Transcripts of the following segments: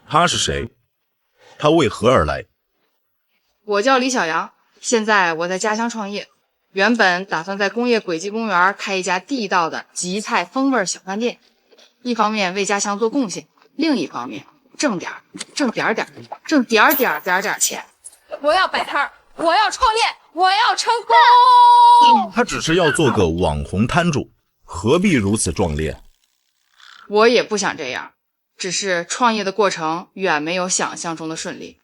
他是谁？他为何而来？我叫李小阳，现在我在家乡创业，原本打算在工业轨迹公园开一家地道的吉菜风味小饭店，一方面为家乡做贡献，另一方面挣点钱。我要摆摊儿，我要创业，我要成功。他只是要做个网红摊主，何必如此壮烈？我也不想这样，只是创业的过程远没有想象中的顺利。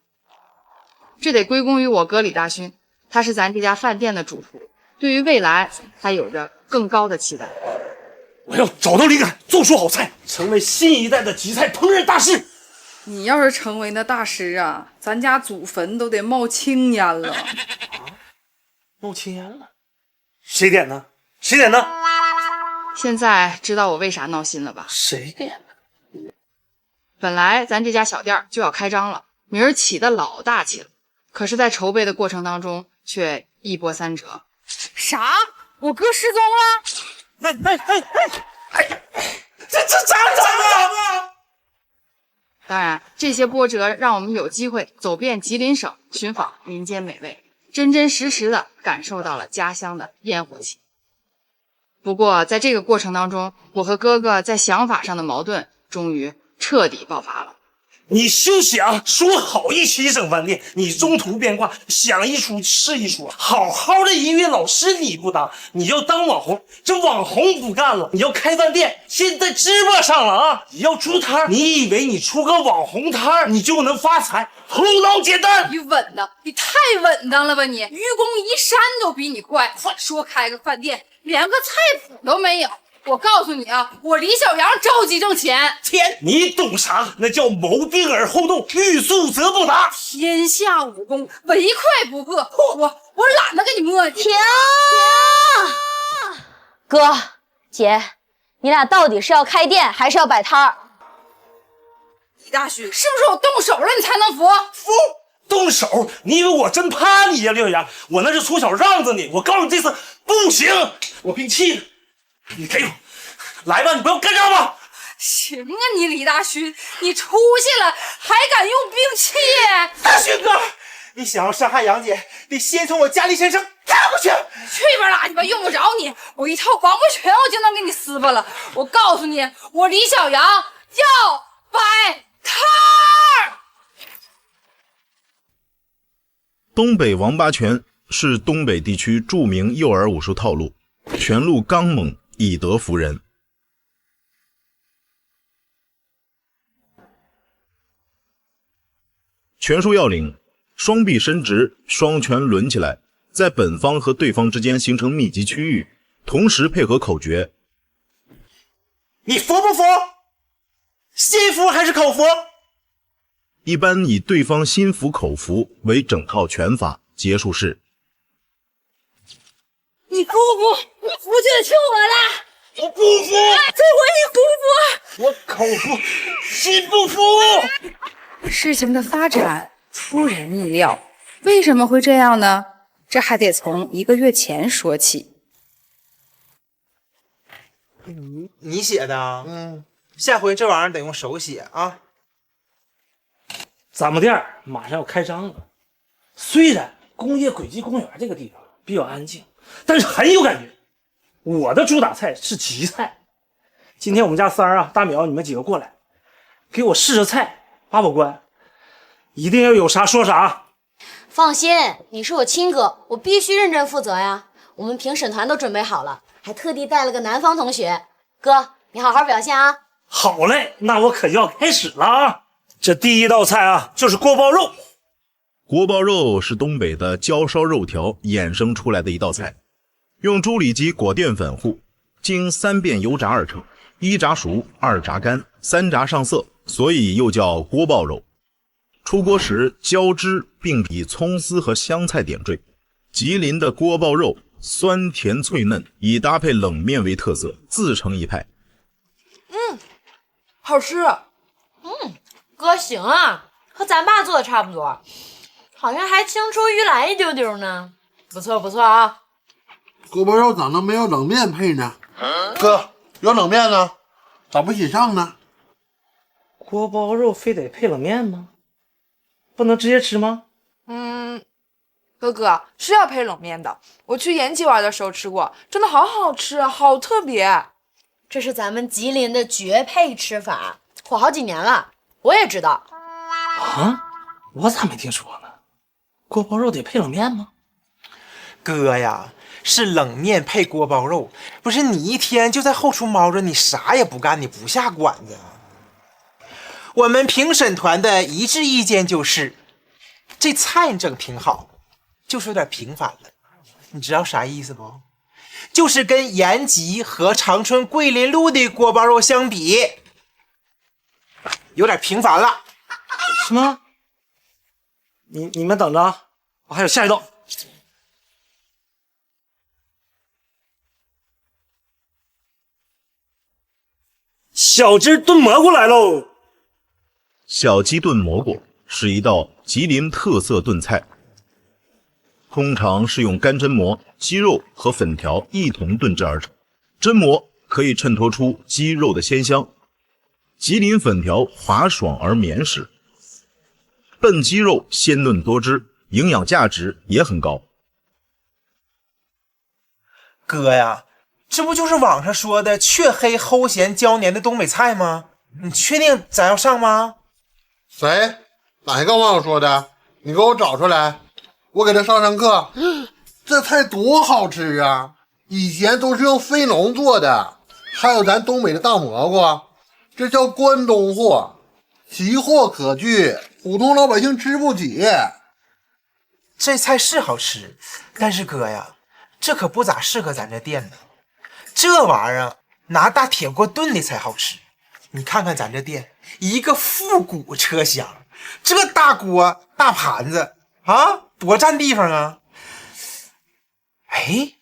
这得归功于我哥李大勋，他是咱这家饭店的主厨，对于未来他有着更高的期待。我要找到灵感，做出好菜，成为新一代的吉菜烹饪大师。你要是成为那大师啊，咱家祖坟都得冒青烟了。冒青烟了？谁点的？谁点的？现在知道我为啥闹心了吧？谁点的？本来咱这家小店就要开张了，名儿起得老大气了，可是在筹备的过程当中却一波三折。啥？我哥失踪了？这咋了？当然，这些波折让我们有机会走遍吉林省，寻访民间美味，真真实实的感受到了家乡的烟火气。不过在这个过程当中，我和哥哥在想法上的矛盾终于彻底爆发了。你休想说好一起整饭店，你中途变卦，想一出是一出。好好的音乐老师你不当，你要当网红，这网红不干了，你要开饭店，现在直播上了啊！你要出摊，你以为你出个网红摊你就能发财？头脑简单。你稳当，你太稳当了吧你！愚公移山都比你快。说开个饭店，连个菜谱都没有。我告诉你啊，我李小阳着急挣钱。天，你懂啥？那叫谋定而后动，欲速则不达。天下武功，唯快不破。我懒得跟你磨叽。停！哥姐，你俩到底是要开店还是要摆摊儿？李大勋，是不是我动手了你才能服？服？动手？你以为我真怕你呀，李小阳？我那是从小让着你，我告诉你这次不行，我兵器呢？你给我来吧，你不要干仗吧。行啊，你李大勋，你出息了还敢用兵器？大勋哥，你想要伤害杨姐，得先从我家里先生干过去。去一边拉去吧，用不着你，我一套广播拳我就能给你撕巴了。我告诉你，我李小阳要摆摊儿。东北王八拳是东北地区著名幼儿武术套路，拳路刚猛，以德服人。拳术要领：双臂伸直，双拳抡起来，在本方和对方之间形成密集区域，同时配合口诀。你服不服？心服还是口服？一般以对方心服口服为整套拳法，结束式。你服不服？你服就听我的。我不服，这回你服不服？我口服，心不服。事情的发展出人意料，为什么会这样呢？这还得从1个月前说起。你写的啊？下回这玩意儿得用手写啊。咱们店马上要开张了，虽然工业轨迹公园这个地方比较安静，但是很有感觉。我的主打菜是吉菜，今天我们家三儿啊、大淼，你们几个过来，给我试试菜，把把关，一定要有啥说啥。放心，你是我亲哥，我必须认真负责呀。我们评审团都准备好了，还特地带了个南方同学。哥，你好好表现啊。好嘞，那我可就要开始了啊。这第一道菜啊，就是锅包肉。锅包肉是东北的焦烧肉条衍生出来的一道菜，用猪里脊裹淀粉糊，经3遍油炸2成，1炸熟，2炸干，3炸上色，所以又叫锅包肉。出锅时浇汁，并以葱丝和香菜点缀。吉林的锅包肉酸甜脆嫩，以搭配冷面为特色，自成一派。好吃。哥行啊，和咱爸做的差不多，好像还青出于蓝一丢丢呢。不错不错啊。锅包肉咋能没有冷面配呢？哥，有冷面呢，咋不一起上呢？锅包肉非得配冷面吗？不能直接吃吗？哥哥是要配冷面的，我去延吉玩的时候吃过，真的好好吃啊，好特别。这是咱们吉林的绝配吃法，火好几年了，我也知道。啊，我咋没听说呢？锅包肉得配冷面吗？哥呀，是冷面配锅包肉，不是你一天就在后厨猫着，你啥也不干，你不下馆子。我们评审团的一致意见就是，这菜整挺好，就是有点平凡了。你知道啥意思不？就是跟延吉和长春桂林路的锅包肉相比，有点平凡了。什么？你们等着啊，我还有下一道。小鸡炖蘑菇来喽！小鸡炖蘑菇是一道吉林特色炖菜，通常是用干榛蘑、鸡肉和粉条一同炖制而成。榛蘑可以衬托出鸡肉的鲜香，吉林粉条滑爽而绵实，笨鸡肉鲜嫩多汁，营养价值也很高。哥呀，这不就是网上说的雀黑齁咸椒黏的东北菜吗？你确定咱要上吗？谁？哪个网友说的？你给我找出来，我给他上课。这菜多好吃啊！以前都是用飞龙做的，还有咱东北的大蘑菇，这叫关东货，奇货可居，普通老百姓吃不起。这菜是好吃，但是哥呀，这可不咋适合咱这店呢。这玩意儿拿大铁锅炖的才好吃。你看看咱这店，一个复古车厢，这大锅大盘子啊，多占地方啊！哎，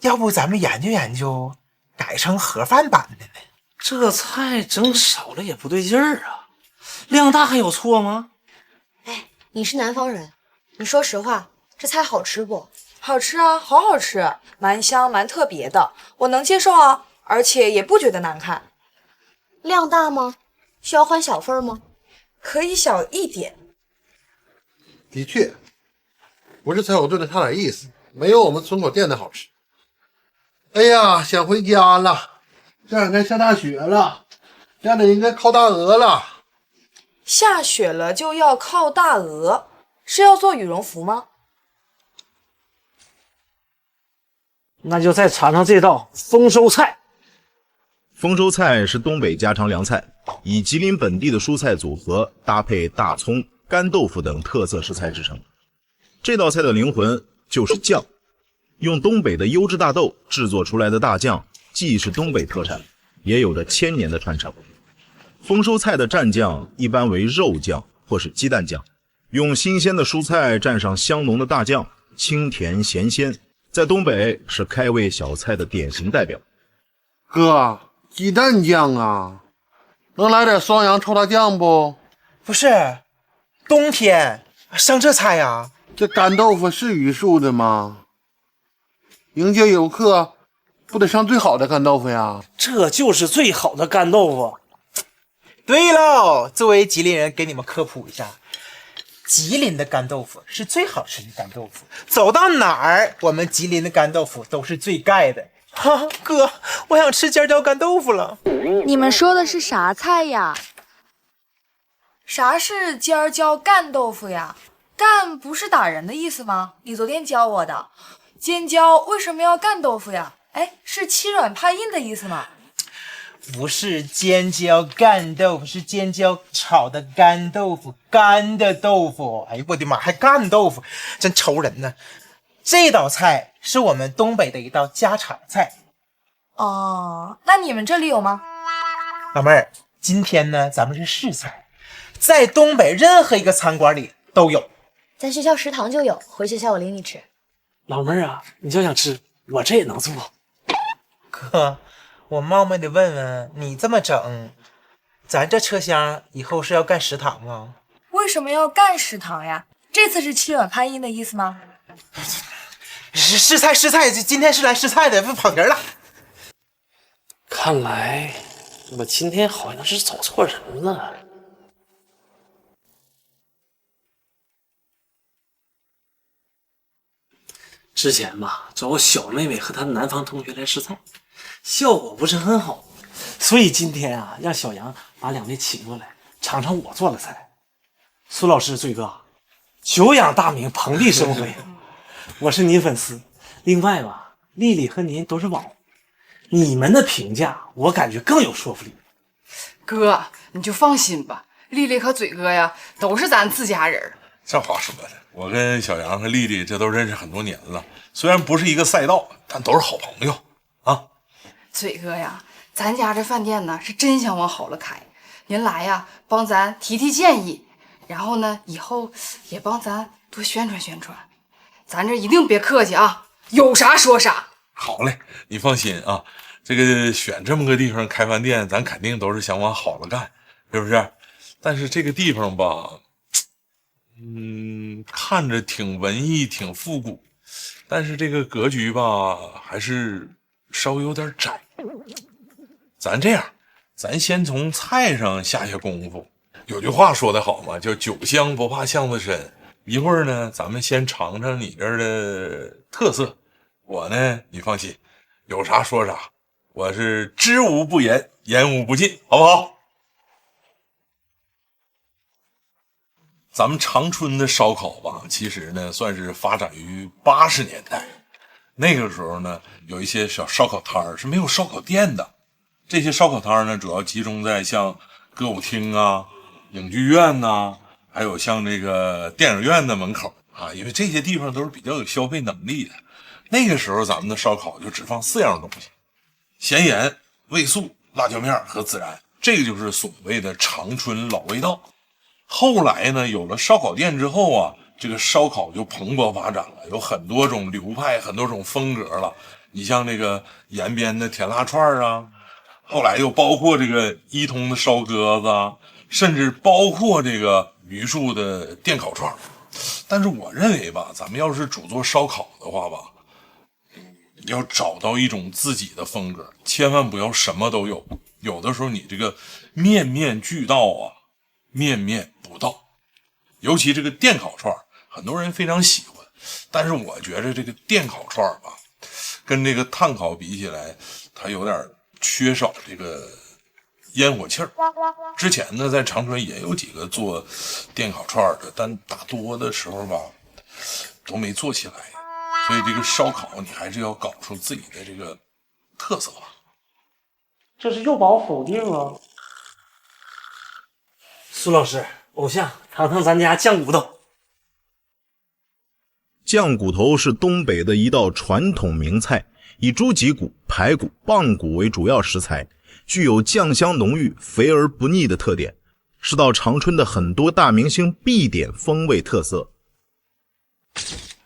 要不咱们研究研究，改成盒饭版的呢？这菜整少了也不对劲儿啊，量大还有错吗？哎，你是南方人，你说实话，这菜好吃不？好吃啊，好好吃，蛮香蛮特别的，我能接受啊，而且也不觉得难看。量大吗？需要换小份吗？可以小一点。的确，不是菜我炖的差点意思，没有我们村口店的好吃。哎呀，想回家了，这两天下大雪了，家里应该靠大鹅了。下雪了就要靠大鹅，是要做羽绒服吗？那就再尝尝这道丰收菜。丰收菜是东北家常凉菜，以吉林本地的蔬菜组合搭配大葱、干豆腐等特色食材制成。这道菜的灵魂就是酱，用东北的优质大豆制作出来的大酱，既是东北特产，也有着千年的传承。丰收菜的蘸酱一般为肉酱或是鸡蛋酱，用新鲜的蔬菜蘸上香浓的大酱，清甜咸鲜，在东北是开胃小菜的典型代表。哥，鸡蛋酱啊，能来点双阳臭大酱不？不是，冬天上这菜呀？这干豆腐是榆树的吗？迎接游客不得上最好的干豆腐呀？这就是最好的干豆腐。对喽，作为吉林人给你们科普一下，吉林的干豆腐是最好吃的干豆腐，走到哪儿我们吉林的干豆腐都是最盖的。哈，哥，我想吃尖椒干豆腐了。你们说的是啥菜呀？啥是尖椒干豆腐呀？干不是打人的意思吗？你昨天教我的。尖椒为什么要干豆腐呀？哎，是欺软怕硬的意思吗？不是尖椒干豆腐，是尖椒炒的干豆腐，干的豆腐。哎呦我的妈，还干豆腐，真愁人呢。这道菜是我们东北的一道家常菜。哦，那你们这里有吗？老妹儿，今天呢咱们是试菜，在东北任何一个餐馆里都有。咱学校食堂就有，回学校我领你吃。老妹儿啊，你就想吃，我这也能做。哥，我冒昧的问问，你这么整，咱这车厢以后是要干食堂吗？为什么要干食堂呀？这次是欺软怕硬的意思吗？试菜，今天是来试菜的，不跑题了。看来我今天好像是找错人了。之前吧，找我小妹妹和她男方同学来试菜，效果不是很好，所以今天啊，让小杨把2位请过来尝尝我做的菜。苏老师、嘴哥，久仰大名，蓬荜生辉，我是您粉丝。另外吧，丽丽和您都是网红，你们的评价我感觉更有说服力。哥，你就放心吧，丽丽和嘴哥呀，都是咱自家人。这话说的，我跟小杨和丽丽这都认识很多年了，虽然不是一个赛道，但都是好朋友啊。嘴哥呀，咱家这饭店呢是真想往好了开，您来呀，帮咱提建议，然后呢，以后也帮咱多宣传宣传。咱这一定别客气啊，有啥说啥。好嘞，你放心啊，这个选这么个地方开饭店，咱肯定都是想往好了干，是不是？但是这个地方吧，看着挺文艺挺复古，但是这个格局吧还是稍微有点窄。咱这样，咱先从菜上下功夫。有句话说得好嘛，叫酒香不怕巷子深。一会儿呢，咱们先尝尝你这儿的特色，我呢，你放心，有啥说啥，我是知无不言，言无不尽，好不好？咱们长春的烧烤吧，其实呢算是发展于80年代。那个时候呢，有一些小烧烤摊儿是没有烧烤店的。这些烧烤摊儿呢，主要集中在像歌舞厅啊、影剧院呐，还有像这个电影院的门口啊，因为这些地方都是比较有消费能力的。那个时候咱们的烧烤就只放4样东西：咸盐、味素、辣椒面和孜然。这个就是所谓的长春老味道。后来呢，有了烧烤店之后啊，这个烧烤就蓬勃发展了，有很多种流派，很多种风格了。你像这个延边的甜辣串啊，后来又包括这个伊通的烧鸽子啊，甚至包括这个榆树的电烤串。但是我认为吧，咱们要是主做烧烤的话吧，要找到一种自己的风格，千万不要什么都有。有的时候你这个面面俱到啊，面面不到。尤其这个电烤串，很多人非常喜欢，但是我觉得这个电烤串吧，跟这个炭烤比起来，它有点缺少这个烟火气儿。之前呢，在长春也有几个做电烤串的，但大多的时候吧，都没做起来。所以这个烧烤，你还是要搞出自己的这个特色吧。这是又把我否定了。苏老师，偶像，尝尝咱家酱骨头。酱骨头是东北的一道传统名菜，以猪脊骨、排骨、棒骨为主要食材，具有酱香浓郁、肥而不腻的特点，是到长春的很多大明星必点风味特色。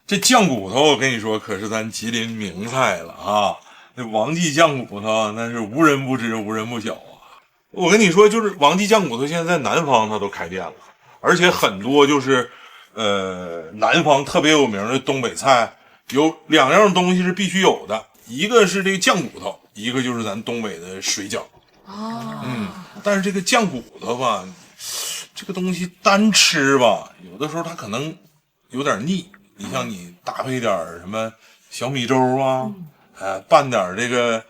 这酱骨头我跟你说可是咱吉林名菜了啊，那王记酱骨头那是无人不知无人不晓啊。我跟你说，就是王记酱骨头现在在南方它都开店了，而且很多就是南方特别有名的东北菜，有2样东西是必须有的，一个是这个酱骨头，一个就是咱东北的水饺。但是这个酱骨头吧，这个东西单吃吧，有的时候它可能有点腻。你像你搭配点什么小米粥啊，拌点这个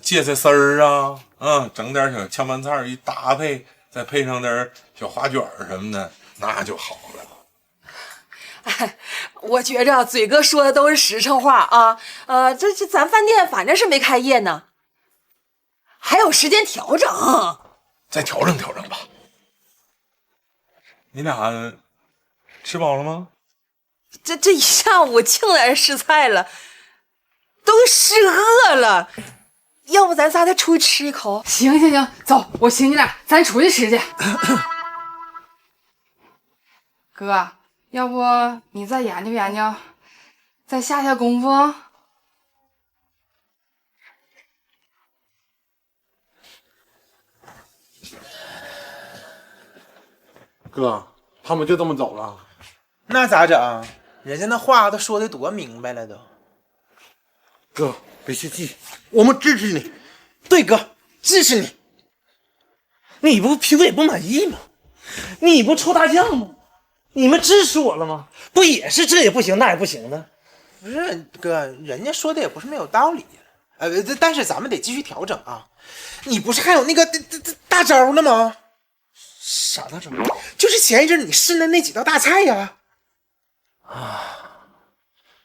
芥菜丝儿啊，整点小炝拌菜一搭配，再配上点小花卷什么的，那就好了。我觉着嘴哥说的都是实诚话啊。这咱饭店反正是没开业呢，还有时间调整，再调整调整吧。你俩吃饱了吗？这一上午净在这试菜了，都试饿了。要不咱仨再出去吃一口？行，走，我请你俩，咱出去吃去。哥，要不你再研究研究，再下功夫。哥，他们就这么走了？那咋整？人家那话都说的多明白了都。哥，别生气，我们支持你。对哥，支持你。你不评委不满意吗？你不臭大酱吗？你们支持我了吗？不也是这也不行那也不行的？不是哥，人家说的也不是没有道理。但是咱们得继续调整啊！你不是还有那个大招呢吗？啥大招？就是前一阵你试的那几道大菜呀。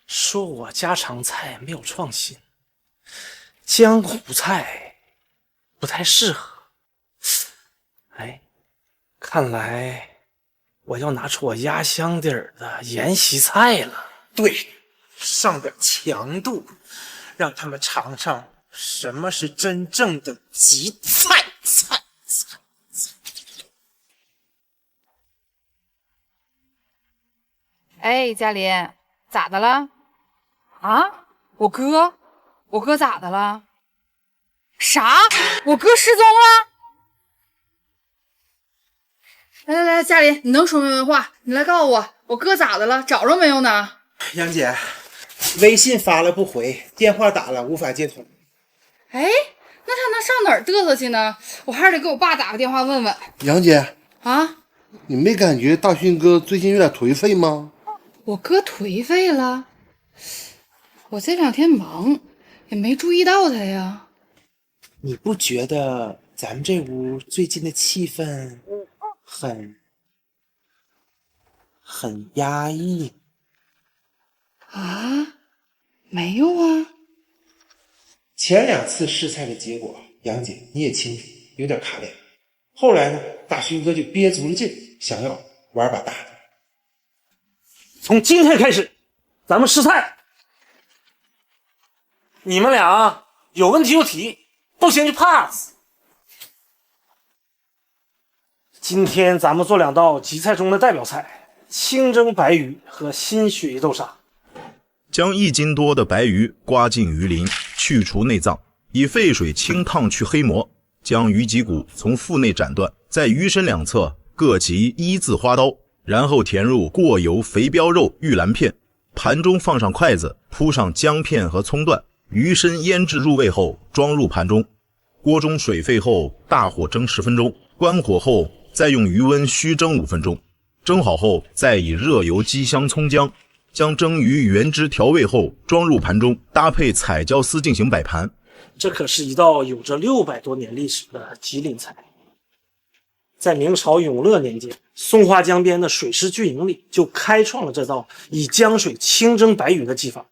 说我家常菜没有创新，江湖菜不太适合。哎，看来我要拿出我压箱底儿的研习菜了。对，上点强度，让他们尝尝什么是真正的极菜。哎，嘉林，咋的了？啊，我哥咋的了？啥？我哥失踪了？来，嘉林，你能说明白话，你来告诉我，我哥咋的了？找着没有呢？杨姐，微信发了不回，电话打了无法接通。哎，那他能上哪儿嘚瑟去呢？我还是得给我爸打个电话问问。杨姐啊，你没感觉大勋哥最近有点颓废吗？我哥颓废了？我这2天忙，也没注意到他呀。你不觉得咱们这屋最近的气氛很压抑啊？没有啊。前2次试菜的结果，杨姐你也清楚，有点卡脸。后来呢，大勋哥就憋足了劲，想要玩把大的。从今天开始，咱们试菜。你们俩有问题就提，不行就 pass。今天咱们做2道极菜中的代表菜：清蒸白鱼和新鳕鱼豆沙。将1斤多的白鱼刮进鱼鳞，去除内脏，以沸水清烫去黑膜，将鱼脊骨从腹内斩断，在鱼身2侧各齐1字花刀，然后填入过油肥膘肉玉兰片，盘中放上筷子，铺上姜片和葱段，鱼身腌制入味后装入盘中。锅中水沸后大火蒸10分钟，关火后再用余温虚蒸5分钟，蒸好后再以热油激香葱姜，将蒸鱼原汁调味后装入盘中，搭配彩椒丝进行摆盘。这可是一道有着600多年历史的吉林菜。在明朝永乐年间，松花江边的水师军营里就开创了这道以江水清蒸白鱼的技法。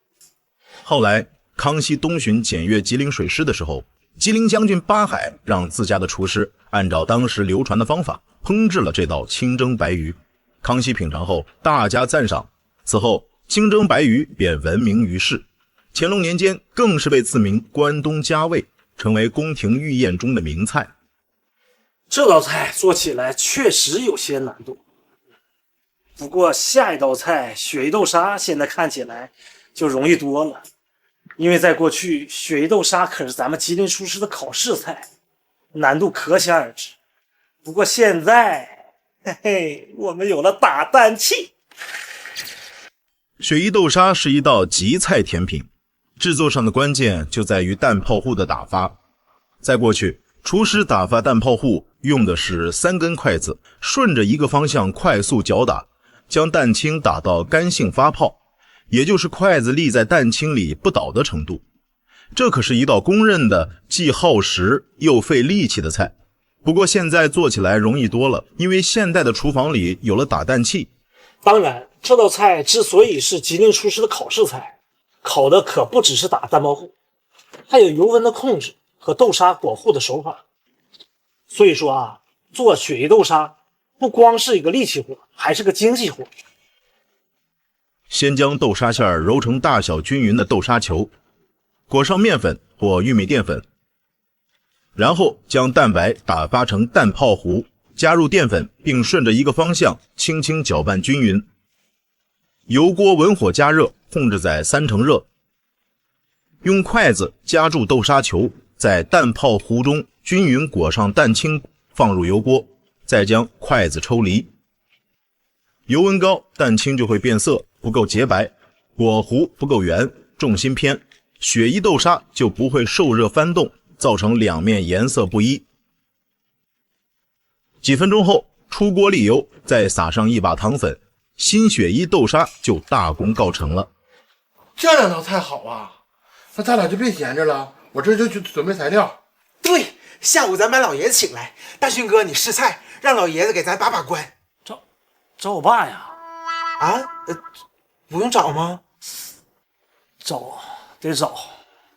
后来康熙东巡检阅吉林水师的时候，吉林将军八海让自家的厨师按照当时流传的方法烹制了这道清蒸白鱼。康熙品尝后大加赞赏，此后清蒸白鱼便闻名于世。乾隆年间更是被赐名关东佳味，成为宫廷御宴中的名菜。这道菜做起来确实有些难度，不过下一道菜鳕鱼豆沙现在看起来就容易多了，因为在过去鳕鱼豆沙可是咱们吉林厨师的考试菜，难度可想而知。不过现在嘿嘿，我们有了打蛋器。鳕鱼豆沙是一道极菜甜品，制作上的关键就在于蛋泡糊的打发。在过去，厨师打发蛋泡糊用的是3根筷子，顺着一个方向快速搅打，将蛋清打到干性发泡，也就是筷子立在蛋清里不倒的程度。这可是一道公认的既耗时又费力气的菜。不过现在做起来容易多了，因为现代的厨房里有了打蛋器。当然，这道菜之所以是吉林厨师的考试菜，考的可不只是打蛋泡糊，还有油温的控制和豆沙裹糊的手法。所以说啊，做鳕鱼豆沙不光是一个力气活，还是个经济活。先将豆沙馅揉成大小均匀的豆沙球，裹上面粉或玉米淀粉，然后将蛋白打发成蛋泡糊，加入淀粉，并顺着一个方向轻轻搅拌均匀。油锅文火加热，控制在3成热。用筷子夹住豆沙球，在蛋泡糊中均匀裹上蛋清，放入油锅，再将筷子抽离。油温高，蛋清就会变色，不够洁白；裹糊不够圆，重心偏，鳕鱼豆沙就不会受热翻动，造成两面颜色不一。几分钟后，出锅沥油，再撒上1把糖粉，新鳕鱼豆沙就大功告成了。这2道菜好啊，那咱俩就别闲着了，我这就去准备材料。对，下午咱把老爷子请来，大勋哥你试菜，让老爷子给咱把关。找我爸呀？啊？不用找吗？得找。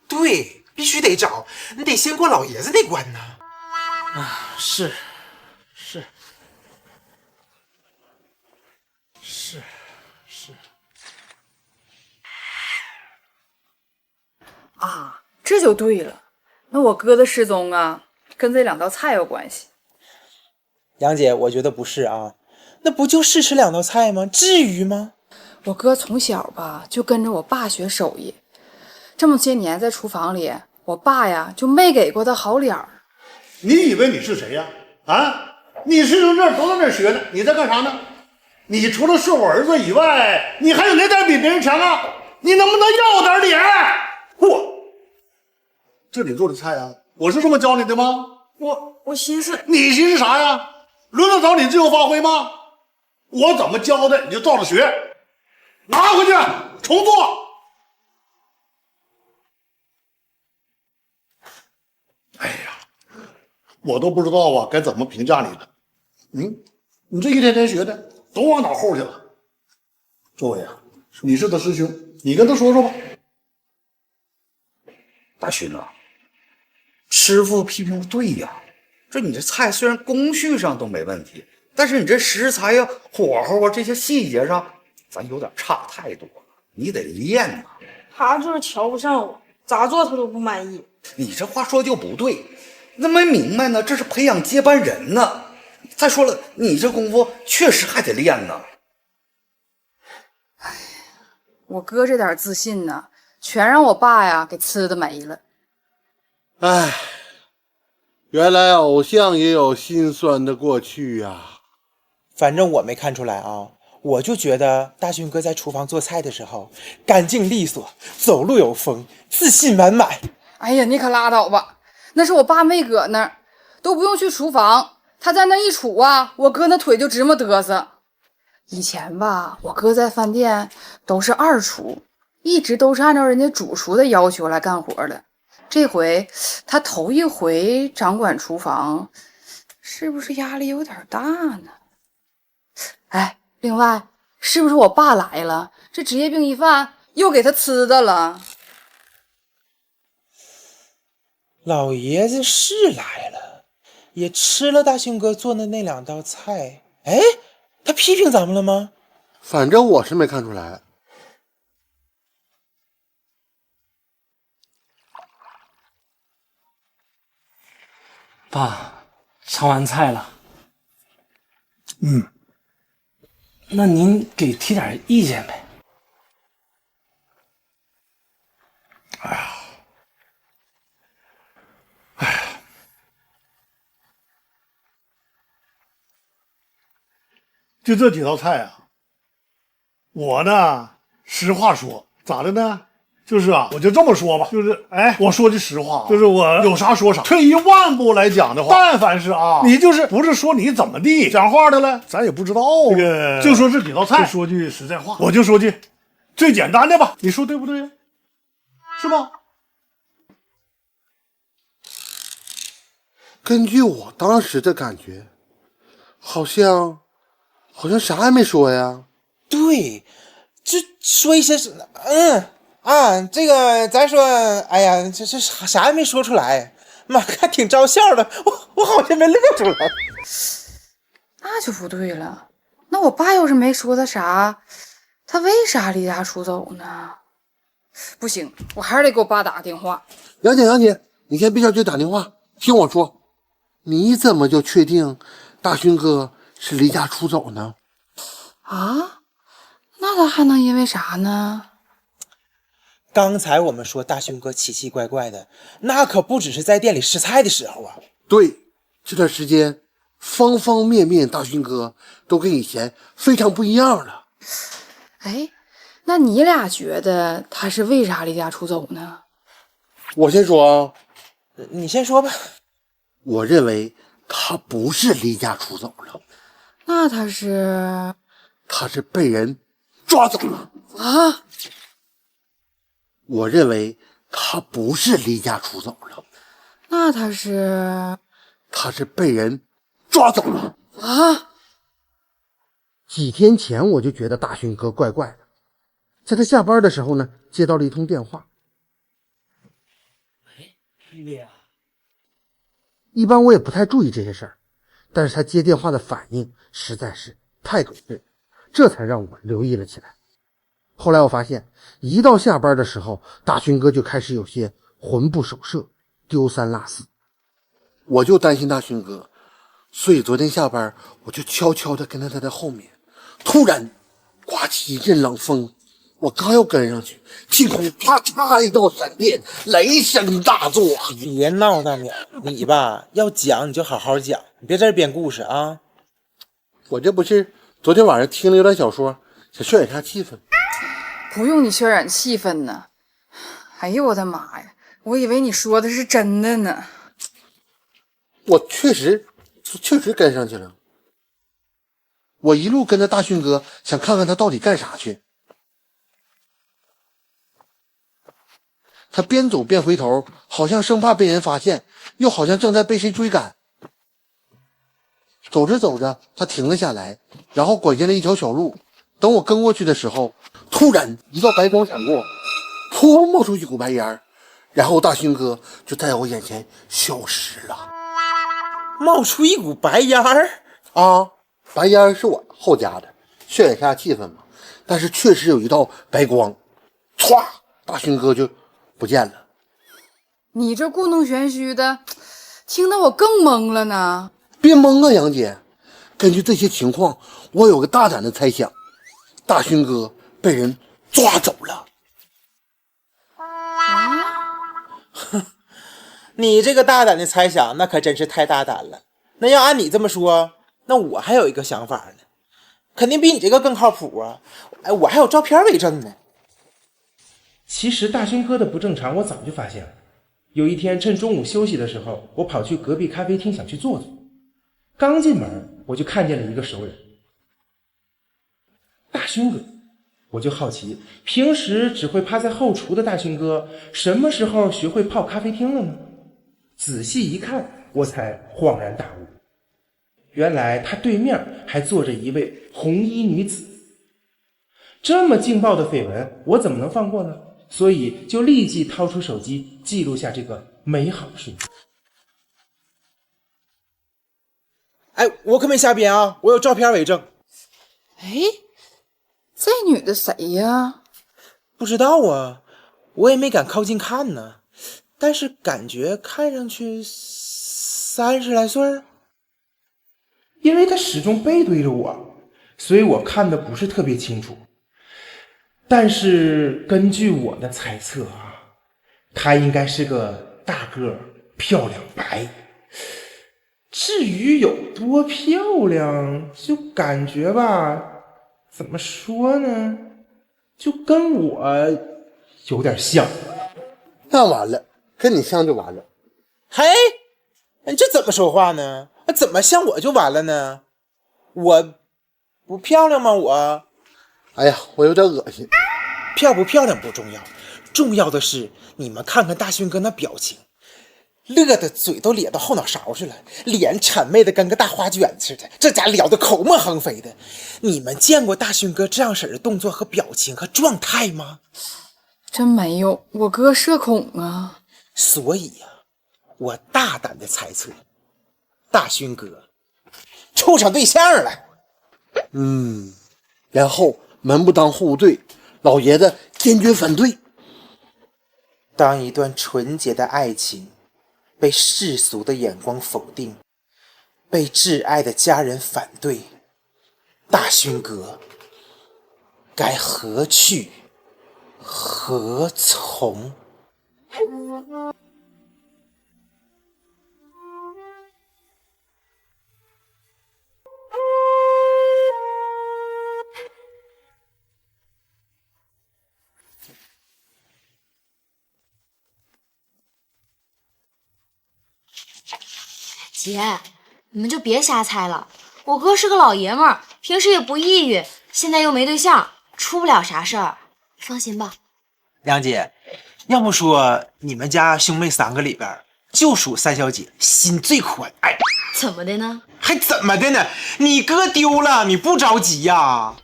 对，必须得找，你得先过老爷子那关呢。啊，是。啊，这就对了。那我哥的失踪啊，跟这2道菜有关系。杨姐，我觉得不是啊，那不就试吃2道菜吗？至于吗？我哥从小吧就跟着我爸学手艺，这么些年在厨房里，我爸呀就没给过他好脸儿。你以为你是谁呀？啊，你师兄这都在那学呢，你在干啥呢？你除了是我儿子以外，你还有哪点比别人强啊？你能不能要点脸？这你做的菜啊，我是这么教你的吗？我寻思，你寻思啥呀？轮得着你自由发挥吗？我怎么教的你就照着学，拿回去重做。哎呀，我都不知道啊该怎么评价你了。你这一天天学的都往脑后去了。周伟啊，你是他师兄，你跟他说说吧。大勋啊，师傅批评的对呀，这你这菜虽然工序上都没问题，但是你这食材呀、火候啊这些细节上，咱有点差太多了，你得练呐。他就是瞧不上我，咋做他都不满意。你这话说就不对，你怎么没明白呢？这是培养接班人呢。再说了，你这功夫确实还得练呢。我哥这点自信呢，全让我爸呀给吃的没了。唉，原来偶像也有心酸的过去呀。反正我没看出来啊，我就觉得大勋哥在厨房做菜的时候干净利索，走路有风，自信满满。哎呀，你可拉倒吧，那是我爸没搁那儿，都不用去厨房，他在那一杵啊，我哥那腿就直么嘚瑟。以前吧，我哥在饭店都是2厨，一直都是按照人家主厨的要求来干活的。这回他头一回掌管厨房，是不是压力有点大呢？哎，另外，是不是我爸来了，这职业病一犯，又给他吃的了？老爷子是来了，也吃了大勋哥做的那2道菜。哎，他批评咱们了吗？反正我是没看出来。爸，尝完菜了。那您给提点意见呗。就这几道菜啊，我呢，实话说，咋的呢？就是啊，我就这么说吧，就是我说句实话，就是我有啥说啥。退一万步来讲的话，但凡是啊，你就是不是说你怎么地讲话的了，咱也不知道。这个就说这几道菜，说句实在话，我就说句最简单的吧，你说对不对？是吧？根据我当时的感觉，好像啥也没说呀。对，就说一些这个咱说，哎呀，这啥也没说出来，妈看挺招笑的，我好像没乐出来。那就不对了，那我爸要是没说他啥，他为啥离家出走呢？不行，我还是得给我爸打个电话。杨姐，你先别着急打电话，听我说，你怎么就确定大勋哥是离家出走呢？啊？那他还能因为啥呢？刚才我们说大勋哥奇奇怪怪的，那可不只是在店里试菜的时候啊。对，这段时间方方面面大勋哥都跟以前非常不一样了。哎，那你俩觉得他是为啥离家出走呢？我先说啊。你先说吧。我认为他不是离家出走了，那他是被人抓走了。啊？我认为他不是离家出走了，那他是被人抓走了啊！几天前我就觉得大勋哥怪怪的，在他下班的时候呢，接到了一通电话。喂，一般我也不太注意这些事儿，但是他接电话的反应实在是太诡异了，这才让我留意了起来。后来我发现，一到下班的时候，大勋哥就开始有些魂不守舍，丢三落四。我就担心大勋哥，所以昨天下班我就悄悄地跟在他的后面。突然刮起一阵冷风，我刚要跟上去，天空啪嚓一道闪电，雷声大作。别闹大淼，你吧要讲你就好好讲，你别在这编故事啊。我这不是昨天晚上听了有点小说，想渲染一下气氛。不用你渲染气氛呢。哎呦我的妈呀，我以为你说的是真的呢。我确实跟上去了。我一路跟着大勋哥，想看看他到底干啥去。他边走边回头，好像生怕被人发现，又好像正在被谁追赶。走着走着，他停了下来，然后拐进了一条小路。等我跟过去的时候，突然一道白光闪过，噗冒出一股白烟，然后大勋哥就在我眼前消失了。冒出一股白烟儿啊！白烟是我后加的，渲染一下气氛嘛。但是确实有一道白光，歘，大勋哥就不见了。你这故弄玄虚的，听得我更懵了呢。别懵啊，杨姐。根据这些情况，我有个大胆的猜想，大勋哥被人抓走了。你这个大胆的猜想，那可真是太大胆了。那要按你这么说，那我还有一个想法呢，肯定比你这个更靠谱啊！哎，我还有照片为证呢。其实大勋哥的不正常，我早就发现了。有一天趁中午休息的时候，我跑去隔壁咖啡厅想去坐坐，刚进门我就看见了一个熟人，大勋哥。我就好奇，平时只会趴在后厨的大勋哥，什么时候学会泡咖啡厅了呢？仔细一看，我才恍然大悟，原来他对面还坐着一位红衣女子。这么劲爆的绯闻，我怎么能放过呢？所以就立即掏出手机记录下这个美好的瞬间。哎，我可没瞎编啊，我有照片为证。哎，这女的谁呀？不知道啊，我也没敢靠近看呢，但是感觉看上去30来岁。因为她始终背对着我，所以我看的不是特别清楚。但是根据我的猜测啊，她应该是个大个儿、漂亮、白。至于有多漂亮，就感觉吧，怎么说呢，就跟我有点像。那完了，跟你像就完了。嘿，你这怎么说话呢？怎么像我就完了呢？我不漂亮吗？我，哎呀，我有点恶心。漂不漂亮不重要，重要的是你们看看大勋哥那表情，乐的嘴都咧到后脑勺去了，脸谄媚的跟个大花卷似的，这家聊得口沫横飞的。你们见过大勋哥这样式的动作和表情和状态吗？真没有，我哥社恐啊。所以呀，我大胆的猜测，大勋哥处上对象了。然后门不当户不对，老爷子坚决反对。当一段纯洁的爱情被世俗的眼光否定，被挚爱的家人反对，大勋哥该何去何从？姐，你们就别瞎猜了。我哥是个老爷们儿，平时也不抑郁，现在又没对象，出不了啥事儿。放心吧。杨姐，要不说你们家兄妹3个里边，就属三小姐心最宽。哎，怎么的呢？还怎么的呢？你哥丢了，你不着急呀？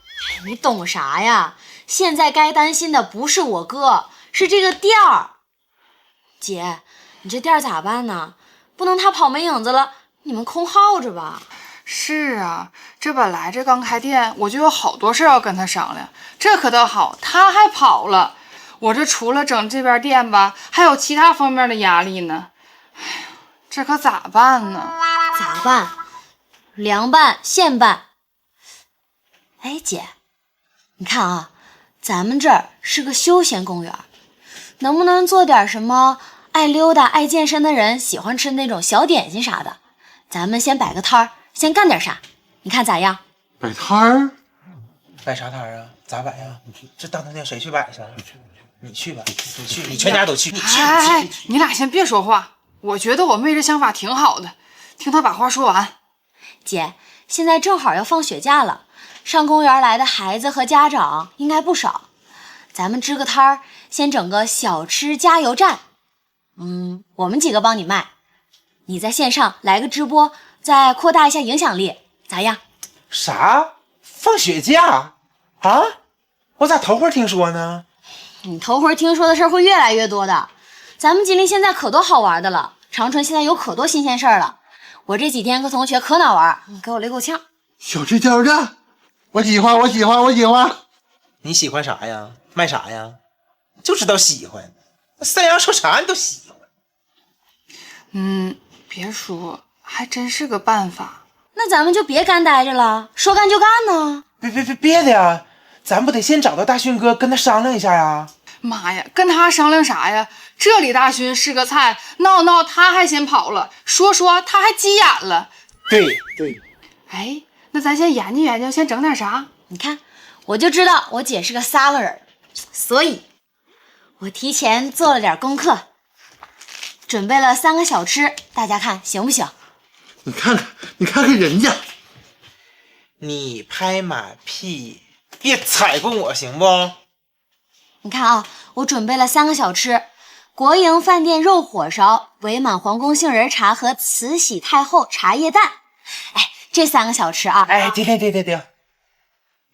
你懂啥呀？现在该担心的不是我哥，是这个店儿。姐，你这店儿咋办呢？不能他跑没影子了，你们空耗着吧？是啊，这本来这刚开店，我就有好多事要跟他商量。这可倒好，他还跑了。我这除了整这边店吧，还有其他方面的压力呢。哎呀，这可咋办呢？咋办？凉拌、现拌。哎，姐，你看啊，咱们这儿是个休闲公园，能不能做点什么爱溜达、爱健身的人喜欢吃那种小点心啥的？咱们先摆个摊儿，先干点啥？你看咋样？摆摊儿？摆啥摊儿啊？咋摆呀？这大冬天谁去摆去？你去吧，你去，你全家都去。哎，你俩先别说话，我觉得我妹这想法挺好的，听她把话说完。姐，现在正好要放雪假了，上公园来的孩子和家长应该不少。咱们支个摊儿，先整个小吃加油站。我们几个帮你卖，你在线上来个直播，再扩大一下影响力，咋样？啥？放雪假？啊？我咋头回听说呢？你头回听说的事儿会越来越多的。咱们吉林现在可多好玩的了，长春现在有可多新鲜事儿了。我这几天和同学可哪玩，给我累够呛。小吃加油站，我喜欢，我喜欢，我喜欢。你喜欢啥呀？卖啥呀？就知道喜欢，三阳说啥你都喜欢。别说，还真是个办法。那咱们就别干待着了，说干就干呢。别的呀，咱不得先找到大勋哥跟他商量一下呀？妈呀，跟他商量啥呀？这李大勋是个菜，闹他还先跑了，说他还急眼了。对。哎，那咱先研究研究，先整点啥？你看，我就知道我姐是个撒个人，所以我提前做了点功课，准备了3个小吃，大家看行不行？你看看人家，你拍马屁，别踩过我行不？你看啊，我准备了3个小吃：国营饭店肉火烧、伪满皇宫杏仁茶和慈禧太后茶叶蛋。哎，这3个小吃啊，哎，停！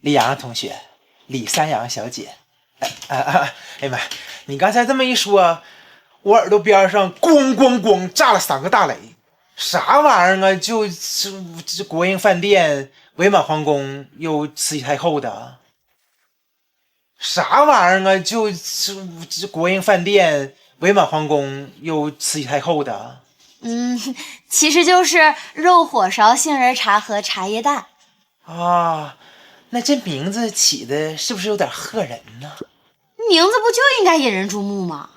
李阳同学，李三阳小姐，哎呀妈，你刚才这么一说，我耳朵边上咣炸了3个大雷。啥玩意儿啊？就这国营饭店、伪满皇宫又慈禧太后的。啥玩意儿啊？就这国营饭店、伪满皇宫又慈禧太后的。其实就是肉火烧、杏仁茶和茶叶蛋。啊，那这名字起的是不是有点吓人呢？名字不就应该引人注目吗？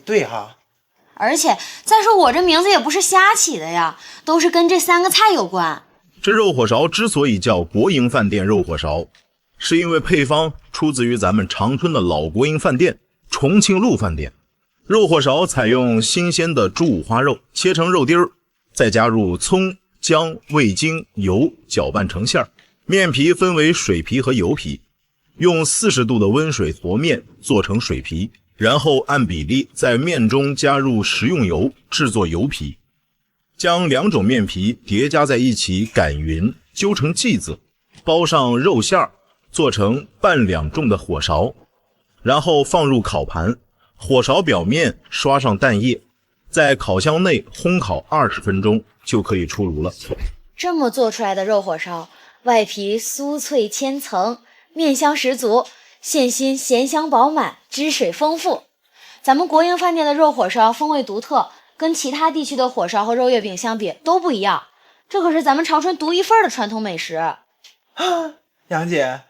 对哈。而且再说我这名字也不是瞎起的呀，都是跟这3个菜有关。这肉火烧之所以叫国营饭店肉火烧，是因为配方出自于咱们长春的老国营饭店重庆路饭店。肉火烧采用新鲜的猪五花肉，切成肉丁儿，再加入葱、姜、味精、油搅拌成馅儿。面皮分为水皮和油皮，用40度的温水和面做成水皮，然后按比例在面中加入食用油制作油皮，将2种面皮叠加在一起擀匀，揪成剂子，包上肉馅儿，做成半两重的火烧，然后放入烤盘，火烧表面刷上蛋液，在烤箱内烘烤20分钟就可以出炉了。这么做出来的肉火烧，外皮酥脆千层，面香十足，馅心咸香饱满，汁水丰富。咱们国营饭店的肉火烧风味独特，跟其他地区的火烧和肉月饼相比都不一样，这可是咱们长春独一份的传统美食。杨姐，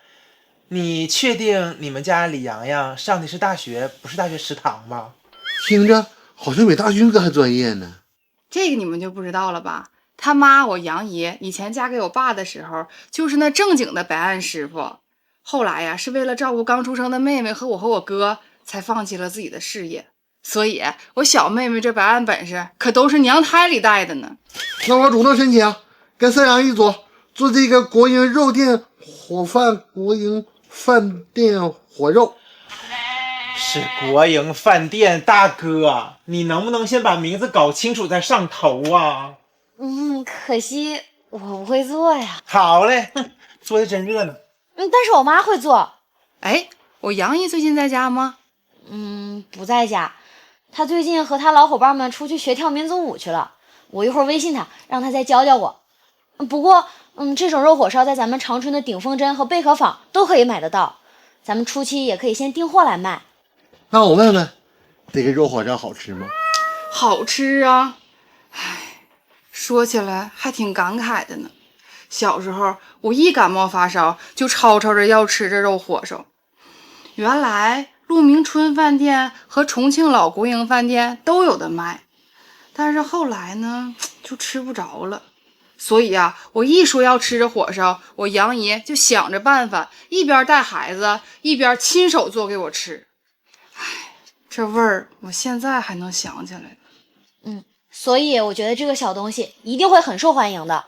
你确定你们家李洋洋上的是大学，不是大学食堂吧？听着好像比大勋哥还专业呢。这个你们就不知道了吧？他妈我杨姨以前嫁给我爸的时候，就是那正经的白案师傅。后来呀，是为了照顾刚出生的妹妹和我哥，才放弃了自己的事业。所以我小妹妹这白案本事可都是娘胎里带的呢。那我主动申请跟三阳一组做这个国营肉店火饭，国营饭店火肉。是国营饭店。大哥，你能不能先把名字搞清楚再上头啊？可惜我不会做呀。好嘞，说的真热闹。但是我妈会做。哎，我杨姨最近在家吗？不在家，她最近和她老伙伴们出去学跳民族舞去了。我一会儿微信她，让她再教教我。不过，这种肉火烧在咱们长春的鼎丰珍和贝壳坊都可以买得到，咱们初期也可以先订货来卖。那我问问，这个肉火烧好吃吗？好吃啊！唉，说起来还挺感慨的呢。小时候我一感冒发烧就吵吵着要吃这肉火烧。原来鹿鸣春饭店和重庆老国营饭店都有的卖，但是后来呢就吃不着了。所以啊，我一说要吃这火烧，我杨姨就想着办法，一边带孩子一边亲手做给我吃。唉，这味儿我现在还能想起来。所以我觉得这个小东西一定会很受欢迎的。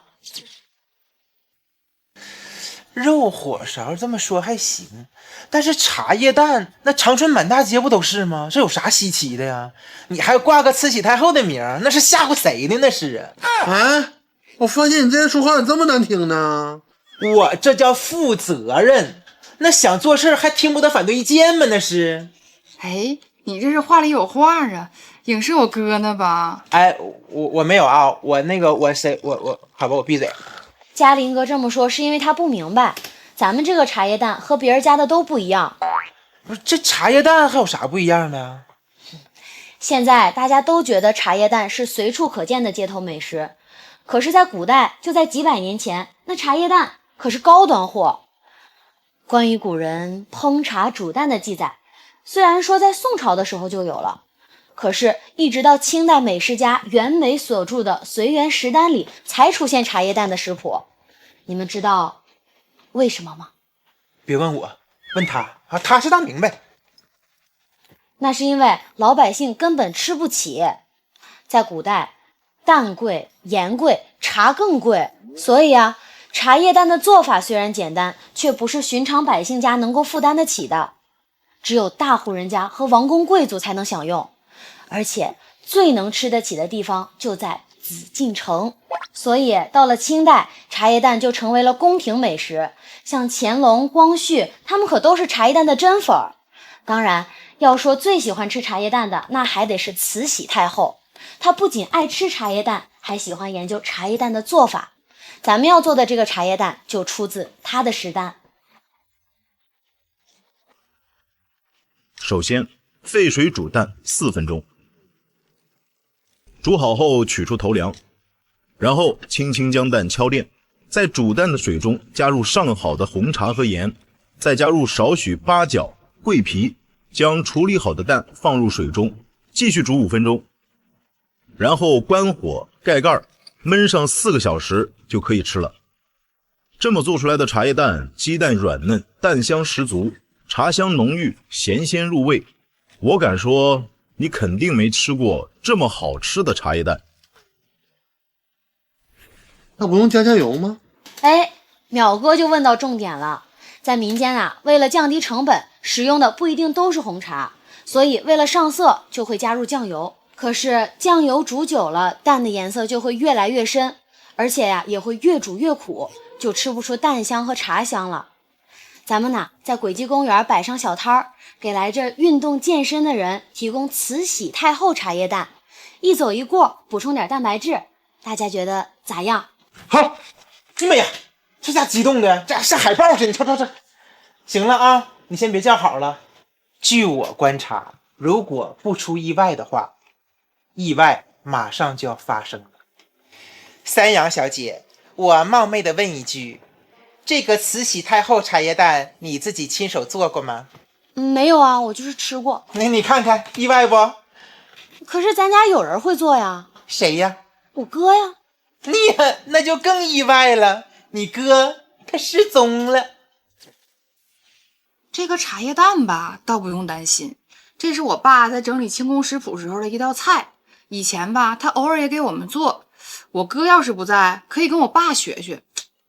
肉火烧这么说还行，但是茶叶蛋那长春满大街不都是吗？这有啥稀奇的呀？你还挂个慈禧太后的名，那是吓唬谁呢？那是啊！我发现你这人说话怎么这么难听呢？我这叫负责任，那想做事还听不得反对意见吗？那是。哎，你这是话里有话啊，影视我哥呢吧？哎，我没有啊，我好吧，我闭嘴。嘉林哥这么说是因为他不明白，咱们这个茶叶蛋和别人家的都不一样。不是，这茶叶蛋还有啥不一样的？现在大家都觉得茶叶蛋是随处可见的街头美食，可是在古代，就在几百年前，那茶叶蛋可是高端货。关于古人烹茶煮蛋的记载，虽然说在宋朝的时候就有了，可是一直到清代美食家袁枚所著的《随园食单》里才出现茶叶蛋的食谱。你们知道为什么吗？别问我，问他啊，他是大明白。那是因为老百姓根本吃不起。在古代，蛋贵、盐贵，茶更贵，所以啊，茶叶蛋的做法虽然简单，却不是寻常百姓家能够负担得起的，只有大户人家和王公贵族才能享用。而且最能吃得起的地方就在紫禁城，所以到了清代，茶叶蛋就成为了宫廷美食。像乾隆、光绪，他们可都是茶叶蛋的真粉儿。当然，要说最喜欢吃茶叶蛋的，那还得是慈禧太后。她不仅爱吃茶叶蛋，还喜欢研究茶叶蛋的做法。咱们要做的这个茶叶蛋就出自她的食单。首先，沸水煮蛋4分钟。煮好后取出头梁，然后轻轻将蛋敲炼，在煮蛋的水中加入上好的红茶和盐，再加入少许八角、桂皮，将处理好的蛋放入水中，继续煮5分钟，然后关火盖盖，焖上4个小时就可以吃了。这么做出来的茶叶蛋，鸡蛋软嫩，蛋香十足，茶香浓郁，咸鲜入味。我敢说，你肯定没吃过这么好吃的茶叶蛋。那不用加油吗？哎，淼哥就问到重点了。在民间啊，为了降低成本，使用的不一定都是红茶，所以为了上色就会加入酱油。可是酱油煮久了，蛋的颜色就会越来越深，而且呀，也会越煮越苦，就吃不出蛋香和茶香了。咱们呢，在轨迹公园摆上小摊儿，给来这运动健身的人提供慈禧太后茶叶蛋，一走一过，补充点蛋白质，大家觉得咋样？好，哎妈呀，这家激动的，这像海报似的，你瞅瞅这。行了啊，你先别叫好了。据我观察，如果不出意外的话，意外马上就要发生了。三阳小姐，我冒昧的问一句，这个慈禧太后茶叶蛋你自己亲手做过吗？没有啊，我就是吃过。你看看，意外不？可是咱家有人会做呀。谁呀？我哥呀。那就更意外了，你哥他失踪了。这个茶叶蛋吧，倒不用担心，这是我爸在整理清宫食谱时候的一道菜。以前吧，他偶尔也给我们做。我哥要是不在，可以跟我爸学学，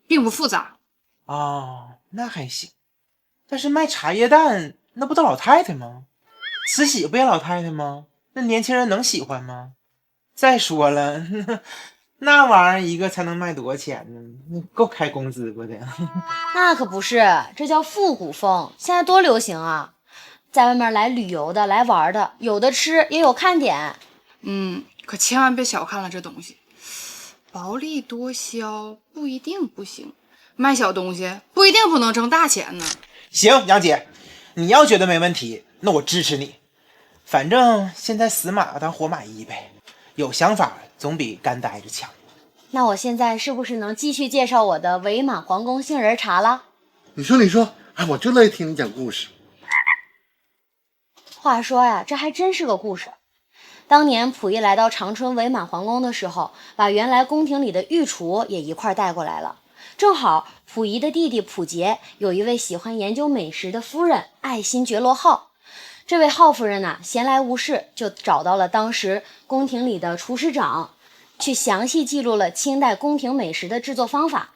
并不复杂。哦，那还行。但是卖茶叶蛋，那不都老太太吗？慈禧不也老太太吗？那年轻人能喜欢吗？再说了，那玩意儿一个才能卖多少钱呢？够开工资不的？那可不是，这叫复古风，现在多流行啊！在外面来旅游的、来玩的，有的吃也有看点。可千万别小看了这东西，薄利多销不一定不行，卖小东西不一定不能挣大钱呢。行，杨姐，你要觉得没问题，那我支持你。反正现在死马当活马医呗，有想法总比干待着强。那我现在是不是能继续介绍我的伪满皇宫杏仁茶了？你说，哎，我就乐意听你讲故事。话说呀，这还真是个故事。当年溥仪来到长春伪满皇宫的时候，把原来宫廷里的御厨也一块带过来了。正好溥仪的弟弟溥杰有一位喜欢研究美食的夫人爱新觉罗浩。这位浩夫人呢，闲来无事就找到了当时宫廷里的厨师长，去详细记录了清代宫廷美食的制作方法。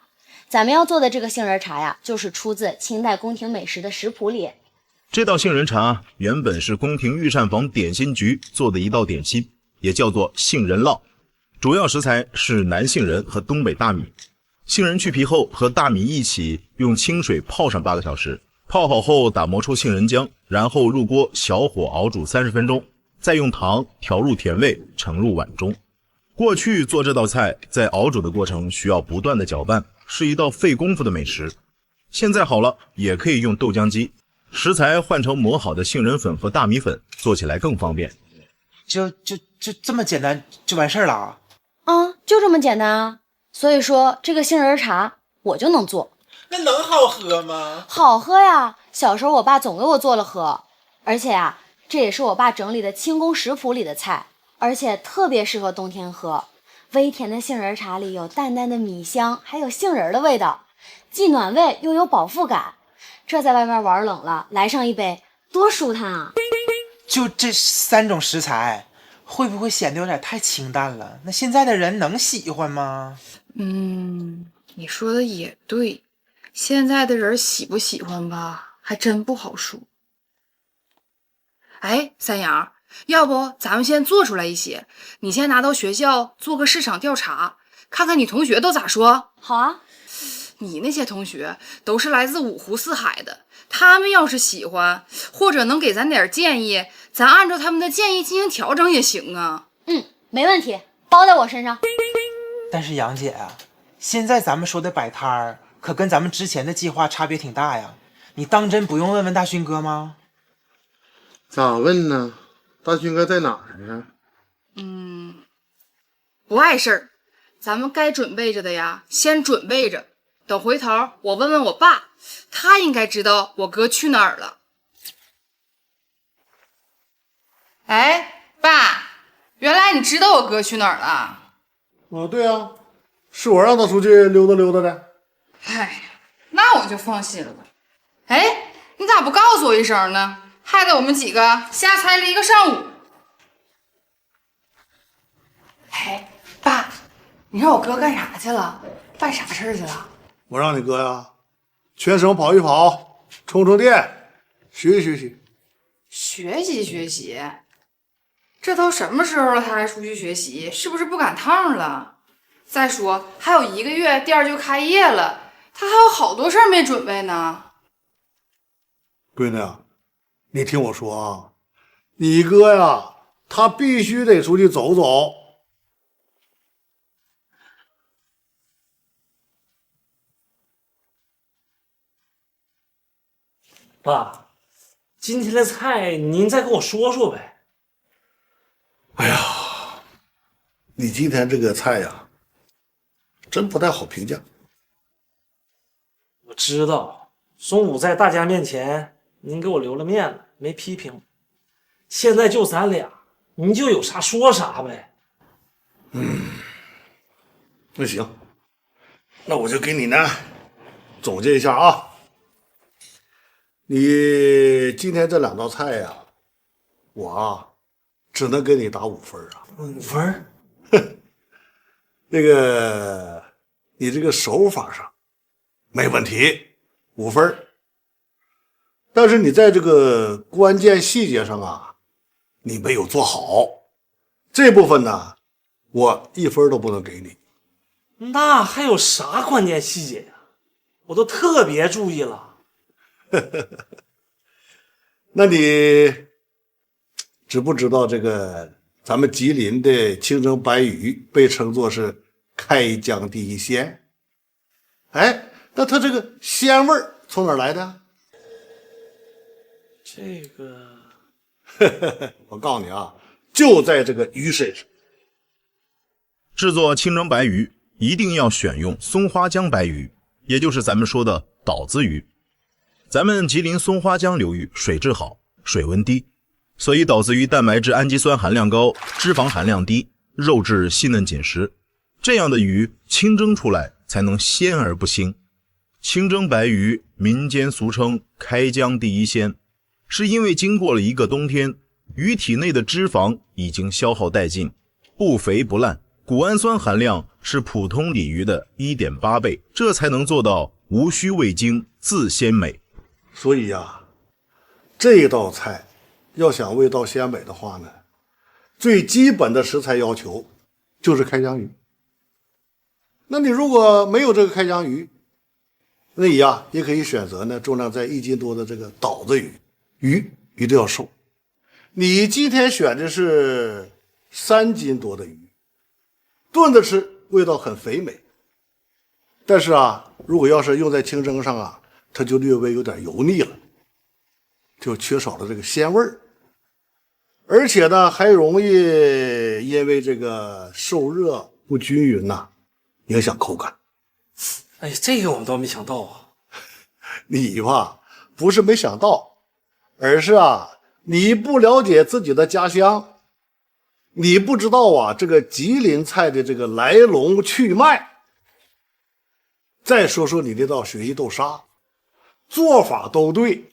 咱们要做的这个杏仁茶呀，就是出自清代宫廷美食的食谱里。这道杏仁茶原本是宫廷御膳房点心局做的一道点心，也叫做杏仁酪。主要食材是南杏仁和东北大米。杏仁去皮后和大米一起用清水泡上8个小时，泡好后打磨出杏仁浆，然后入锅小火熬煮30分钟，再用糖调入甜味，盛入碗中。过去做这道菜在熬煮的过程需要不断的搅拌，是一道费功夫的美食。现在好了，也可以用豆浆机，食材换成磨好的杏仁粉和大米粉，做起来更方便。就这么简单就完事儿了啊？就这么简单啊。所以说这个杏仁茶我就能做。那能好喝吗？好喝呀，小时候我爸总给我做了喝。而且啊，这也是我爸整理的清宫食谱里的菜，而且特别适合冬天喝。微甜的杏仁茶里有淡淡的米香，还有杏仁的味道，既暖胃又有饱腹感。这在外面玩冷了，来上一杯多舒坦啊。就这3种食材会不会显得有点太清淡了？那现在的人能喜欢吗？你说的也对，现在的人喜不喜欢吧，还真不好说。哎，三阳，要不咱们先做出来一些，你先拿到学校做个市场调查，看看你同学都咋说。好啊。你那些同学都是来自5湖4海的，他们要是喜欢，或者能给咱点建议，咱按照他们的建议进行调整也行啊。没问题，包在我身上。但是杨姐啊，现在咱们说的摆摊儿可跟咱们之前的计划差别挺大呀。你当真不用问问大勋哥吗？咋问呢？大勋哥在哪儿呢？不碍事儿，咱们该准备着的呀，先准备着。等回头我问问我爸，他应该知道我哥去哪儿了。哎，爸，原来你知道我哥去哪儿了？对啊，是我让他出去溜达溜达的。哎，那我就放心了。哎，你咋不告诉我一声呢？害得我们几个瞎猜了一个上午。哎，爸，你让我哥干啥去了？办啥事儿去了？我让你哥呀，全省跑一跑，充充电，学习学习。学习学习，这都什么时候了，他还出去学习？是不是不赶趟了？再说还有1个月店儿就开业了，他还有好多事儿没准备呢。闺女，你听我说啊，你哥呀，他必须得出去走走。爸，今天的菜您再跟我说说呗。哎呀，你今天这个菜呀，真不太好评价。我知道，中午在大家面前您给我留了面子，没批评。现在就咱俩，您就有啥说啥呗。那行，那我就给你呢总结一下啊。你今天这2道菜呀，我只能给你打5分啊。5分？那个你这个手法上没问题，5分。但是你在这个关键细节上啊，你没有做好，这部分呢，我1分都不能给你。那还有啥关键细节呀？我都特别注意了。那你知不知道这个咱们吉林的清蒸白鱼被称作是开江第一鲜？哎，那它这个鲜味儿从哪儿来的？这个，我告诉你啊，就在这个鱼身上。制作清蒸白鱼一定要选用松花江白鱼，也就是咱们说的岛子鱼。咱们吉林松花江流域水质好，水温低，所以岛子鱼蛋白质氨基酸含量高，脂肪含量低，肉质细嫩紧实。这样的鱼清蒸出来才能鲜而不腥。清蒸白鱼民间俗称开江第一鲜，是因为经过了一个冬天，鱼体内的脂肪已经消耗殆尽，不肥不烂，谷氨酸含量是普通鲤鱼的 1.8 倍，这才能做到无需味精自鲜美。所以呀，这道菜要想味道鲜美的话呢，最基本的食材要求就是开江鱼。那你如果没有这个开江鱼，那你呀也可以选择呢重量在1斤多的这个岛子鱼，鱼一定要瘦。你今天选的是3斤多的鱼，炖着吃味道很肥美，但是啊，如果要是用在清蒸上啊，它就略微有点油腻了，就缺少了这个鲜味儿，而且呢还容易因为这个受热不均匀呐，影响口感。哎，这个我倒没想到啊。你吧不是没想到，而是啊你不了解自己的家乡，你不知道啊这个吉林菜的这个来龙去脉。再说说你这道雪衣豆沙，做法都对，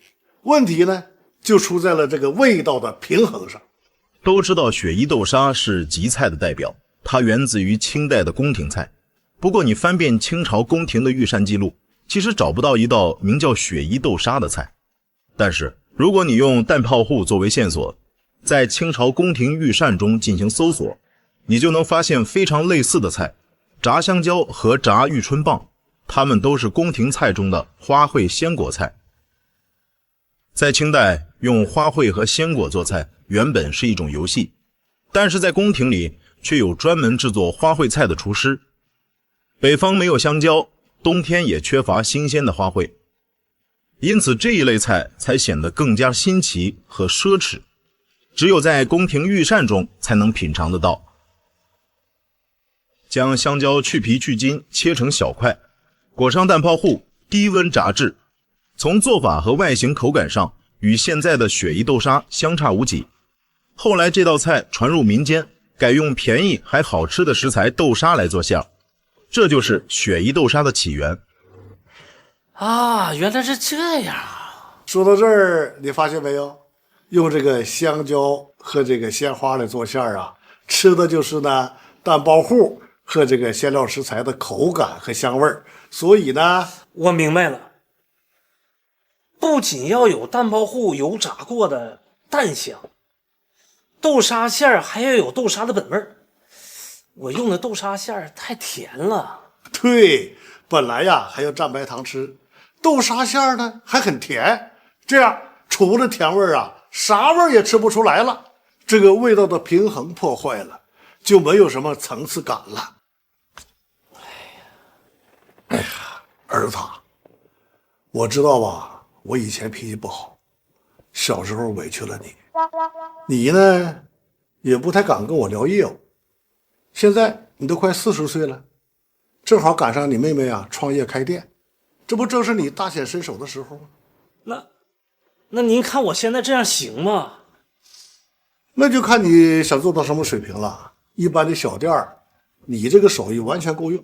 问题呢就出在了这个味道的平衡上。都知道雪衣豆沙是吉菜的代表，它源自于清代的宫廷菜。不过你翻遍清朝宫廷的御膳记录，其实找不到一道名叫雪衣豆沙的菜。但是如果你用蛋泡户作为线索，在清朝宫廷御膳中进行搜索，你就能发现非常类似的菜，炸香蕉和炸玉春棒，它们都是宫廷菜中的花卉鲜果菜。在清代，用花卉和鲜果做菜原本是一种游戏，但是在宫廷里却有专门制作花卉菜的厨师。北方没有香蕉，冬天也缺乏新鲜的花卉，因此这一类菜才显得更加新奇和奢侈，只有在宫廷御膳中才能品尝得到。将香蕉去皮去筋，切成小块，裹上蛋泡户，低温炸制。从做法和外形口感上与现在的雪衣豆沙相差无几。后来这道菜传入民间，改用便宜还好吃的食材豆沙来做馅儿，这就是雪衣豆沙的起源。啊，原来是这样啊！说到这儿，你发现没有？用这个香蕉和这个鲜花来做馅儿啊，吃的就是呢蛋包户和这个馅料食材的口感和香味儿。所以呢，我明白了，不仅要有蛋包户油炸过的蛋香，豆沙馅儿还要有豆沙的本味儿。我用的豆沙馅儿太甜了。对，本来呀还要蘸白糖吃，豆沙馅儿呢还很甜，这样除了甜味儿啊，啥味儿也吃不出来了，这个味道的平衡破坏了，就没有什么层次感了。哎呀，儿子，我知道吧，我以前脾气不好，小时候委屈了你，你呢也不太敢跟我聊业务。现在你都快40岁了，正好赶上你妹妹啊创业开店，这不正是你大显身手的时候吗？那您看我现在这样行吗？那就看你想做到什么水平了。一般的小店儿，你这个手艺完全够用。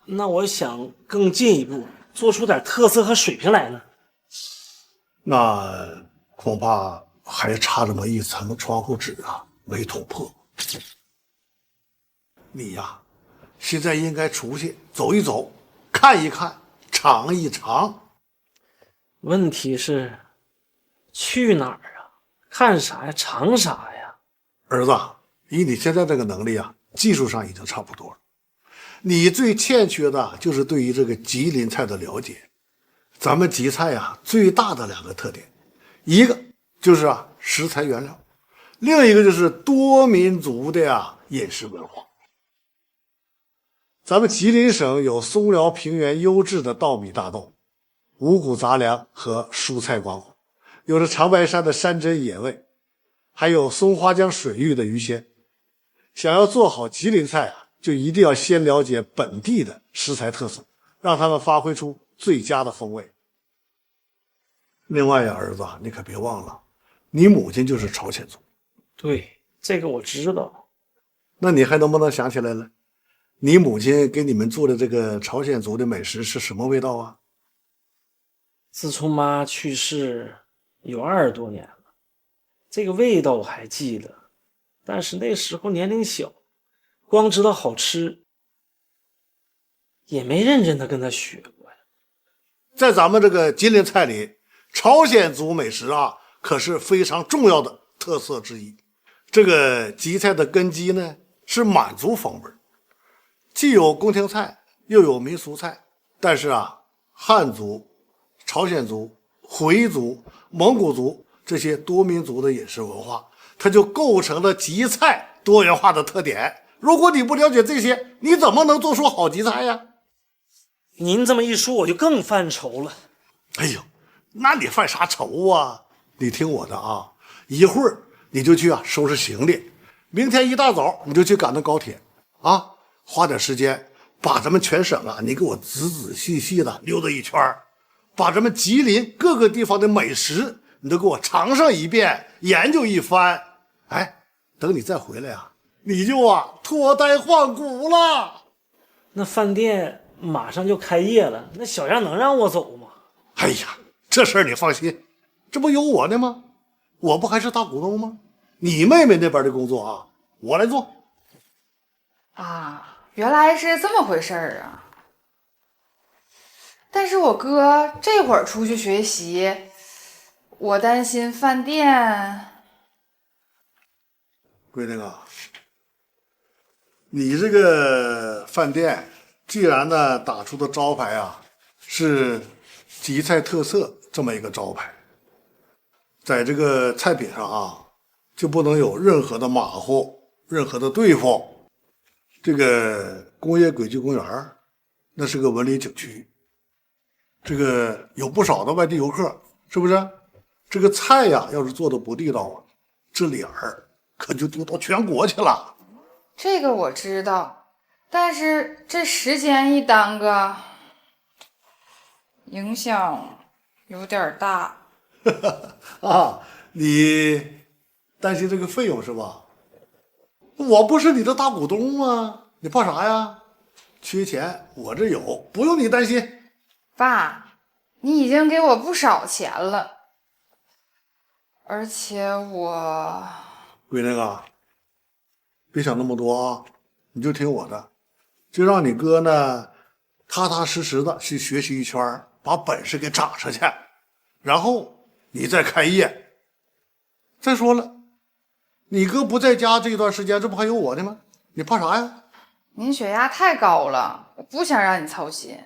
那我想更进一步，做出点特色和水平来呢。那恐怕还差这么一层窗户纸啊没捅破。你呀，现在应该出去走一走，看一看，尝一尝。问题是去哪儿啊？看啥呀？尝啥呀？儿子，以你现在这个能力啊，技术上已经差不多了。你最欠缺的就是对于这个吉林菜的了解。咱们吉菜呀，最大的2个特点，一个就是食材原料，另一个就是多民族的饮食文化。咱们吉林省有松辽平原优质的稻米大豆、五谷杂粮和蔬菜瓜果，有着长白山的山珍野味，还有松花江水域的鱼鲜。想要做好吉林菜就一定要先了解本地的食材特色，让他们发挥出最佳的风味。另外儿子，你可别忘了，你母亲就是朝鲜族。对，这个我知道。那你还能不能想起来了？你母亲给你们做的这个朝鲜族的美食是什么味道啊？自从妈去世有20多年了，这个味道我还记得，但是那时候年龄小，光知道好吃，也没认真的跟她学过呀。在咱们这个吉林菜里，朝鲜族美食可是非常重要的特色之一。这个吉菜的根基呢是满族风味，既有宫廷菜又有民俗菜，但是汉族、朝鲜族、回族、蒙古族这些多民族的饮食文化，它就构成了吉菜多元化的特点。如果你不了解这些，你怎么能做出好吉菜呀？您这么一说，我就更犯愁了。哎呦，那你犯啥愁啊？你听我的一会儿你就去收拾行李，明天一大早你就去赶那高铁花点时间把咱们全省你给我仔仔细细的溜达一圈，把咱们吉林各个地方的美食你都给我尝上一遍，研究一番。哎，等你再回来你就脱胎换骨了。那饭店马上就开业了，那小杨能让我走吗？哎呀，这事儿你放心，这不有我呢吗？我不还是大股东吗？你妹妹那边的工作我来做。原来是这么回事儿啊！但是我哥这会儿出去学习，我担心饭店。闺女你这个饭店既然呢打出的招牌是吉菜特色这么一个招牌，在这个菜品上就不能有任何的马虎，任何的对付。这个工业轨迹公园那是个文旅景区，这个有不少的外地游客，是不是？这个菜要是做的不地道这脸儿可就丢到全国去了。这个我知道，但是这时间一耽搁，影响有点大。你担心这个费用是吧？我不是你的大股东吗？你怕啥呀？缺钱我这有，不用你担心。爸，你已经给我不少钱了，而且我……闺女别想那么多你就听我的，就让你哥呢踏踏实实的去学习一圈，把本事给长上去，然后你再开业。再说了，你哥不在家这一段时间，这不还有我呢吗？你怕啥呀？您血压太高了，我不想让你操心。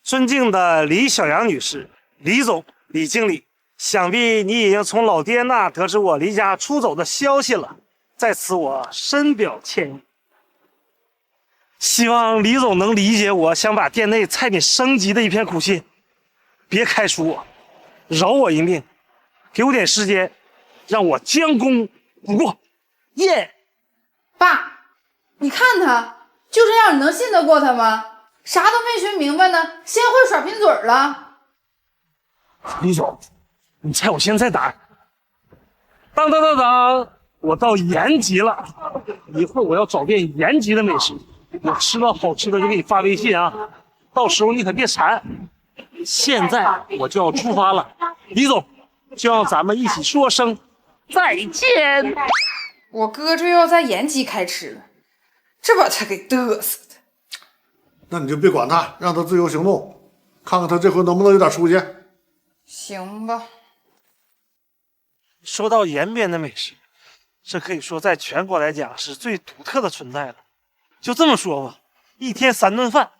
尊敬的李小杨女士、李总、李经理，想必你已经从老爹那得知我离家出走的消息了，在此我深表歉意。希望李总能理解我想把店内菜品升级的一片苦心，别开除我，饶我一命，给我点时间，让我将功补过。耶！爸，你看他就这样，你能信得过他吗？啥都没学明白呢，先会耍贫嘴了。李总，你猜我现在打？当当当当，我到延吉了，一会儿我要找遍延吉的美食，我吃到好吃的就给你发微信到时候你可别馋。现在我就要出发了，李总，就让咱们一起说声再见。我哥这又要在延吉开吃了，这把他给嘚瑟的。那你就别管他，让他自由行动，看看他这回能不能有点出息。行吧。说到延边的美食，这可以说在全国来讲是最独特的存在了。就这么说吧，一天3顿饭，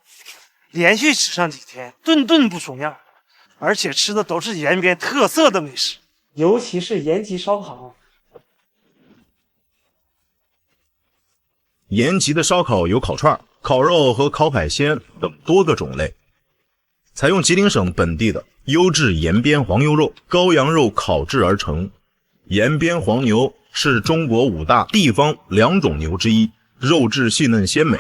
连续吃上几天，顿顿不重样，而且吃的都是延边特色的美食，尤其是延吉烧烤。延吉的烧烤有烤串、烤肉和烤海鲜等多个种类，采用吉林省本地的优质延边黄牛肉、羔羊肉烤制而成。延边黄牛是中国5大地方2种牛之一，肉质细嫩鲜美。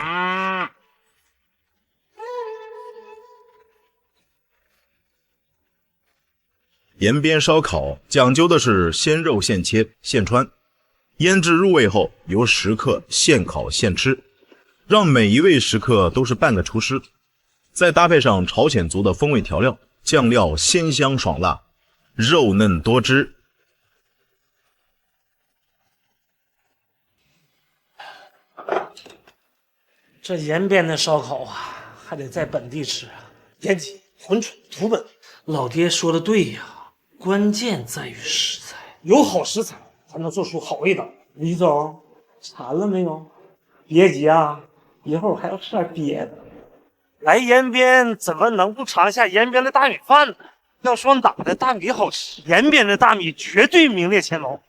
延边烧烤讲究的是鲜肉现切现穿，腌制入味后由食客现烤现吃，让每一位食客都是半个厨师。再搭配上朝鲜族的风味调料，酱料鲜香爽辣，肉嫩多汁。这延边的烧烤啊，还得在本地吃啊。延吉、珲春、土本，老爹说的对呀，关键在于食材，有好食材才能做出好味道。李总，馋了没有？别急啊，一会儿还要吃点别的。来延边怎么能不尝一下延边的大米饭呢？要说哪的大米好吃，延边的大米绝对名列前茅。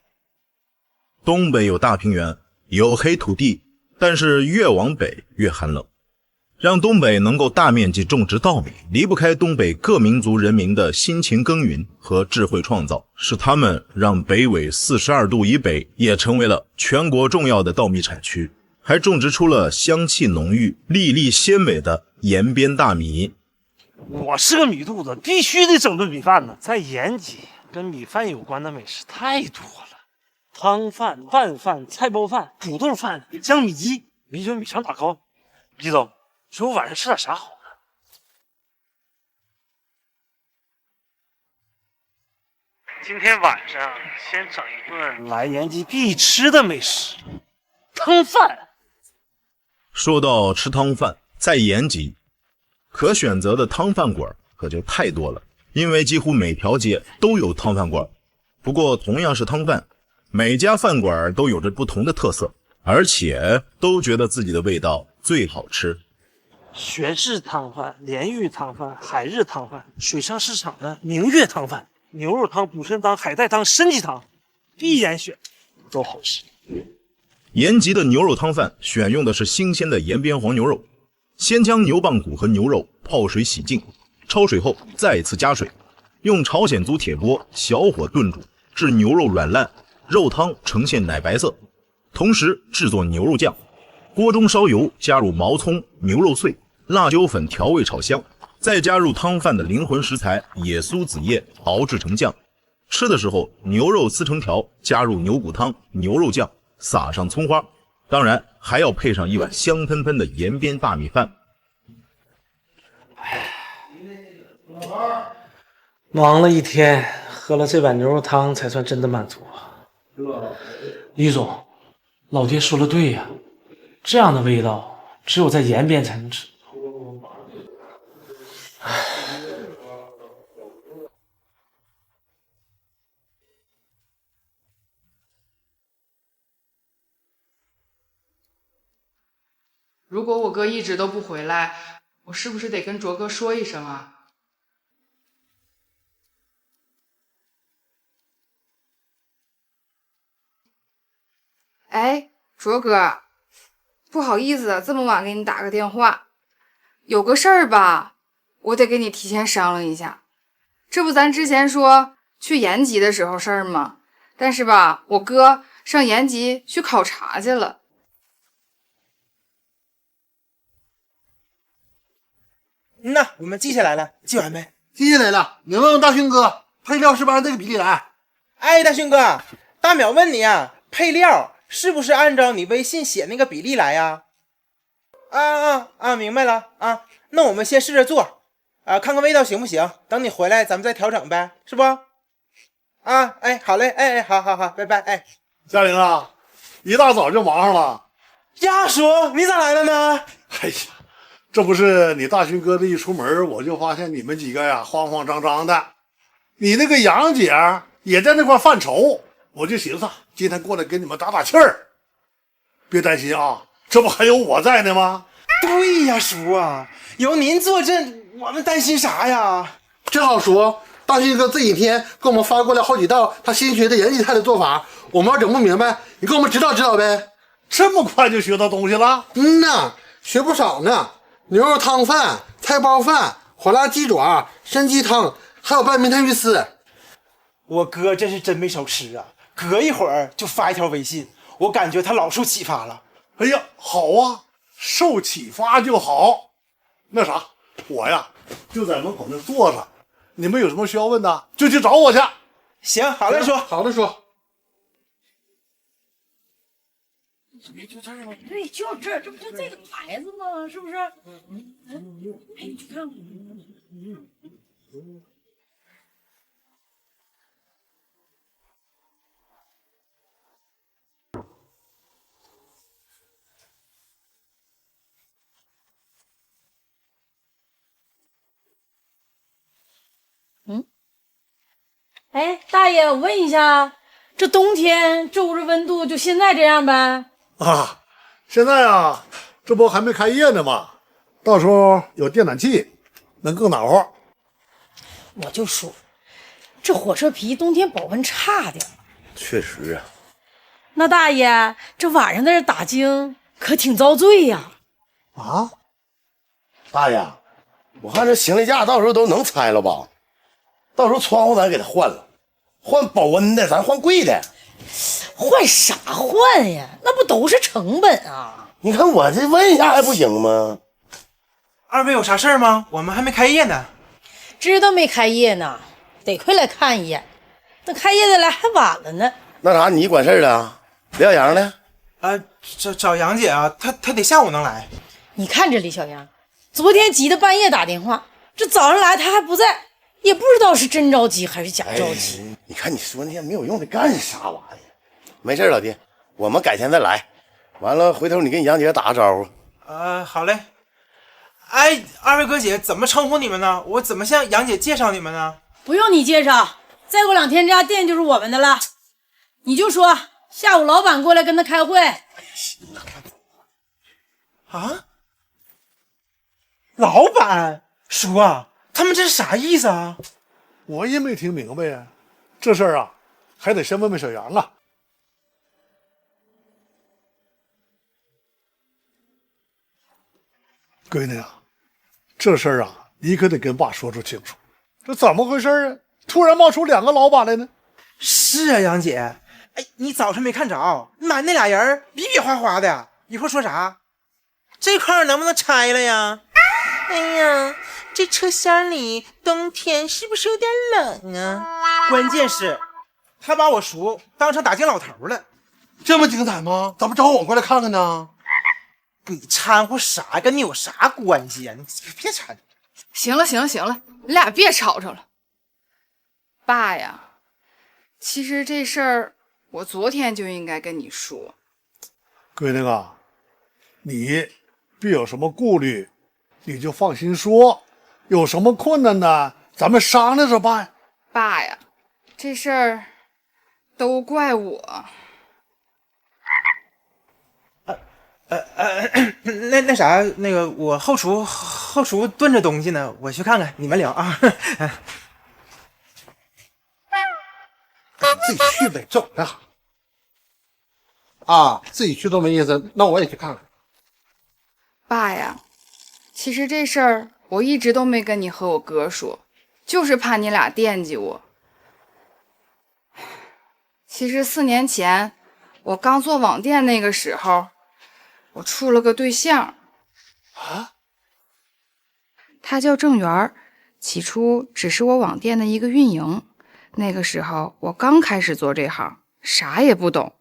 东北有大平原，有黑土地，但是越往北越寒冷。让东北能够大面积种植稻米，离不开东北各民族人民的辛勤耕耘和智慧创造，是他们让北纬42度以北也成为了全国重要的稻米产区，还种植出了香气浓郁、粒粒鲜美的延边大米。我是个米肚子，必须得整顿米饭呢。在延吉，跟米饭有关的美食太多了，汤饭、拌饭、菜包饭、土豆饭、江米鸡、米酒米肠打糕。李总，说我晚上吃点啥好呢？今天晚上先整一顿来延吉必吃的美食——汤饭。说到吃汤饭，在延吉可选择的汤饭馆可就太多了，因为几乎每条街都有汤饭馆。不过同样是汤饭，每家饭馆都有着不同的特色，而且都觉得自己的味道最好吃。全市汤饭、连玉汤饭、海日汤饭、水上市场的明月汤饭、牛肉汤、补肾汤、海带汤、参鸡汤，必然选，都好吃。延吉的牛肉汤饭选用的是新鲜的延边黄牛肉，先将牛棒骨和牛肉泡水洗净，焯水后再次加水，用朝鲜族铁锅小火炖煮，至牛肉软烂，肉汤呈现奶白色，同时制作牛肉酱。锅中烧油，加入毛葱、牛肉碎、辣椒粉调味炒香，再加入汤饭的灵魂食材野苏子叶熬制成酱。吃的时候，牛肉撕成条，加入牛骨汤、牛肉酱，撒上葱花，当然还要配上一碗香喷喷的延边大米饭。忙了一天，喝了这碗牛肉汤才算真的满足。李总，老爹说的对呀，这样的味道只有在延边才能吃。如果我哥一直都不回来，我是不是得跟卓哥说一声啊？哎，卓哥，不好意思，这么晚给你打个电话，有个事儿吧，我得跟你提前商量一下。这不咱之前说去延吉的时候事儿吗？但是吧，我哥上延吉去考察去了。那我们记下来了，记完没？记下来了。你问问大勋哥，配料是不是按这个比例来？哎，大勋哥，大淼问你啊，配料是不是按照你微信写那个比例来呀？明白了啊。那我们先试着做啊，看看味道行不行。等你回来，咱们再调整呗，是不？哎，好嘞，哎，好，拜拜。哎，嘉玲啊，一大早就忙上了。呀，叔，你咋来了呢？哎呀，这不是你大勋哥这一出门，我就发现你们几个呀慌慌张张的。你那个杨姐也在那块犯愁，我就寻思今天过来给你们打打气儿。别担心啊，这不还有我在呢吗？对呀，叔啊，有您坐镇，我们担心啥呀？正好说，大勋哥这几天给我们发过来好几道他新学的延禧菜的做法，我们要整不明白，你给我们指导指导呗。这么快就学到东西了？呐，学不少呢。牛肉汤饭、菜包饭、火辣鸡爪、参鸡汤，还有拌明太鱼丝。我哥这是真没少吃啊！隔一会儿就发一条微信，我感觉他老受启发了。哎呀，好啊，受启发就好。那啥，我呀就在门口那坐着，你们有什么需要问的，就去找我去。行，好嘞，叔，好嘞，叔。就这儿吗？对，就这儿，这不就这个牌子吗？是不是？哎，你去看看。哎，大爷，我问一下，这冬天这屋的温度就现在这样呗？啊，现在啊，这不还没开业呢吗？到时候有电暖气，能更暖和。我就说，这火车皮冬天保温差点。确实啊。那大爷，这晚上在这打更可挺遭罪呀。啊，大爷，我看这行李架到时候都能拆了吧？到时候窗户咱给它换了，换保温的，咱换贵的。换啥换呀？那不都是成本啊！你看我这问一下还不行吗？二位有啥事儿吗？我们还没开业呢。知道没开业呢，得快来看一眼。等开业的来还晚了呢。那啥，你管事儿的？李小阳呢？找杨姐啊，她得下午能来。你看这李小阳，昨天急得半夜打电话，这早上来他还不在，也不知道是真着急还是假着急。你看你说那些没有用的干啥玩意儿？没事，老弟，我们改天再来。完了，回头你跟杨姐打个招呼。好嘞。哎，二位哥姐怎么称呼你们呢？我怎么向杨姐介绍你们呢？不用你介绍，再过2天这家店就是我们的了。你就说下午老板过来跟他开会。啊？老板，叔啊，他们这是啥意思啊？我也没听明白呀。这事儿啊，还得先问问小杨啊。闺女啊，这事儿啊，你可得跟爸说说清楚。这怎么回事啊？突然冒出2个老板来呢？是啊，杨姐，哎，你早晨没看着，满那俩人比比划划的，一会儿说啥？这块能不能拆了呀？哎呀，这车厢里冬天是不是有点冷啊？关键是，他把我叔当成打更老头了。这么精彩吗？咋不找我过来看看呢？你掺和啥？跟你有啥关系呀？你别掺。行了，你俩别吵吵了。爸呀，其实这事儿我昨天就应该跟你说。闺女啊，你别有什么顾虑，你就放心说。有什么困难呢，咱们商量着办。爸呀，这事儿都怪我。那啥，那个我后厨炖着东西呢，我去看看，你们聊啊。自己去呗，走着。啊，自己去都没意思，那我也去看看。爸呀，其实这事儿我一直都没跟你和我哥说，就是怕你俩惦记我。其实4年前我刚做网店那个时候，我处了个对象啊，他叫郑源，起初只是我网店的一个运营。那个时候我刚开始做这行，啥也不懂，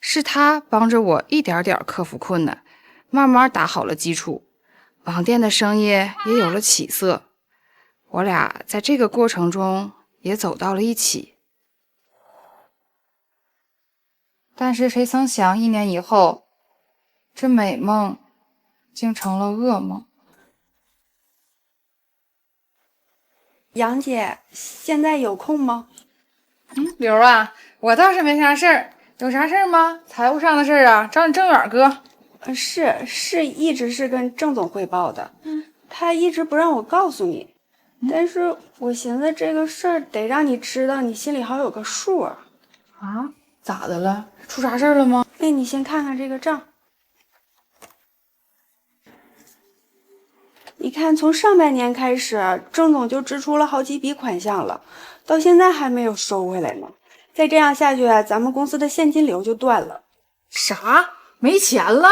是他帮着我一点点克服困难，慢慢打好了基础，网店的生意也有了起色。我俩在这个过程中也走到了一起。但是谁曾想，1年以后，这美梦竟成了噩梦。杨姐，现在有空吗？刘啊，我倒是没啥事儿，有啥事儿吗？财务上的事儿啊，找你郑远哥。是，一直是跟郑总汇报的，他一直不让我告诉你，但是我寻思这个事儿得让你知道，你心里好有个数啊。啊？咋的了？出啥事儿了吗？那你先看看这个账，你看从上半年开始，郑总就支出了好几笔款项了，到现在还没有收回来呢。再这样下去，咱们公司的现金流就断了。啥？没钱了？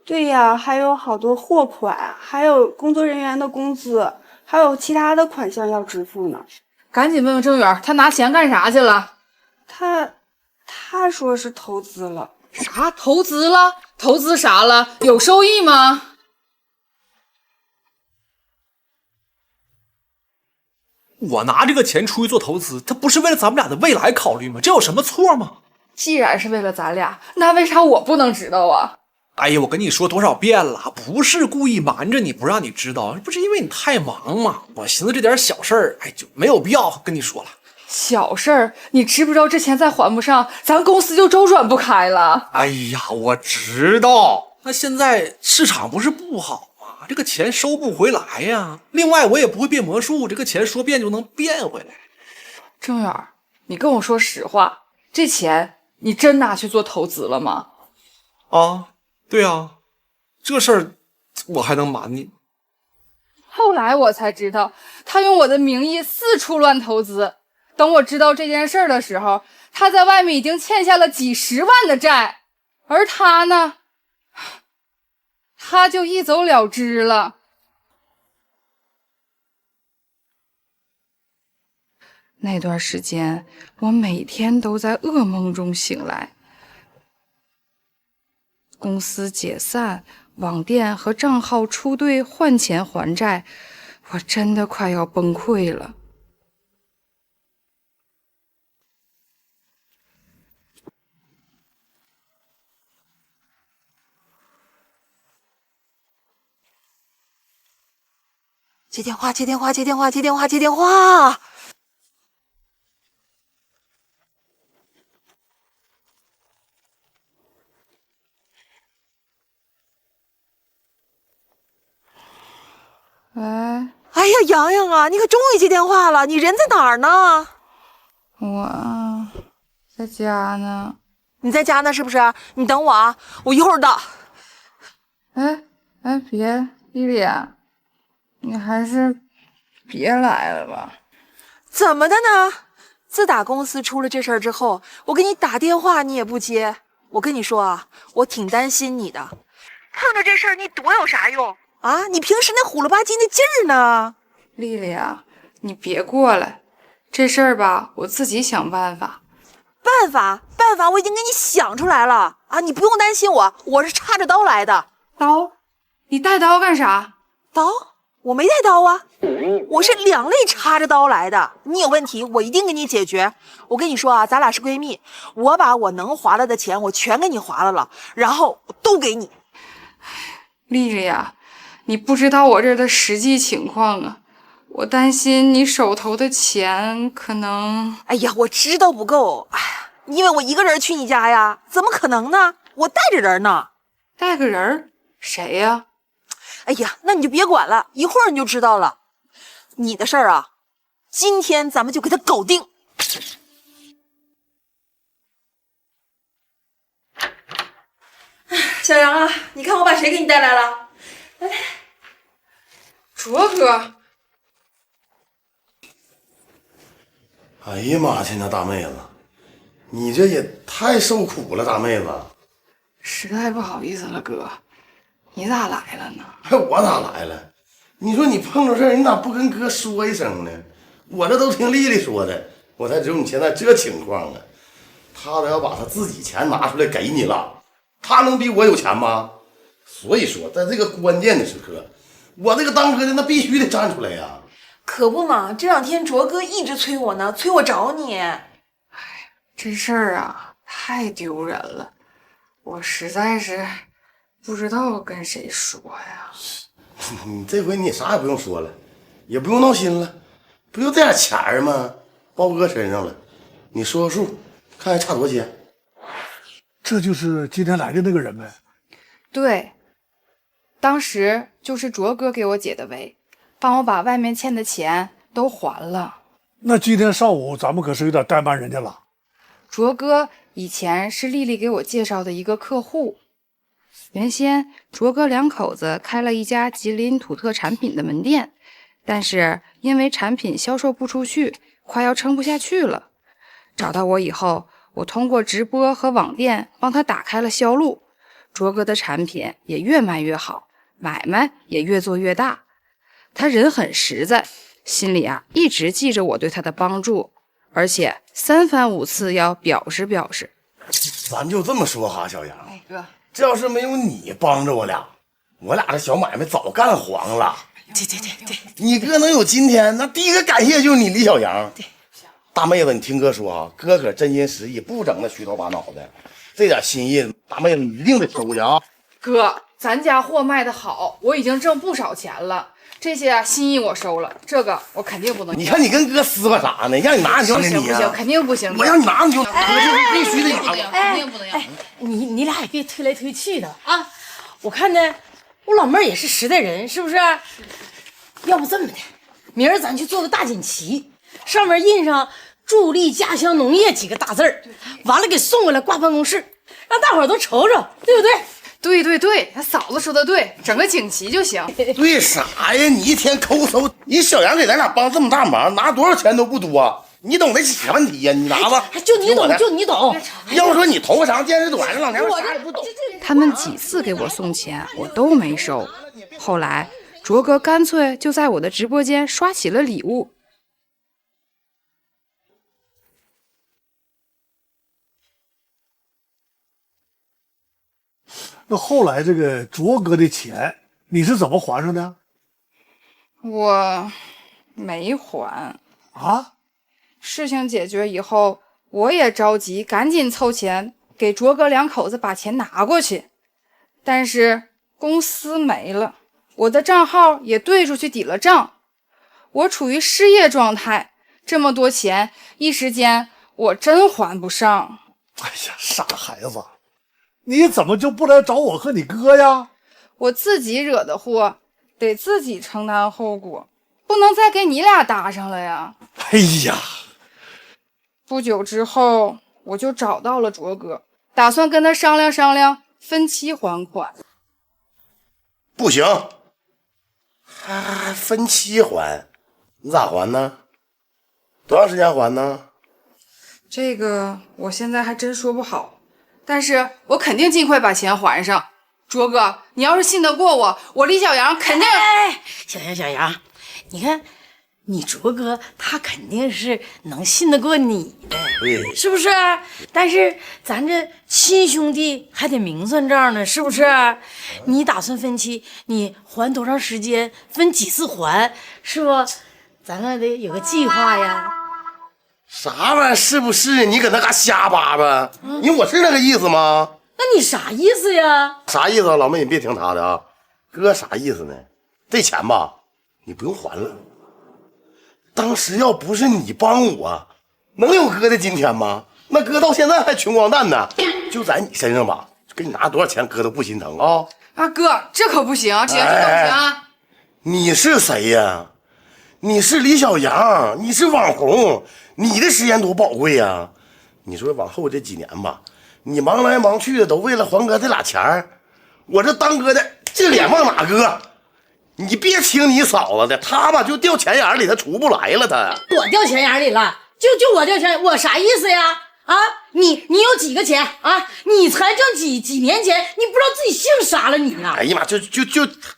对呀，还有好多货款，还有工作人员的工资，还有其他的款项要支付呢。赶紧问问郑远，他拿钱干啥去了？他说是投资了。啥？投资了？投资啥了？有收益吗？我拿这个钱出去做投资，他不是为了咱们俩的未来考虑吗？这有什么错吗？既然是为了咱俩，那为啥我不能知道啊？哎呀，我跟你说多少遍了，不是故意瞒着你不让你知道，不是因为你太忙吗？我寻思这点小事儿，就没有必要跟你说了。小事儿，你知不知道这钱再还不上，咱公司就周转不开了？哎呀，我知道，那现在市场不是不好吗？这个钱收不回来呀。另外，我也不会变魔术，这个钱说变就能变回来。郑远，你跟我说实话，这钱你真拿去做投资了吗？啊，对啊，这事儿我还能瞒你？后来我才知道，他用我的名义四处乱投资。等我知道这件事儿的时候，他在外面已经欠下了几十万的债，而他呢，他就一走了之了。那段时间，我每天都在噩梦中醒来。公司解散，网店和账号出兑换钱还债，我真的快要崩溃了。接电话，接电话，接电话，接电话，接电话！喂，哎呀，洋洋啊，你可终于接电话了！你人在哪儿呢？我在家呢。你在家呢是不是？你等我啊，我一会儿到。别，丽丽，你还是别来了吧。怎么的呢？自打公司出了这事儿之后，我给你打电话你也不接。我跟你说啊，我挺担心你的。碰着这事儿你躲有啥用啊？你平时那虎了吧唧的劲儿呢？丽丽啊，你别过来，这事儿吧，我自己想办法。办法，我已经给你想出来了啊！你不用担心我，我是插着刀来的。刀？你带刀干啥？刀？我没带刀啊，我是两肋插着刀来的。你有问题，我一定给你解决。我跟你说啊，咱俩是闺蜜，我把我能划拉的钱我全给你划拉了，然后我都给你。丽丽啊，你不知道我这儿的实际情况啊，我担心你手头的钱可能……哎呀，我知道不够，哎呀，因为我一个人去你家呀，怎么可能呢？我带着人呢。带个人？谁呀？哎呀，那你就别管了，一会儿你就知道了。你的事儿啊，今天咱们就给他搞定。小杨啊，你看我把谁给你带来了？来，卓哥。哎呀妈去，那大妹子，你这也太受苦了，大妹子。实在不好意思了，哥，你咋来了呢？我咋来了？你说你碰着事儿，你咋不跟哥说一声呢？我这都听丽丽说的，我才知道你现在这情况啊。他都要把他自己钱拿出来给你了，他能比我有钱吗？所以说，在这个关键的时刻，我这个当哥的那必须得站出来呀。可不嘛，这两天卓哥一直催我呢，催我找你。这事儿啊，太丢人了，我实在是不知道跟谁说呀。你这回你也啥也不用说了，也不用闹心了。不就这点钱儿吗？包哥身上了，你说说数，看看差多少钱？这就是今天来的那个人呗？对，当时就是卓哥给我解的围，帮我把外面欠的钱都还了。那今天上午咱们可是有点怠慢人家了。卓哥以前是丽丽给我介绍的一个客户，原先卓哥两口子开了一家吉林土特产品的门店，但是因为产品销售不出去，快要撑不下去了。找到我以后，我通过直播和网店帮他打开了销路，卓哥的产品也越卖越好，买卖也越做越大。他人很实在，心里一直记着我对他的帮助，而且3番5次要表示表示。咱就这么说哈，小杨，哥，这要是没有你帮着我俩这小买卖早干黄了。对，你哥能有今天，那第一个感谢就是你李小杨。对，大妹子，你听哥说啊，哥可真心实意，不整那虚头巴脑的，这点心意，大妹子你一定得收去啊。哥，咱家货卖的好，我已经挣不少钱了，这些心意我收了，这个我肯定不能要。你看你跟哥撕巴啥呢？让你拿你就不行不行，肯定不行。我让你拿你就拿，必须得拿，肯定不能要。你俩也别推来推去的啊！我看呢，我老妹儿也是实在人，是不是？要不这么的，明儿咱去做个大锦旗，上面印上“助力家乡农业”几个大字儿，完了给送过来挂办公室，让大伙儿都瞅瞅，对不对？对，嫂子说的对，整个锦旗就行。对啥呀？你一天抠搜，你小杨给咱俩帮这么大忙，拿多少钱都不多，你懂得起问题呀？你拿吧，就你懂。要不说你头发长见识短，这老娘们啥也不懂。他们几次给我送钱，我都没收。后来卓哥干脆就在我的直播间刷起了礼物。那后来这个卓哥的钱你是怎么还上的？我没还啊。事情解决以后，我也着急，赶紧凑钱给卓哥两口子把钱拿过去。但是公司没了，我的账号也兑出去抵了账，我处于失业状态，这么多钱一时间我真还不上。哎呀，傻孩子，你怎么就不来找我和你哥呀？我自己惹的祸，得自己承担后果，不能再给你俩搭上了呀。哎呀，不久之后我就找到了卓哥，打算跟他商量商量分期还款。不行，还分期还？你咋还呢？多长时间还呢？这个我现在还真说不好，但是我肯定尽快把钱还上。卓哥，你要是信得过我，我李小杨肯定……小杨，你看你卓哥他肯定是能信得过你的，是不是？但是咱这亲兄弟还得明算账呢，是不是？你打算分期，你还多长时间，分几次还，是不？咱俩得有个计划呀。啥玩意儿？是不是？你搁那嘎瞎叭叭？我是那个意思吗？那你啥意思呀？啥意思啊？老妹，你别听他的啊。哥啥意思呢？这钱吧，你不用还了。当时要不是你帮我，能有哥的今天吗？那哥到现在还穷光蛋呢。就在你身上吧，给你拿多少钱，哥都不心疼啊。啊，哥，这可不行，这可不行啊！你是谁呀？你是李小杨，你是网红，你的时间多宝贵呀！你说往后这几年吧，你忙来忙去的，都为了还哥这俩钱儿，我这当哥的这脸往哪搁？你别听你嫂子的，他吧就掉钱眼里，他出不来了。他我掉钱眼里了，就我掉钱，我啥意思呀？啊，你有几个钱啊？你才挣几年钱，你不知道自己姓啥了你呀？哎呀妈，就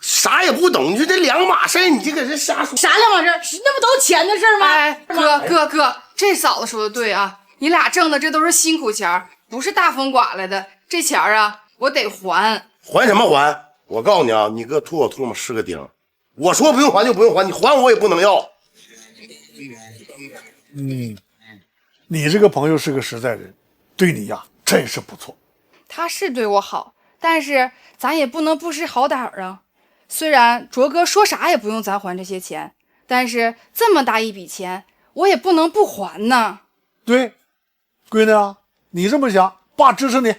啥也不懂，你说这两码事，你这搁这瞎说。啥两码事？那不都钱的事吗？哎，哥，这嫂子说的对啊，你俩挣的这都是辛苦钱，不是大风刮来的。这钱啊，我得还。还什么还？我告诉你啊，你哥吐我唾沫是个钉。我说不用还就不用还，你还我也不能要。你这个朋友是个实在人，对你呀真是不错。他是对我好，但是咱也不能不识好歹啊。虽然卓哥说啥也不用咱还这些钱，但是这么大一笔钱，我也不能不还呢。对，闺女啊，你这么想，爸支持你。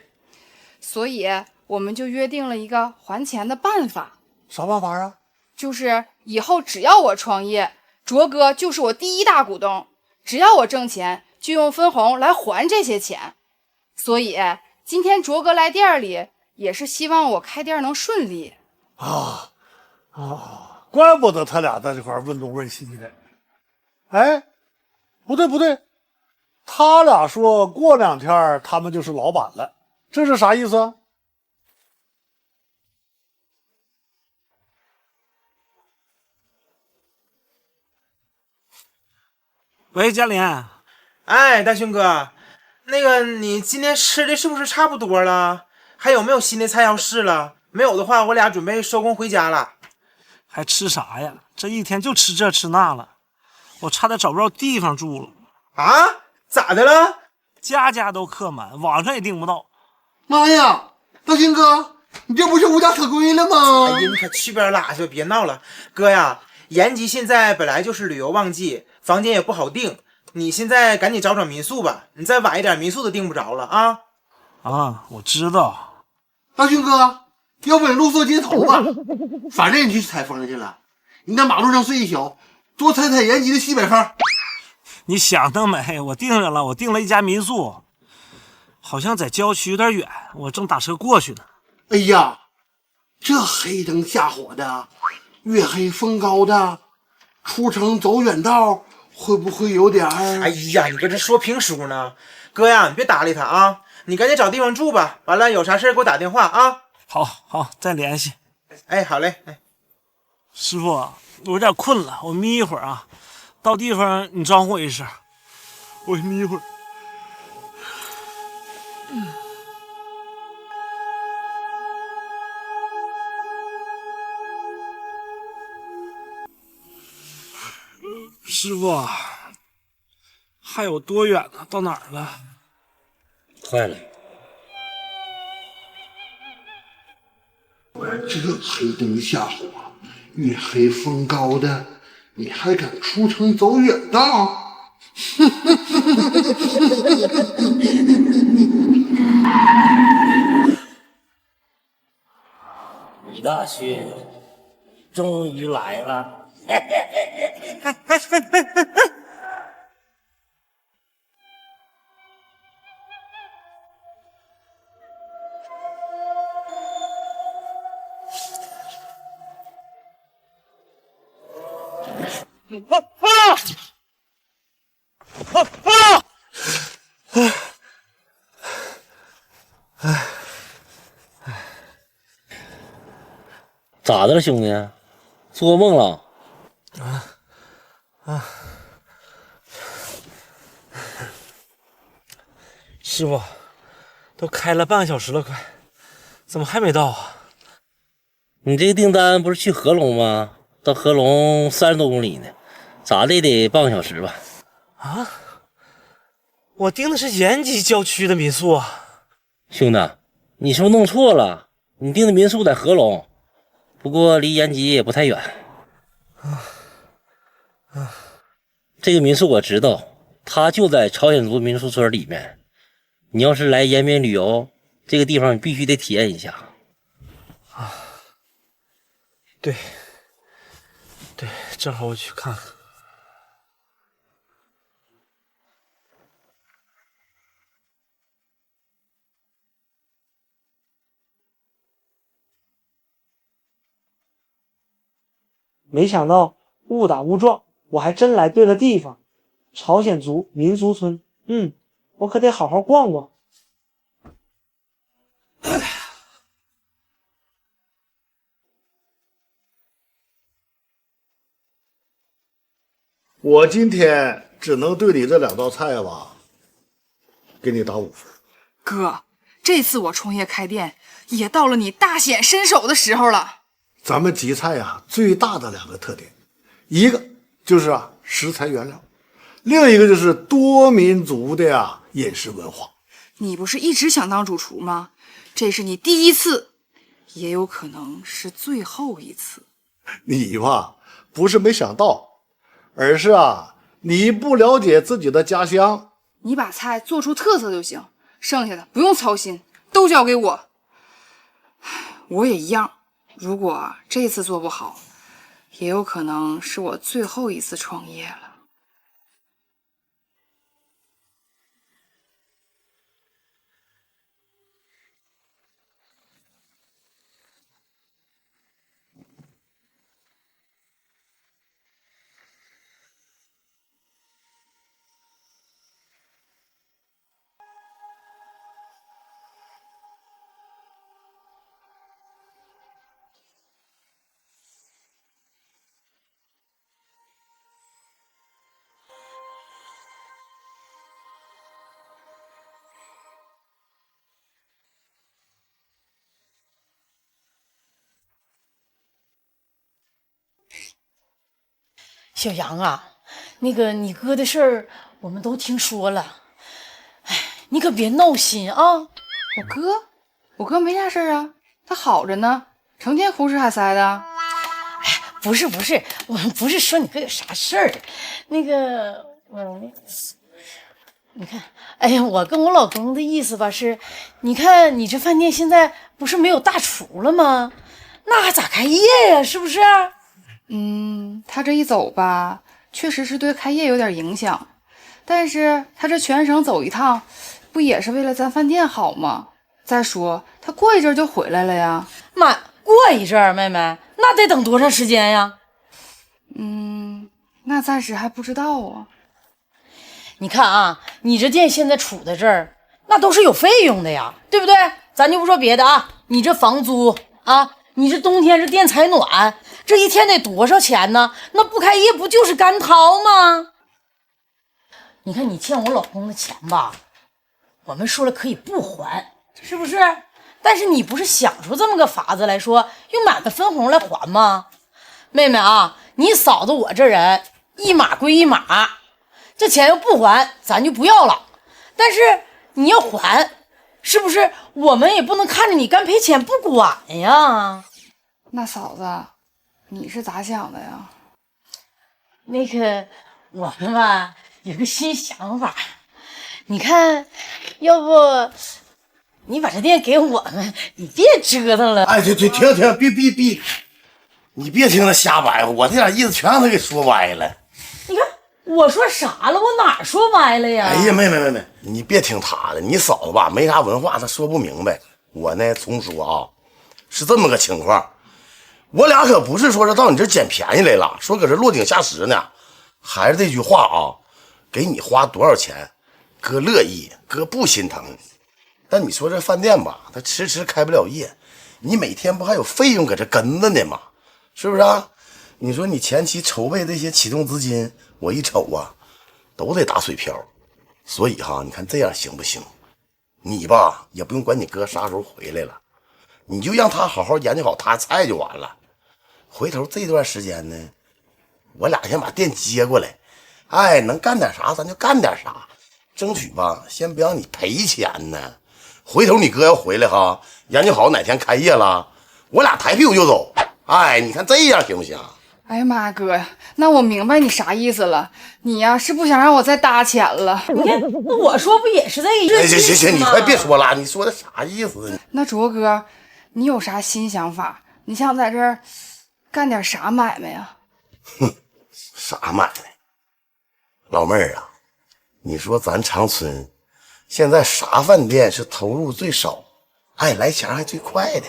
所以我们就约定了一个还钱的办法。啥办法啊？就是以后只要我创业，卓哥就是我第一大股东，只要我挣钱，就用分红来还这些钱。所以今天卓哥来店里，也是希望我开店能顺利。怪不得他俩在这块问东问西的。哎，不对，他俩说过2天他们就是老板了，这是啥意思？喂，嘉玲。哎，大勋哥，那个你今天吃的是不是差不多了？还有没有新的菜要试了？没有的话，我俩准备收工回家了。还吃啥呀？这一天就吃这吃那了，我差点找不着地方住了。啊？咋的了？家家都客满，网上也订不到。妈呀，大勋哥，你这不是无家可归了吗？哎呀，你可去边拉去，别闹了。哥呀，延吉现在本来就是旅游旺季，房间也不好订，你现在赶紧找找民宿吧，你再晚一点，民宿都订不着了啊！啊，我知道。大勋哥，要不你露宿街头吧？反正你去采风去了，你在马路上睡一宿，多踩踩延吉的西北风。你想得美，我订上了，我订了一家民宿，好像在郊区有点远，我正打车过去呢。哎呀，这黑灯瞎火的，月黑风高的，出城走远道，会不会有点儿？哎呀，你搁这说评书呢？哥呀，你别搭理他啊，你赶紧找地方住吧。完了有啥事给我打电话啊。好，再联系。哎，好嘞。哎，师傅，我有点困了，我眯一会儿啊。到地方你招呼我一声，我眯一会儿。师傅，还有多远呢？到哪儿了？快了。这黑灯瞎火，月黑风高的，你还敢出城走远道？李大勋终于来了。咋的了，兄弟？做梦了？师傅，都开了半个小时了，快，怎么还没到啊？你这个订单不是去合龙吗？到合龙30多公里呢，咋的也得半个小时吧？啊？我订的是延吉郊区的民宿啊。兄弟，你是不是弄错了？你订的民宿在合龙，不过离延吉也不太远。这个民宿我知道，它就在朝鲜族民宿村里面。你要是来延边旅游，这个地方你必须得体验一下。对，正好我去看看。没想到误打误撞，我还真来对了地方。朝鲜族民俗村，我可得好好逛逛。我今天只能对你这2道菜吧，给你打5分。哥，这次我创业开店，也到了你大显身手的时候了。咱们吉菜最大的2个特点，一个就是食材原料，另一个就是多民族的饮食文化。你不是一直想当主厨吗？这是你第1次，也有可能是最后一次。你吧，不是没想到，而是你不了解自己的家乡。你把菜做出特色就行，剩下的不用操心，都交给我。我也一样，如果这次做不好，也有可能是我最后一次创业了。小杨啊，那个你哥的事儿我们都听说了，哎，你可别闹心啊！我哥没啥事儿啊，他好着呢，成天胡吃海塞的。哎，不是，我们不是说你哥有啥事儿，那个，你看，哎呀，我跟我老公的意思吧是，你看你这饭店现在不是没有大厨了吗？那还咋开业呀？是不是？他这一走吧，确实是对开业有点影响，但是他这全省走一趟，不也是为了咱饭店好吗？再说他过一阵就回来了呀。妈，过一阵儿，妹妹，那得等多长时间呀？那暂时还不知道啊。你看啊，你这店现在处在这儿，那都是有费用的呀，对不对？咱就不说别的啊，你这房租啊，你这冬天这电采暖，这一天得多少钱呢？那不开业不就是干掏吗？你看你欠我老公的钱吧，我们说了可以不还，是不是？但是你不是想出这么个法子来说，用买卖分红来还吗？妹妹啊，你嫂子我这人一码归一码，这钱要不还咱就不要了，但是你要还，是不是我们也不能看着你干赔钱不管呀？那嫂子，你是咋想的呀？那个我们吧有个新想法，你看，要不你把这店给我们，你别折腾了。哎，停，别，你别听他瞎白话，我这点意思全让他给说歪了。你看我说啥了？我哪说歪了呀？哎呀，妹，你别听他的，你嫂子吧没啥文化，她说不明白。我呢重说啊，是这么个情况，我俩可不是说是到你这捡便宜来了，说搁这落井下石呢。还是这句话啊，给你花多少钱，哥乐意，哥不心疼。但你说这饭店吧，它迟迟开不了业，你每天不还有费用搁这跟着呢吗？是不是啊？你说你前期筹备这些启动资金，我一瞅啊，都得打水漂。所以哈，你看这样行不行？你吧也不用管你哥啥时候回来了，你就让他好好研究好他菜就完了。回头这段时间呢，我俩先把店接过来，哎，能干点啥咱就干点啥，争取吧先不让你赔钱呢。回头你哥要回来哈，研究好哪天开业了，我俩抬屁股就走。哎，你看这样行不行？哎呀妈呀，哥呀，那我明白你啥意思了。你呀是不想让我再搭钱了。你看，那我说不也是这意思吗？哎，行，你快别说了，你说的啥意思？那卓哥，你有啥新想法？你想在这儿干点啥买卖呀？哼，啥买卖？老妹儿啊，你说咱长春现在啥饭店是投入最少，哎，来钱还最快的？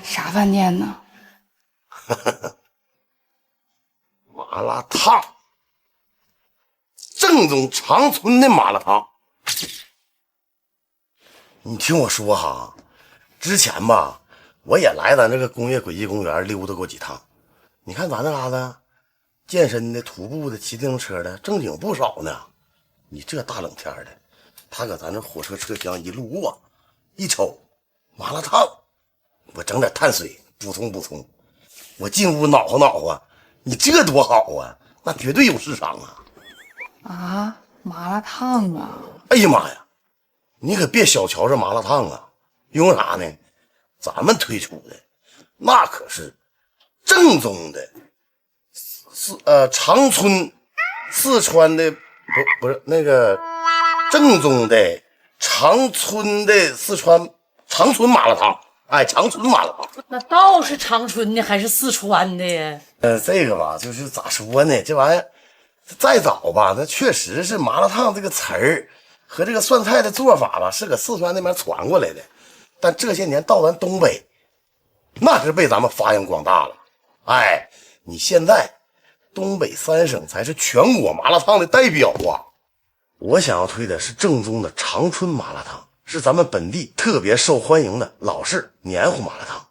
啥饭店呢？麻辣烫，正宗长春的麻辣烫。你听我说哈，之前吧，我也来咱这个工业轨迹公园溜达过几趟。你看咱那嘎达，健身的、徒步的、骑自行车的，正经不少呢。你这大冷天的，他搁咱这火车车厢一路过，一瞅麻辣烫，我整点碳水补充补充。我进屋恼火，你这多好啊，那绝对有市场啊！啊，麻辣烫啊！哎呀妈呀，你可别小瞧这麻辣烫啊！因为啥呢？咱们推出的那可是正宗的长春四川的不是那个正宗的长春的四川长春麻辣烫，哎，长春麻辣烫。那倒是长春的还是四川的呀？这个吧，就是咋说呢？这玩意儿再早吧，那确实是麻辣烫这个词儿和这个涮菜的做法吧，是搁四川那边传过来的。但这些年到咱东北，那是被咱们发扬光大了。哎，你现在东北3省才是全国麻辣烫的代表啊！我想要推的是正宗的长春麻辣烫，是咱们本地特别受欢迎的老式黏糊麻辣烫。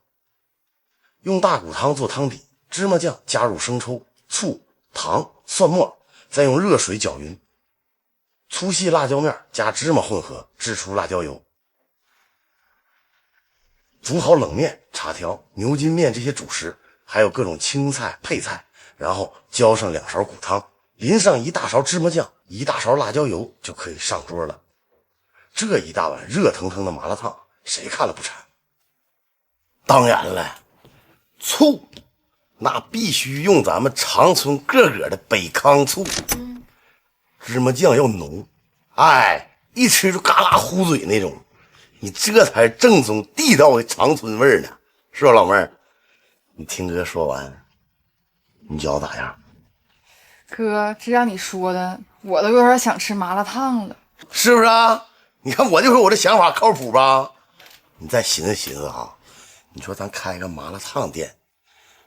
用大骨汤做汤底，芝麻酱加入生抽、醋、糖、蒜末，再用热水搅匀，粗细辣椒面加芝麻混合，制出辣椒油。煮好冷面、茶条、牛筋面这些主食，还有各种青菜配菜，然后浇上2勺骨汤，淋上1大勺芝麻酱、1大勺辣椒油，就可以上桌了。这一大碗热腾腾的麻辣烫，谁看了不馋？当然了，醋那必须用咱们长春个个的北康醋，芝麻酱要浓，哎，一吃就嘎嘎糊嘴那种。你这才是正宗地道的长春味呢，是吧，老妹儿？你听哥说完，你觉得咋样？哥，这让你说的，我都有点想吃麻辣烫了，是不是啊？你看我就说我这想法靠谱吧？你再寻思寻思啊，你说咱开个麻辣烫店，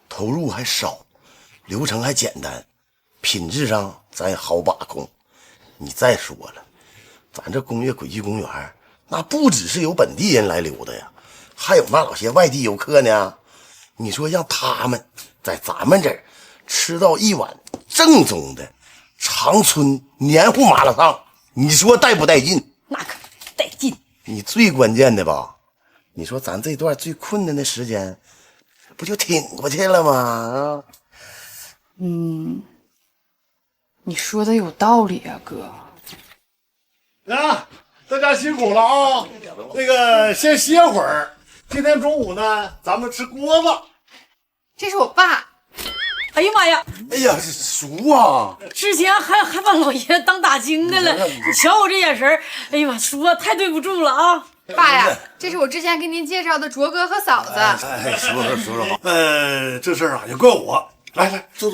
投入还少，流程还简单，品质上咱也好把控。你再说了，咱这工业轨迹公园那不只是有本地人来溜达呀，还有那老些外地游客呢。你说让他们在咱们这儿吃到一碗正宗的长春黏糊麻辣烫，你说带不带劲？那可带劲。你最关键的吧，你说咱这段最困难的时间不就挺过去了吗？你说的有道理啊，哥。啊，大家辛苦了啊！那个先歇会儿。今天中午呢，咱们吃锅子。这是我爸。哎呀妈呀！哎呀，叔啊！之前还把老爷当打更的了，你瞧我这眼神，哎呀妈，叔啊，太对不住了啊！爸呀，这是我之前给您介绍的卓哥和嫂子。哎，叔好。这事儿啊也怪我。来，坐。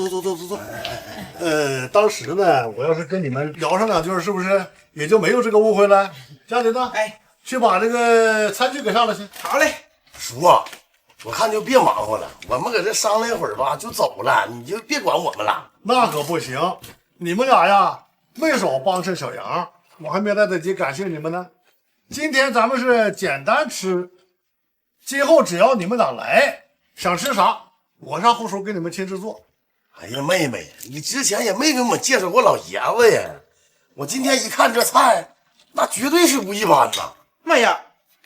当时呢，我要是跟你们聊上2句，是不是也就没有这个误会了？家里呢？哎，去把这个餐具给上来去。好嘞，叔啊，我看就别忙活了，我们搁这商量一会儿吧，就走了，你就别管我们了。那可不行，你们俩呀没少帮衬小杨，我还没来得及感谢你们呢。今天咱们是简单吃，今后只要你们俩来，想吃啥，我上后厨给你们亲自做。哎呀，妹妹，你之前也没给我们介绍过老爷子呀，我今天一看这菜，那绝对是不一般呐！妈呀，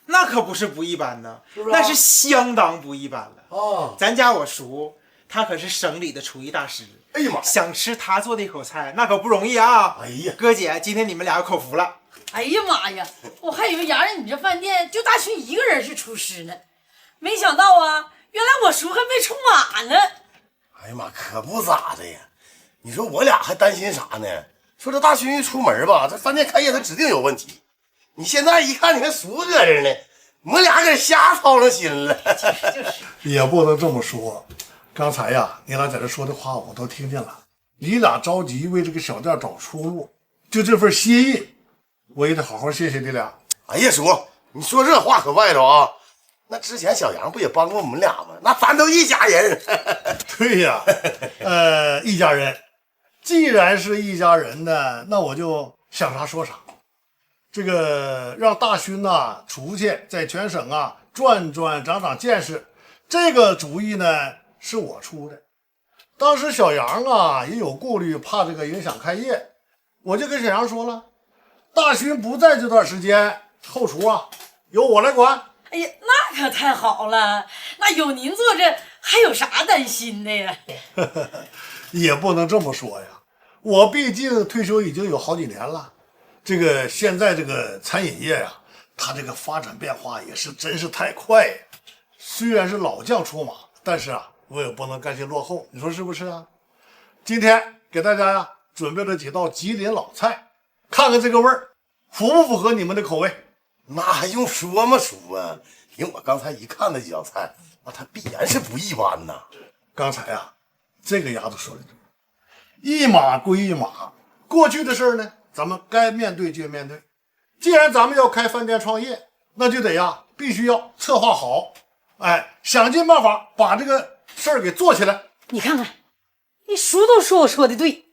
那可不是不一般呢，是不是？那是相当不一般了。哦，咱家我叔，他可是省里的厨艺大师。哎呀妈，想吃他做的一口菜，那可不容易啊！哎呀，哥姐，今天你们俩有口福了。哎呀妈呀，我还以为杨人你这饭店就大勋一个人是厨师呢，没想到啊，原来我叔还没出马呢。哎呀妈，可不咋的呀！你说我俩还担心啥呢？说这大勋一出门吧，这饭店开业他指定有问题。你现在一看，你看叔搁这呢，我们俩搁瞎操上心了。也不能这么说。刚才呀，你俩在这说的话我都听见了。你俩着急为这个小店找出路，就这份心意，我也得好好谢谢你俩。哎呀，叔，你说这话可外头啊！那之前小杨不也帮过我们俩吗？那咱都一家人。对呀，一家人。既然是一家人呢，那我就想啥说啥。这个让大勋呐出去在全省啊转转，长长见识，这个主意呢是我出的。当时小杨啊也有顾虑，怕这个影响开业，我就跟小杨说了，大勋不在这段时间，后厨啊由我来管。哎呀，那可太好了！那有您坐着，还有啥担心的呀？也不能这么说呀，我毕竟退休已经有好几年了。这个现在这个餐饮业呀，它这个发展变化也是真是太快呀。虽然是老将出马，但是啊，我也不能甘心落后，你说是不是啊？今天给大家呀准备了几道吉林老菜，看看这个味儿符不符合你们的口味。那还用说吗？叔啊，凭我刚才一看那几道菜，那它必然是不一般呐。刚才呀，这个丫头说的对，一码归一码，过去的事儿呢，咱们该面对就面对。既然咱们要开饭店创业，那就得呀，必须要策划好，哎，想尽办法把这个事儿给做起来。你看看，你叔都说我说的对。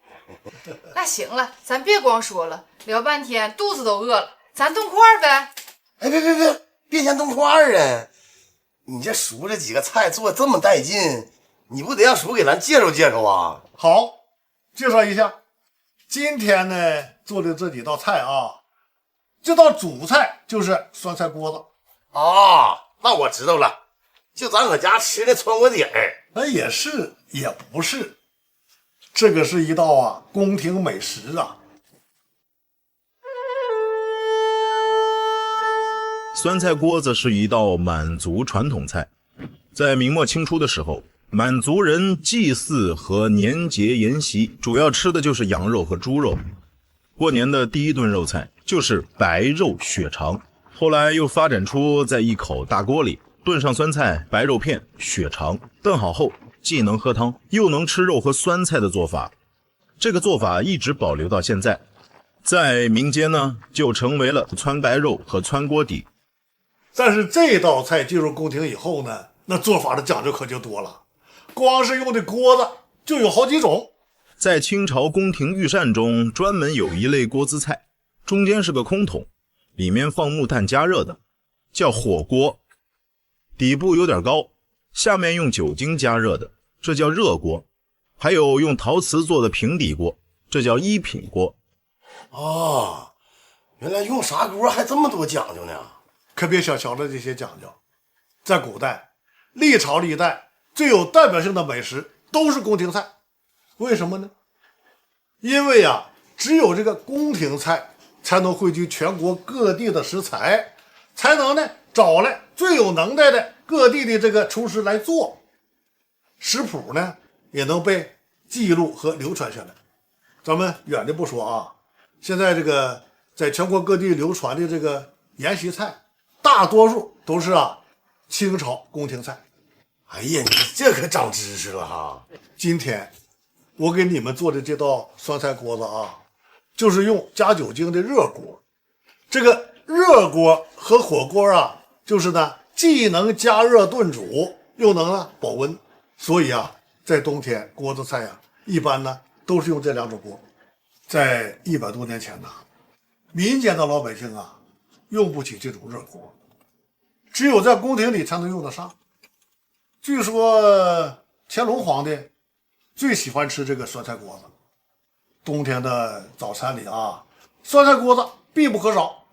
那行了，咱别光说了，聊半天肚子都饿了，咱动筷呗。哎，别先动筷啊！你这叔这几个菜做这么带劲，你不得让叔给咱介绍介绍啊？好，介绍一下，今天呢做的这几道菜啊，这道主菜就是酸菜锅子啊，那我知道了，就咱搁家吃的川锅底儿。那也是也不是，这个是一道啊宫廷美食啊。酸菜锅子是一道满族传统菜，在明末清初的时候，满族人祭祀和年节筵席主要吃的就是羊肉和猪肉。过年的第一顿肉菜就是白肉血肠，后来又发展出在一口大锅里炖上酸菜、白肉片、血肠，炖好后既能喝汤又能吃肉和酸菜的做法。这个做法一直保留到现在，在民间呢就成为了汆白肉和汆锅底。但是这道菜进入宫廷以后呢，那做法的讲究可就多了，光是用的锅子就有好几种。在清朝宫廷御膳中专门有一类锅子菜，中间是个空桶，里面放木炭加热的，叫火锅，底部有点高，下面用酒精加热的，这叫热锅。还有用陶瓷做的平底锅，这叫一品锅。哦，原来用啥锅还这么多讲究呢？可别小瞧了这些讲究，在古代历朝历代最有代表性的美食都是宫廷菜。为什么呢？因为啊，只有这个宫廷菜才能汇聚全国各地的食材，才能呢找来最有能耐的各地的这个厨师来做，食谱呢也能被记录和流传下来。咱们远的不说啊，现在这个在全国各地流传的这个宴席菜，大多数都是清朝宫廷菜。哎呀，你这可长知识了哈！今天我给你们做的这道酸菜锅子啊，就是用加酒精的热锅。这个热锅和火锅啊，就是呢既能加热炖煮，又能呢保温。所以啊，在冬天锅子菜啊，一般呢都是用这两种锅。在100多年前呢，民间的老百姓啊，用不起这种热锅，只有在宫廷里才能用得上。据说乾隆皇帝最喜欢吃这个酸菜锅子，冬天的早餐里啊，酸菜锅子必不可少。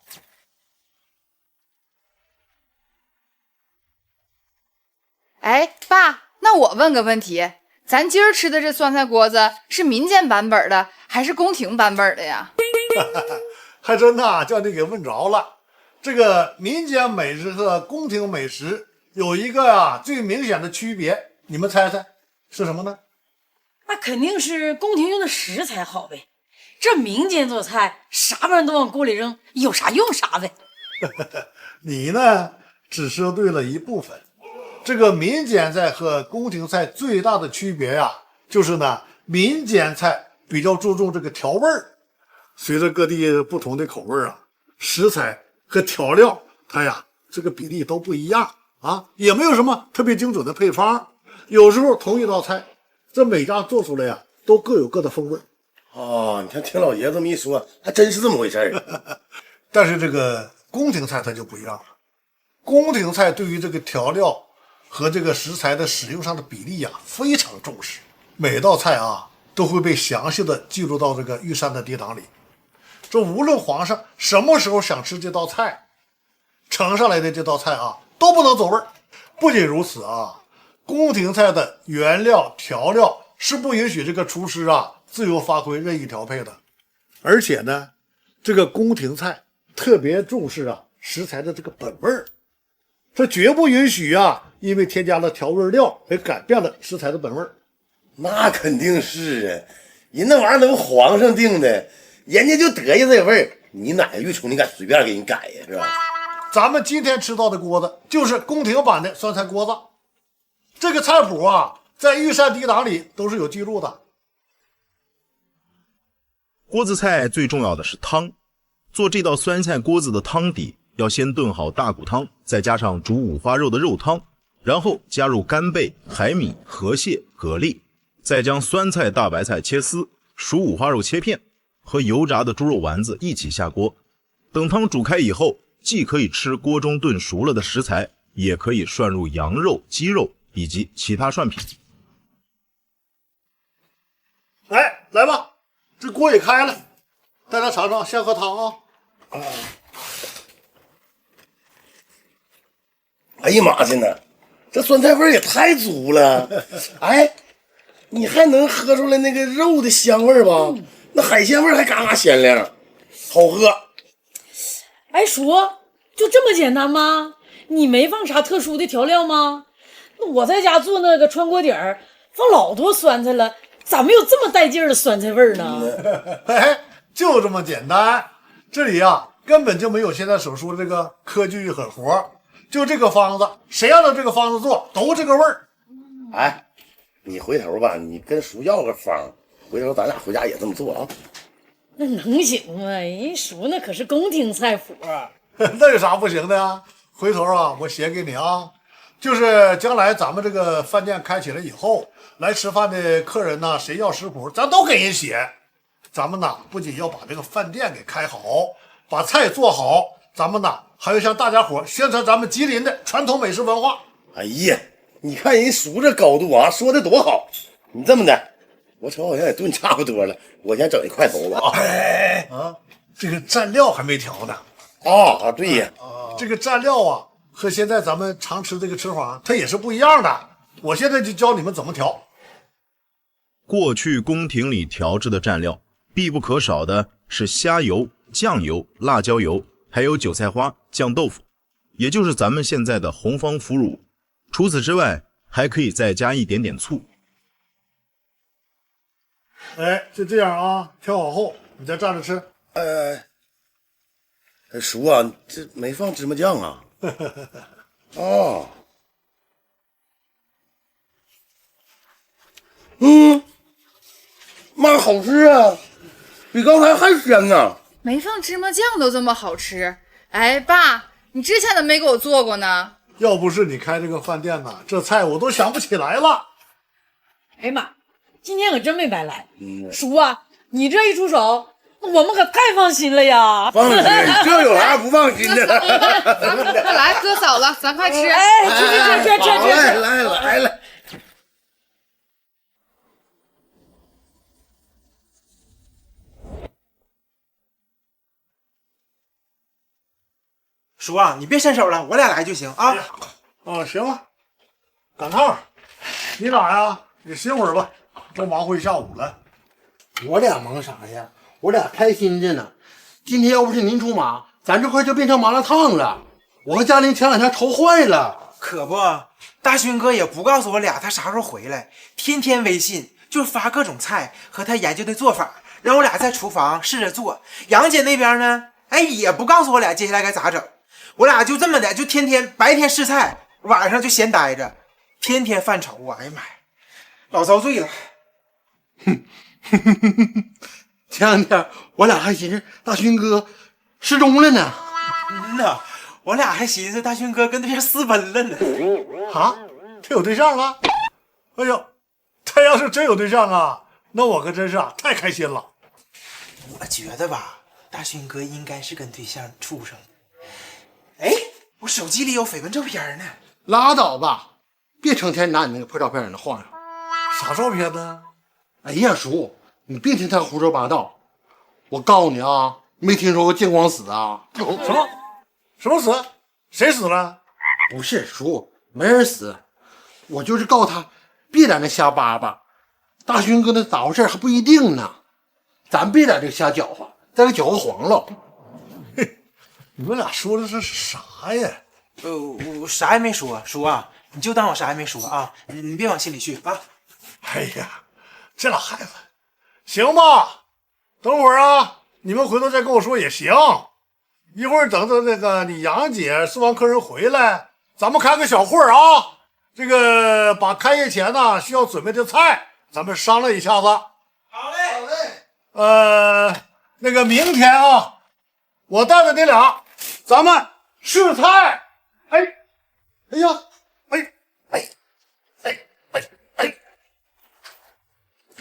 哎，爸，那我问个问题，咱今儿吃的这酸菜锅子是民间版本的还是宫廷版本的呀？还真的叫你给问着了。这个民间美食和宫廷美食有一个最明显的区别，你们猜猜是什么呢？那肯定是宫廷用的食材好呗，这民间做菜啥玩意儿都往锅里扔，有啥用啥呗。你呢只说对了一部分。这个民间菜和宫廷菜最大的区别呀，就是呢民间菜比较注重这个调味儿，随着各地不同的口味啊，食材和调料它呀这个比例都不一样啊，也没有什么特别精准的配方。有时候同一道菜，这每家做出来呀都各有各的风味。哦，你看听老爷这么一说，还真是这么回事儿。但是这个宫廷菜它就不一样了，宫廷菜对于这个调料和这个食材的使用上的比例非常重视，每道菜都会被详细的记录到这个御膳的地档里。这无论皇上什么时候想吃这道菜，盛上来的这道菜都不能走味儿。不仅如此宫廷菜的原料调料是不允许这个厨师自由发挥任意调配的。而且呢，这个宫廷菜特别重视食材的这个本味儿，它绝不允许因为添加了调味料而改变了食材的本味儿。那肯定是啊，人那玩意儿都皇上定的，人家就得意这味儿，你哪个御厨你敢随便给你改呀，是吧？咱们今天吃到的锅子就是宫廷版的酸菜锅子，这个菜谱啊，在御膳低档里都是有记录的。锅子菜最重要的是汤，做这道酸菜锅子的汤底要先炖好大骨汤，再加上煮五花肉的肉汤，然后加入干贝、海米、河蟹、蛤蜊，再将酸菜、大白菜切丝，熟五花肉切片，和油炸的猪肉丸子一起下锅。等汤煮开以后，既可以吃锅中炖熟了的食材，也可以涮入羊肉、鸡肉以及其他涮品。来吧，这锅也开了，大家尝尝，先喝汤啊。哎呀妈去呢，这酸菜味儿也太足了！哎，你还能喝出来那个肉的香味儿吧？那海鲜味儿还嘎嘎鲜亮，好喝。哎，叔，就这么简单吗？你没放啥特殊的调料吗？那我在家做那个川锅底儿，放老多酸菜了，咋没有这么带劲儿的酸菜味儿呢？哎，就这么简单。这里啊，根本就没有现在所说的这个科技与狠活，就这个方子，谁按照这个方子做，都这个味儿。哎，你回头吧，你跟叔要个方，回头咱俩回家也这么做啊。那能行吗？人叔那可是宫廷菜谱。那有啥不行的呀？回头啊，我写给你啊。就是将来咱们这个饭店开起来以后，来吃饭的客人呢，谁要食谱，咱都给人写。咱们呢，不仅要把这个饭店给开好，把菜做好，咱们呢还要向大家伙宣传咱们吉林的传统美食文化。哎呀，你看人叔这高度啊，说的多好！你这么的，我瞅好像也炖差不多了，我先整一块头吧。哎啊，这个蘸料还没调呢。啊，对呀，这个蘸料啊，和现在咱们常吃这个吃法，它也是不一样的。我现在就教你们怎么调。过去宫廷里调制的蘸料，必不可少的是虾油、酱油、辣椒油，还有韭菜花、酱豆腐，也就是咱们现在的红方腐乳。除此之外，还可以再加一点点醋。哎，就这样啊，调好后你再蘸着吃。叔啊，这没放芝麻酱啊？哦，妈，好吃啊，比刚才还鲜呢。没放芝麻酱都这么好吃？哎，爸，你之前怎么没给我做过呢？要不是你开这个饭店呢，这菜我都想不起来了。哎呀妈，今天可真没白来。叔啊，你这一出手，我们可太放心了呀！放心，这有啥不放心的？快来，哥嫂子，咱快吃！哎，吃！来了。叔啊，你别伸手了，我俩来就行啊。行啊，赶趟。你俩呀，也歇会儿吧，都忙活一下午了。我俩忙啥呀？我俩开心着呢。今天要不是您出马，咱这块就变成麻辣烫了。我和嘉玲前2天愁坏了。可不，大勋哥也不告诉我俩他啥时候回来，天天微信就发各种菜和他研究的做法，让我俩在厨房试着做。杨姐那边呢，也不告诉我俩接下来该咋整。我俩就这么的，就天天白天试菜，晚上就闲待着，天天犯愁啊！哎呀妈呀，老遭罪了。前2天我俩还寻思大勋哥失踪了呢。呐，我俩还寻思大勋哥跟对象私奔了呢。啊，他有对象了？哎呦，他要是真有对象啊，那我可真是太开心了。我觉得吧，大勋哥应该是跟对象处上了。哎，我手机里有绯闻照片呢。拉倒吧，别成天拿你那个破照片在那晃悠。啥照片呢？哎呀，叔，你别听他胡说八道。我告诉你啊，没听说过见光死啊？什么死？谁死了？不是叔，没人死。我就是告诉他别在那瞎叭叭。大勋哥那咋回事还不一定呢，咱别在这瞎搅和，再给搅和黄了。你们俩说的是啥呀？我啥也没说，叔啊，你就当我啥也没说啊，你别往心里去啊。哎呀，这老孩子，行吧？等会儿啊，你们回头再跟我说也行。一会儿等那个你杨姐送完客人回来，咱们开个小会儿啊。这个把开业前呢需要准备的菜，咱们商量一下子。好嘞。那个明天啊，我带着你俩，咱们试菜。哎呀，哎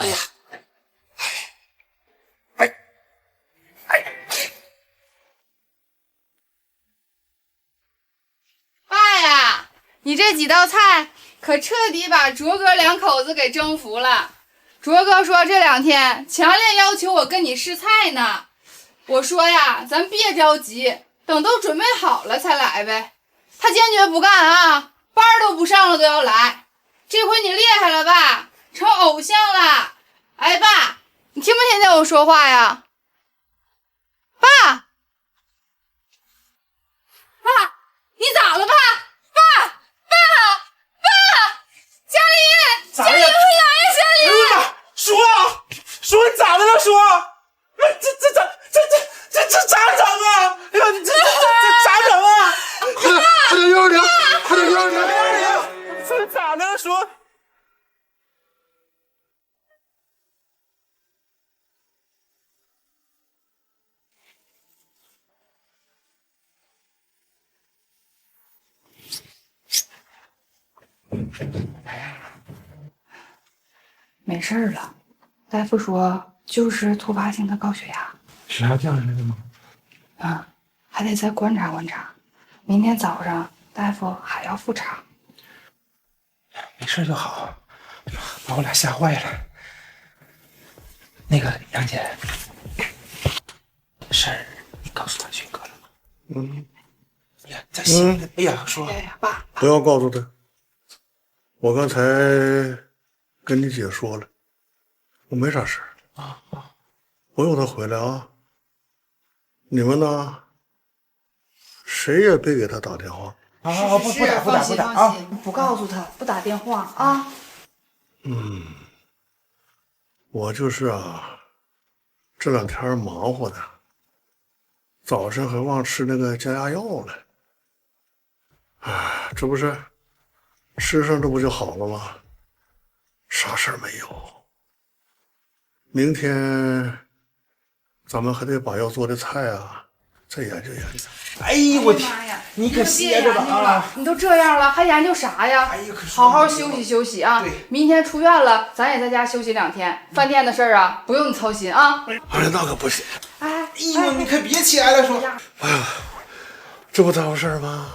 呀，爸呀，你这几道菜可彻底把卓哥两口子给征服了。卓哥说这2天强烈要求我跟你试菜呢。我说呀，咱别着急，等都准备好了才来呗。他坚决不干啊，班都不上了都要来。这回你厉害了吧，成偶像了。哎，爸，你听不听见我说话呀？爸，你咋了爸？嘉林，嘉林回来呀！嘉林，叔，你咋的了？叔，这咋整啊？哎呀，这咋整啊？快点120，快点120！这咋的了？叔？没事了，大夫说就是突发性的高血压，血压降下来了吗？还得再观察观察。明天早上大夫还要复查。没事就好，把我俩吓坏了。那个杨姐，事儿你告诉他勋哥了吗？哎呀，这心里，哎呀，说，爸，不要告诉他，我刚才跟你姐说了，我没啥事啊，不用他回来啊。你们呢，谁也别给他打电话。啊，不打啊！不告诉他，不打电话啊。我就是啊，这2天忙活的，早上还忘吃那个降压药了。哎，这不是吃上这不就好了吗？啥事儿没有。明天咱们还得把要做的菜啊再研究研究。哎呦我天妈呀！你可歇着吧啊！你都这样了，还研究啥呀？好好休息休息啊！明天出院了，咱也在家休息2天。饭店的事儿啊，不用你操心啊。哎，那可不行。哎呦，你可别起来了，说。哎呀，这不耽误事儿吗？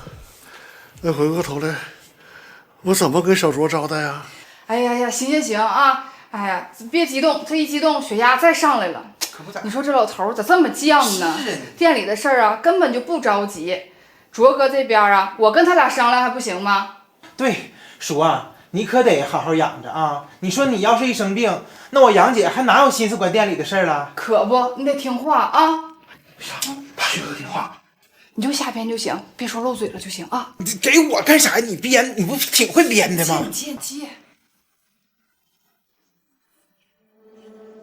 那回过头来，我怎么跟小卓交代呀？哎呀，行啊！哎呀，别激动，这一激动血压再上来了。你说这老头咋这么犟呢？店里的事儿啊，根本就不着急。卓哥这边啊，我跟他俩商量还不行吗？对，叔啊，你可得好好养着啊！你说你要是一生病，那我杨姐还哪有心思管店里的事儿了？可不，你得听话啊！把旭哥听话，你就瞎编就行，别说漏嘴了就行啊！你给我干啥呀？你编，你不挺会编的吗？接。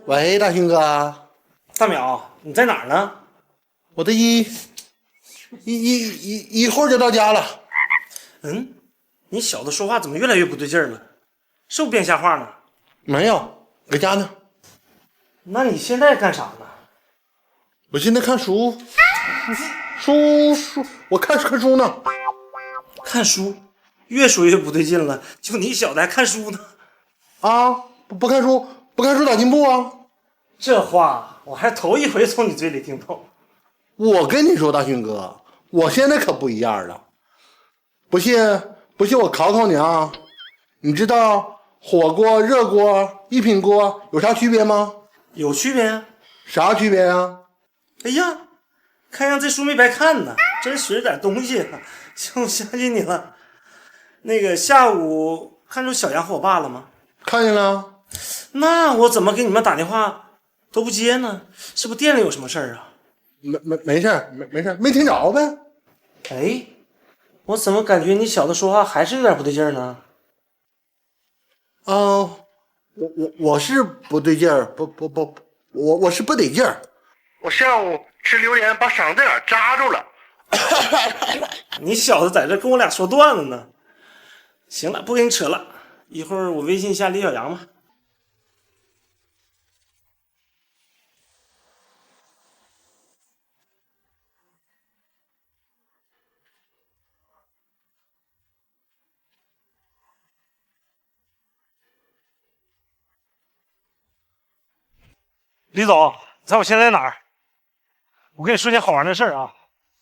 喂，大勋哥。大淼，你在哪儿呢？我的一会儿就到家了。你小子说话怎么越来越不对劲儿了？是不是编瞎话呢？没有，搁家呢。那你现在干啥呢？我现在看书。书，我看书呢。看书，越说越不对劲了。就你小子还看书呢？啊，不看书咋进步啊？这话我还头一回从你嘴里听到。我跟你说，大勋哥，我现在可不一样了。不信我考考你啊！你知道火锅、热锅、一品锅有啥区别吗？有区别啊。啥区别啊？哎呀，看样这书没白看呢，真学点东西啊！行，我相信你了。那个下午看出小杨和我爸了吗？看见了。那我怎么给你们打电话都不接呢？是不是店里有什么事儿啊？没事儿，没听着呗。哎，我怎么感觉你小子说话还是有点不对劲儿呢？我是不对劲儿，我是不得劲儿。我上午吃榴莲把嗓子眼扎住了。你小子在这跟我俩说段子呢。行了，不跟你扯了，一会儿我微信下李小阳吧。李总，你猜我现在在哪儿？我跟你说件好玩的事儿啊！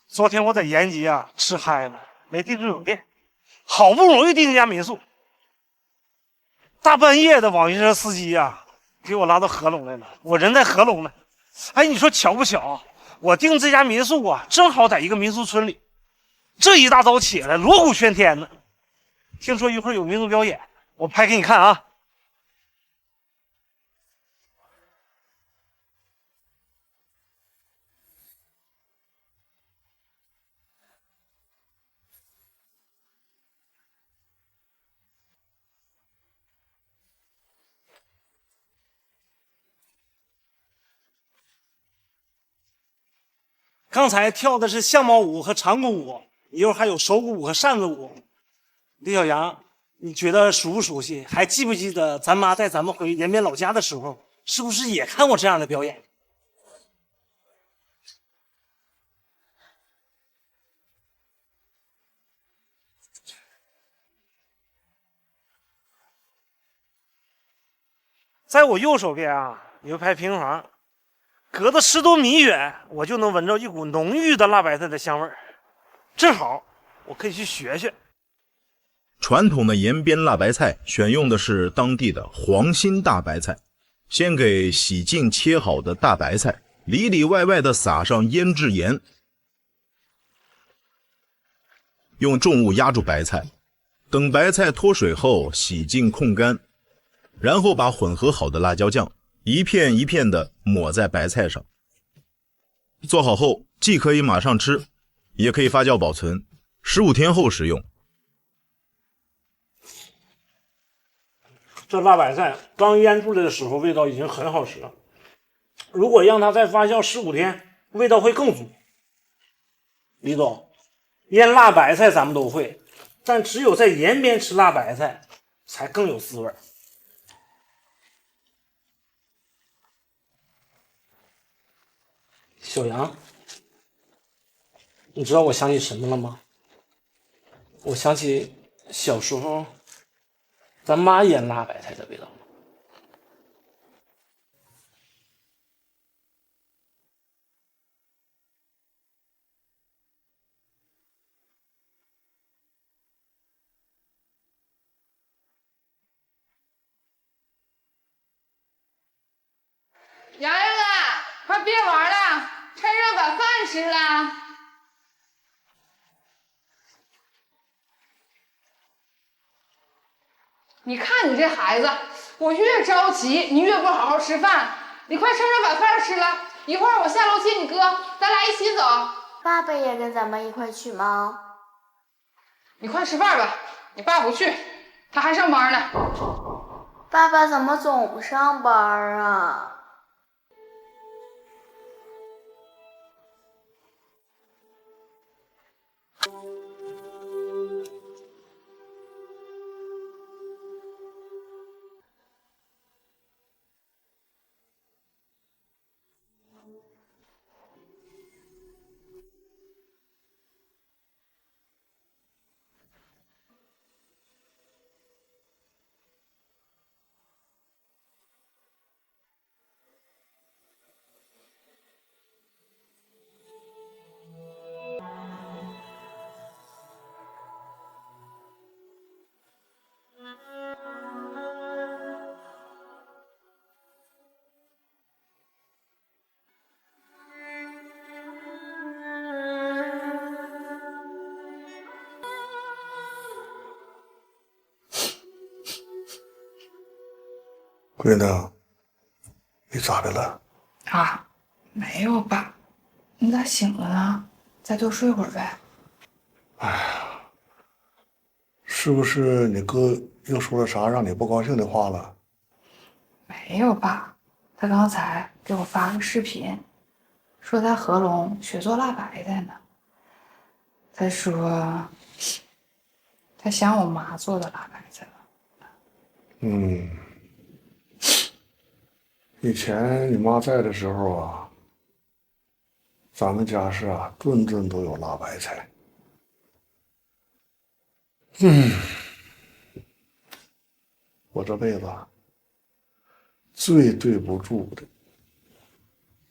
昨天我在延吉啊吃嗨了，没订住酒店，好不容易订一家民宿，大半夜的网约车司机啊给我拉到合龙来了，我人在合龙呢。哎，你说巧不巧？我订这家民宿啊，正好在一个民俗村里。这一大早起来，锣鼓喧天呢。听说一会儿有民俗表演，我拍给你看啊。刚才跳的是相貌舞和长鼓舞，一会儿还有手鼓舞和扇子舞。李小阳，你觉得熟不熟悉？还记不记得咱妈带咱们回延边老家的时候，是不是也看过这样的表演？在我右手边啊，有一排平房。隔着10多米远，我就能闻着一股浓郁的辣白菜的香味儿，正好我可以去学学。传统的延边辣白菜选用的是当地的黄心大白菜，先给洗净切好的大白菜里里外外的撒上腌制盐，用重物压住白菜，等白菜脱水后洗净控干，然后把混合好的辣椒酱一片一片的抹在白菜上。做好后既可以马上吃，也可以发酵保存，15天后食用。这辣白菜刚腌出来的时候味道已经很好吃了，如果让它再发酵15天，味道会更足。李总，腌辣白菜咱们都会，但只有在延边吃辣白菜才更有滋味。小杨，你知道我想起什么了吗？我想起小时候咱妈腌辣白菜的味道。洋洋啊，快别玩了，趁热把饭吃了。你看你这孩子，我越着急，你越不好好吃饭。你快趁热把饭吃了，一会儿我下楼接你哥，咱俩一起走。爸爸也跟咱们一块去吗？你快吃饭吧，你爸不去，他还上班呢。爸爸怎么总不上班啊？闺女，你咋的了？啊，没有吧？你咋醒了呢？再多睡会儿呗。哎呀，是不是你哥又说了啥让你不高兴的话了？没有爸，他刚才给我发个视频，说他合拢学做辣白菜呢。他说他想我妈做的辣白菜了。以前你妈在的时候啊，咱们家是顿顿都有辣白菜。我这辈子最对不住的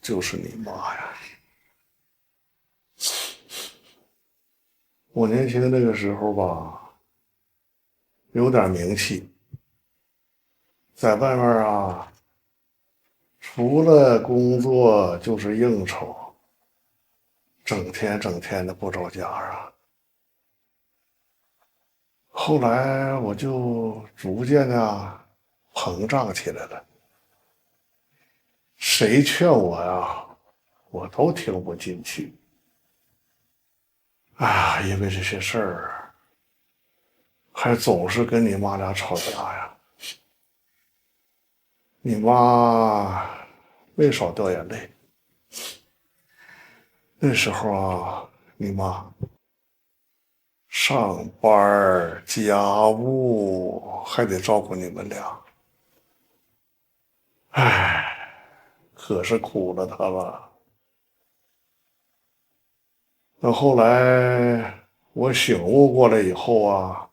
就是你妈呀！我年轻那个时候吧，有点名气，在外面啊，除了工作就是应酬，整天的不着家啊。后来我就逐渐的膨胀起来了，谁劝我呀，我都听不进去。因为这些事儿，还总是跟你妈俩吵架呀。你妈没少掉眼泪。那时候啊，你妈上班家务还得照顾你们俩，可是苦了她了。那后来我醒悟过来以后啊，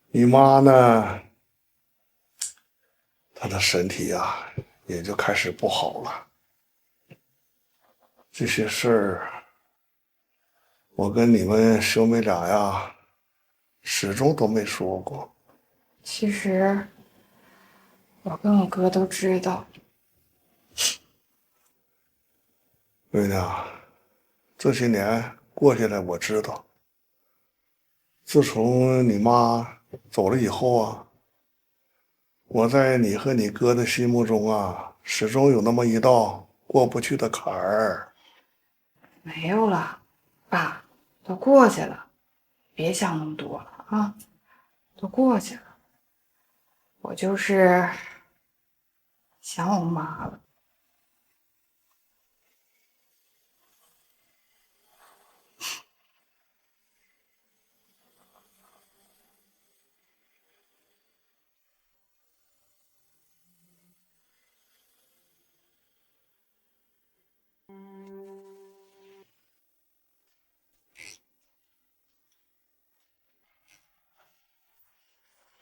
你妈呢，她的身体啊也就开始不好了。这些事儿，我跟你们兄妹俩呀，始终都没说过。其实我跟我哥都知道。闺女啊，这些年过下来，我知道，自从你妈走了以后啊，我在你和你哥的心目中啊，始终有那么一道过不去的坎儿。没有了，爸，都过去了，别想那么多了啊，都过去了。我就是想我妈了。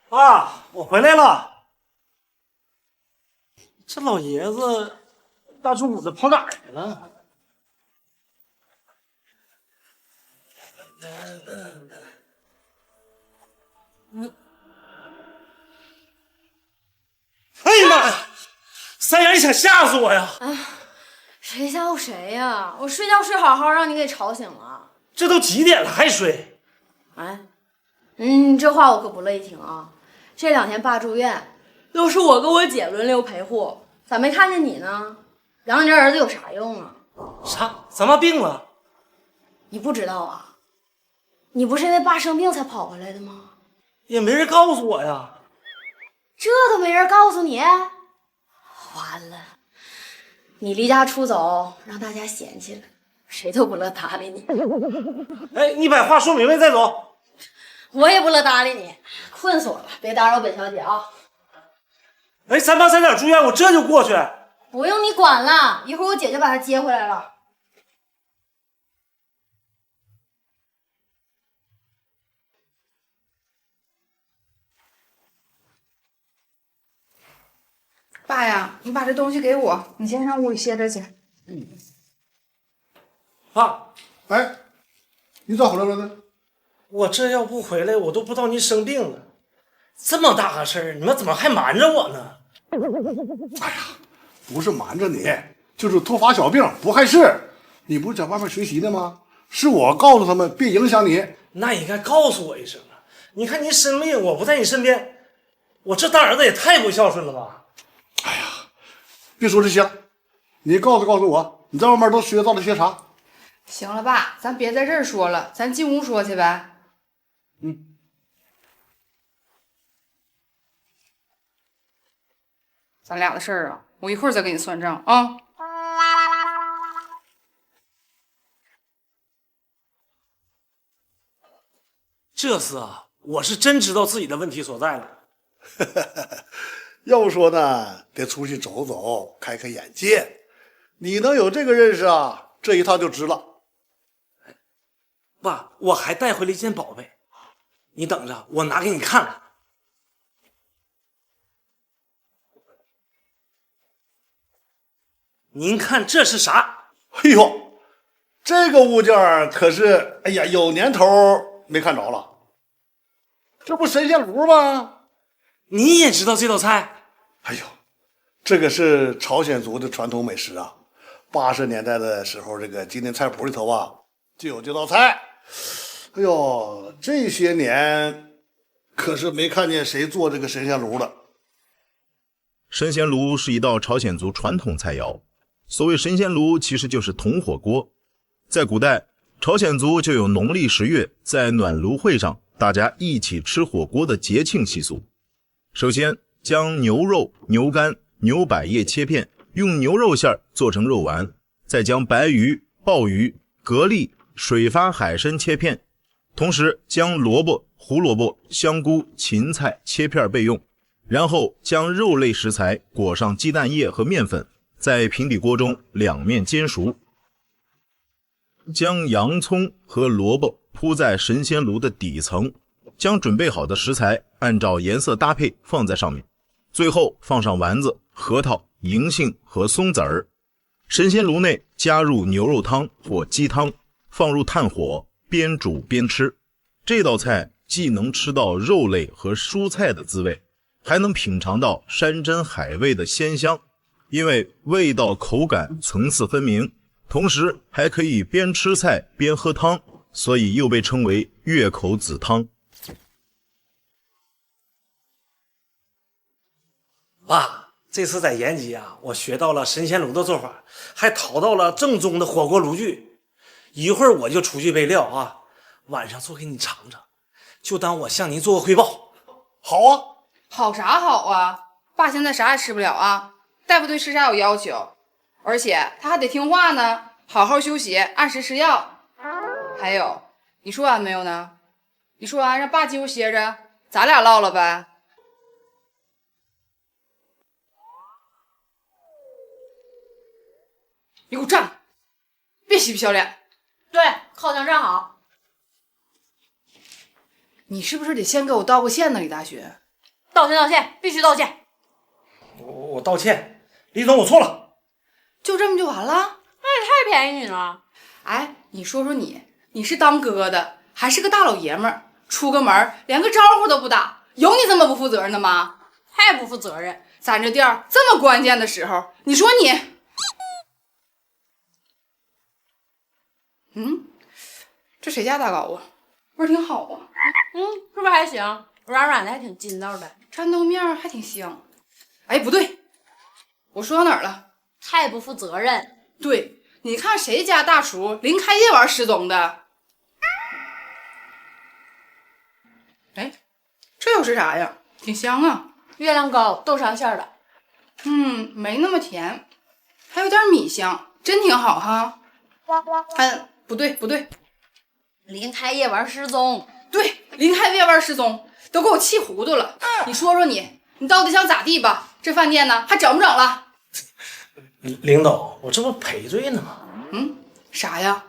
爸，我回来了。这老爷子大中午的跑哪儿去了？哎呀妈呀！三爷，你想吓死我呀！谁吓唬谁呀？我睡觉睡好好，让你给吵醒了。这都几点了还睡？这话我可不乐意听啊！这2天爸住院，又是我跟我姐轮流陪护，咋没看见你呢？养你这儿子有啥用啊？啥？咱妈病了？你不知道啊？你不是因为爸生病才跑回来的吗？也没人告诉我呀。这都没人告诉你？完了，你离家出走，让大家嫌弃了，谁都不乐搭理你。你把话说明白再走。我也不乐搭理你，困死我了，别打扰本小姐啊。咱爸在哪儿住院，我这就过去。不用你管了，一会儿我姐就把他接回来了。爸呀，你把这东西给我，你先上屋里歇着去。爸，你咋回来了呢？我这要不回来，我都不知道您生病了。这么大个事儿，你们怎么还瞒着我呢？不是瞒着你，就是突发小病，不碍事。你不是在外面学习的吗？是我告诉他们别影响你。那也该告诉我一声啊！你看您生病，我不在你身边，我这当儿子也太不孝顺了吧！别说这些了，你告诉我，你在外面都学到了些啥？行了，爸，咱别在这儿说了，咱进屋说去呗。咱俩的事儿啊，我一会儿再给你算账啊。这次啊，我是真知道自己的问题所在了。要不说呢，得出去走走，开开眼界。你能有这个认识啊，这一趟就值了。爸，我还带回了一件宝贝，你等着，我拿给你看看。您看这是啥？哎呦，这个物件可是，哎呀，有年头没看着了。这不神仙炉吗？你也知道这道菜？哎呦，这个是朝鲜族的传统美食啊。80年代的时候，这个吉林菜谱里头啊就有这道菜。哎呦，这些年可是没看见谁做这个神仙炉的。神仙炉是一道朝鲜族传统菜肴。所谓神仙炉，其实就是铜火锅。在古代，朝鲜族就有农历10月在暖炉会上大家一起吃火锅的节庆习俗。首先将牛肉、牛肝、牛百叶切片，用牛肉馅做成肉丸，再将白鱼、鲍鱼、蛤蜊、水发海参切片，同时将萝卜、胡萝卜、香菇、芹菜切片备用，然后将肉类食材裹上鸡蛋液和面粉，在平底锅中两面煎熟，将洋葱和萝卜铺在神仙炉的底层，将准备好的食材按照颜色搭配放在上面，最后放上丸子、核桃、银杏和松子儿。神仙炉内加入牛肉汤或鸡汤，放入炭火，边煮边吃。这道菜既能吃到肉类和蔬菜的滋味，还能品尝到山珍海味的鲜香，因为味道口感层次分明，同时还可以边吃菜边喝汤，所以又被称为月口子汤。爸，这次在延吉啊，我学到了神仙炉的做法，还淘到了正宗的火锅炉具。一会儿我就出去备料啊，晚上做给你尝尝，就当我向您做个汇报。好啊。好啥好啊？爸现在啥也吃不了啊，大夫对吃啥有要求，而且他还得听话呢，好好休息，按时吃药。还有，你说完没有呢？你说完让爸继续歇着，咱俩唠了呗。你给我站，别嬉皮笑脸。对，靠墙站好。你是不是得先给我道个歉呢，李大学？道歉道歉，必须道歉。我道歉，李总，我错了。就这么就完了？那也太便宜你了。哎，你说说你是当哥的，还是个大老爷们儿，出个门连个招呼都不打，有你这么不负责任的吗？太不负责任！咱这店儿这么关键的时候，你说你，这谁家大糕啊？味儿挺好啊。是不是还行？软软的，还挺筋道的，沾豆面还挺香。哎，不对，我说到哪儿了？太不负责任。对，你看谁家大厨临开业玩失踪的？哎，这又是啥呀？挺香啊。月亮糕，豆沙馅的。没那么甜，还有点米香，真挺好哈。不对，临开业玩失踪。对，临开业玩失踪，都给我气糊涂了。你说说你到底想咋地吧？这饭店呢，还整不整了？领导，我这不赔罪呢吗？啥呀？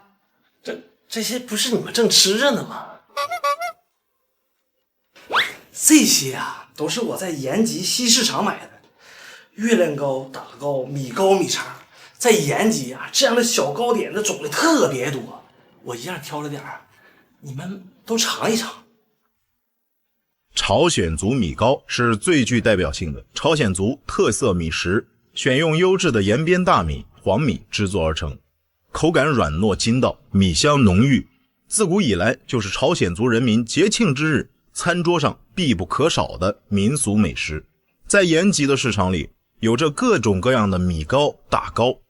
这些不是你们正吃着呢吗？这些啊，都是我在延吉西市场买的，月亮糕、打糕、米糕、米肠，在延吉啊，这样的小糕点的种类特别多，我一样挑了点儿，你们都尝一尝。朝鲜族米糕是最具代表性的朝鲜族特色米食，选用优质的延边大米、黄米制作而成，口感软糯筋道，米香浓郁。自古以来就是朝鲜族人民节庆之日餐桌上必不可少的民俗美食。在延吉的市场里，有着各种各样的米糕、大糕，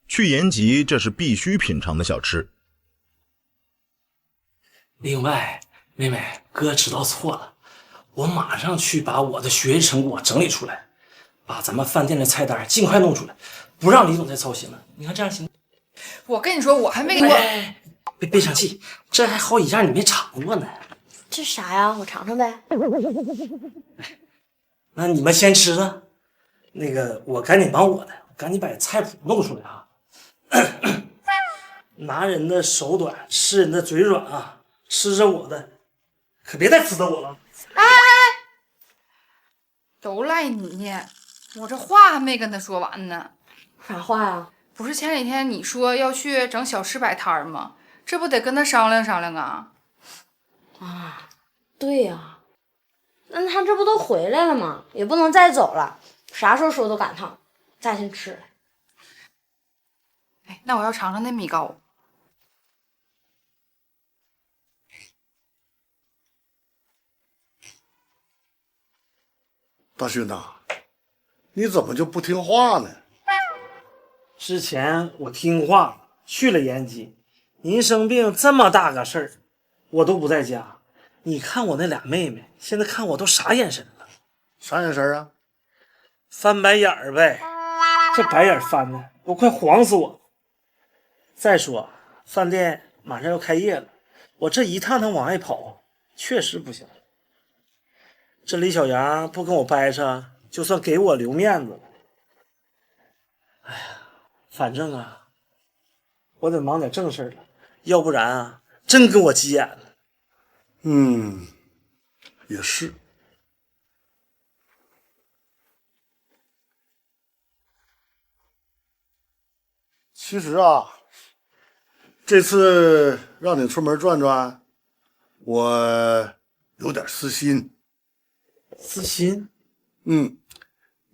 去延吉这是必须品尝的小吃。另外，妹妹，哥知道错了，我马上去把我的学习成果整理出来，把咱们饭店的菜单尽快弄出来，不让李总再操心了。你看这样行吗？我跟你说，我还没给你。别生气，这还好几样你没尝过呢。这啥呀？我尝尝呗。那你们先吃了，那个我赶紧忙我的，赶紧把菜谱弄出来啊。拿人的手短，吃人的嘴软啊！吃着我的，可别再呲到我了。哎，都赖你！我这话还没跟他说完呢。啥话呀？不是前几天你说要去整小吃摆摊吗？这不得跟他商量商量啊？啊，对呀，那他这不都回来了吗？也不能再走了，啥时候说都赶趟，咱先吃。哎，那我要尝尝那米糕。大勋呐，你怎么就不听话呢？之前我听话了，去了延吉。您生病这么大个事儿，我都不在家。你看我那俩妹妹，现在看我都啥眼神了？啥眼神啊？翻白眼儿呗。这白眼翻的都快晃死我了。再说，饭店马上要开业了，我这一趟趟往外跑，确实不行。这李小阳不跟我掰扯，就算给我留面子了。哎呀，反正啊，我得忙点正事了，要不然啊，真跟我急眼了。也是。其实啊，这次让你出门转转，我有点私心。私心？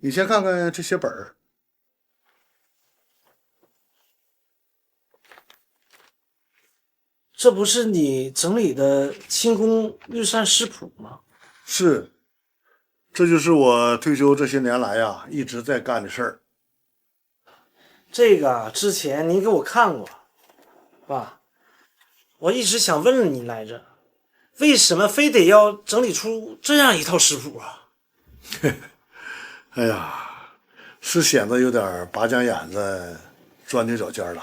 你先看看这些本儿。这不是你整理的清宫御膳食谱吗？是，这就是我退休这些年来呀一直在干的事儿。这个之前您给我看过，爸，我一直想问你来着，为什么非得要整理出这样一套食谱啊？哎呀，是显得有点拔将眼子钻牛角尖了。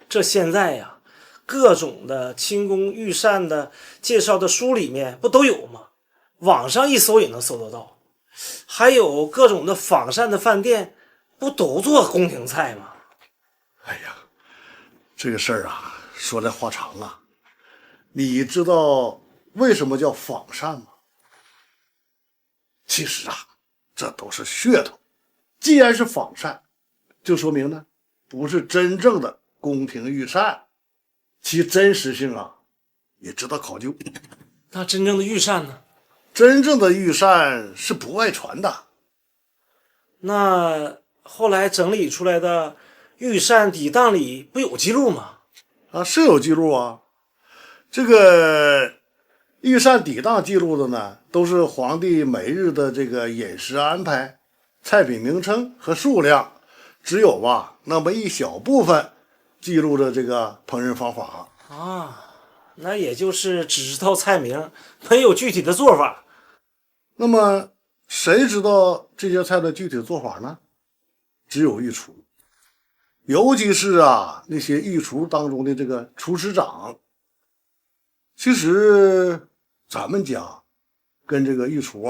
这现在呀，各种的清宫御膳的介绍的书里面不都有吗？网上一搜也能搜得到。还有各种的仿膳的饭店，不都做宫廷菜吗？哎呀，这个事儿啊，说来话长啊。你知道为什么叫仿膳吗？其实啊，这都是噱头。既然是仿膳，就说明呢，不是真正的宫廷御膳，其真实性啊，也值得考究。那真正的御膳呢？真正的御膳是不外传的。那后来整理出来的御膳底档里不有记录吗？啊，是有记录啊。这个御膳底档记录的呢，都是皇帝每日的这个饮食安排、菜品名称和数量，只有那么一小部分记录着这个烹饪方法啊。那也就是只知道菜名，没有具体的做法。那么谁知道这些菜的具体做法呢？只有御厨，尤其是那些御厨当中的这个厨师长。其实咱们家跟这个御厨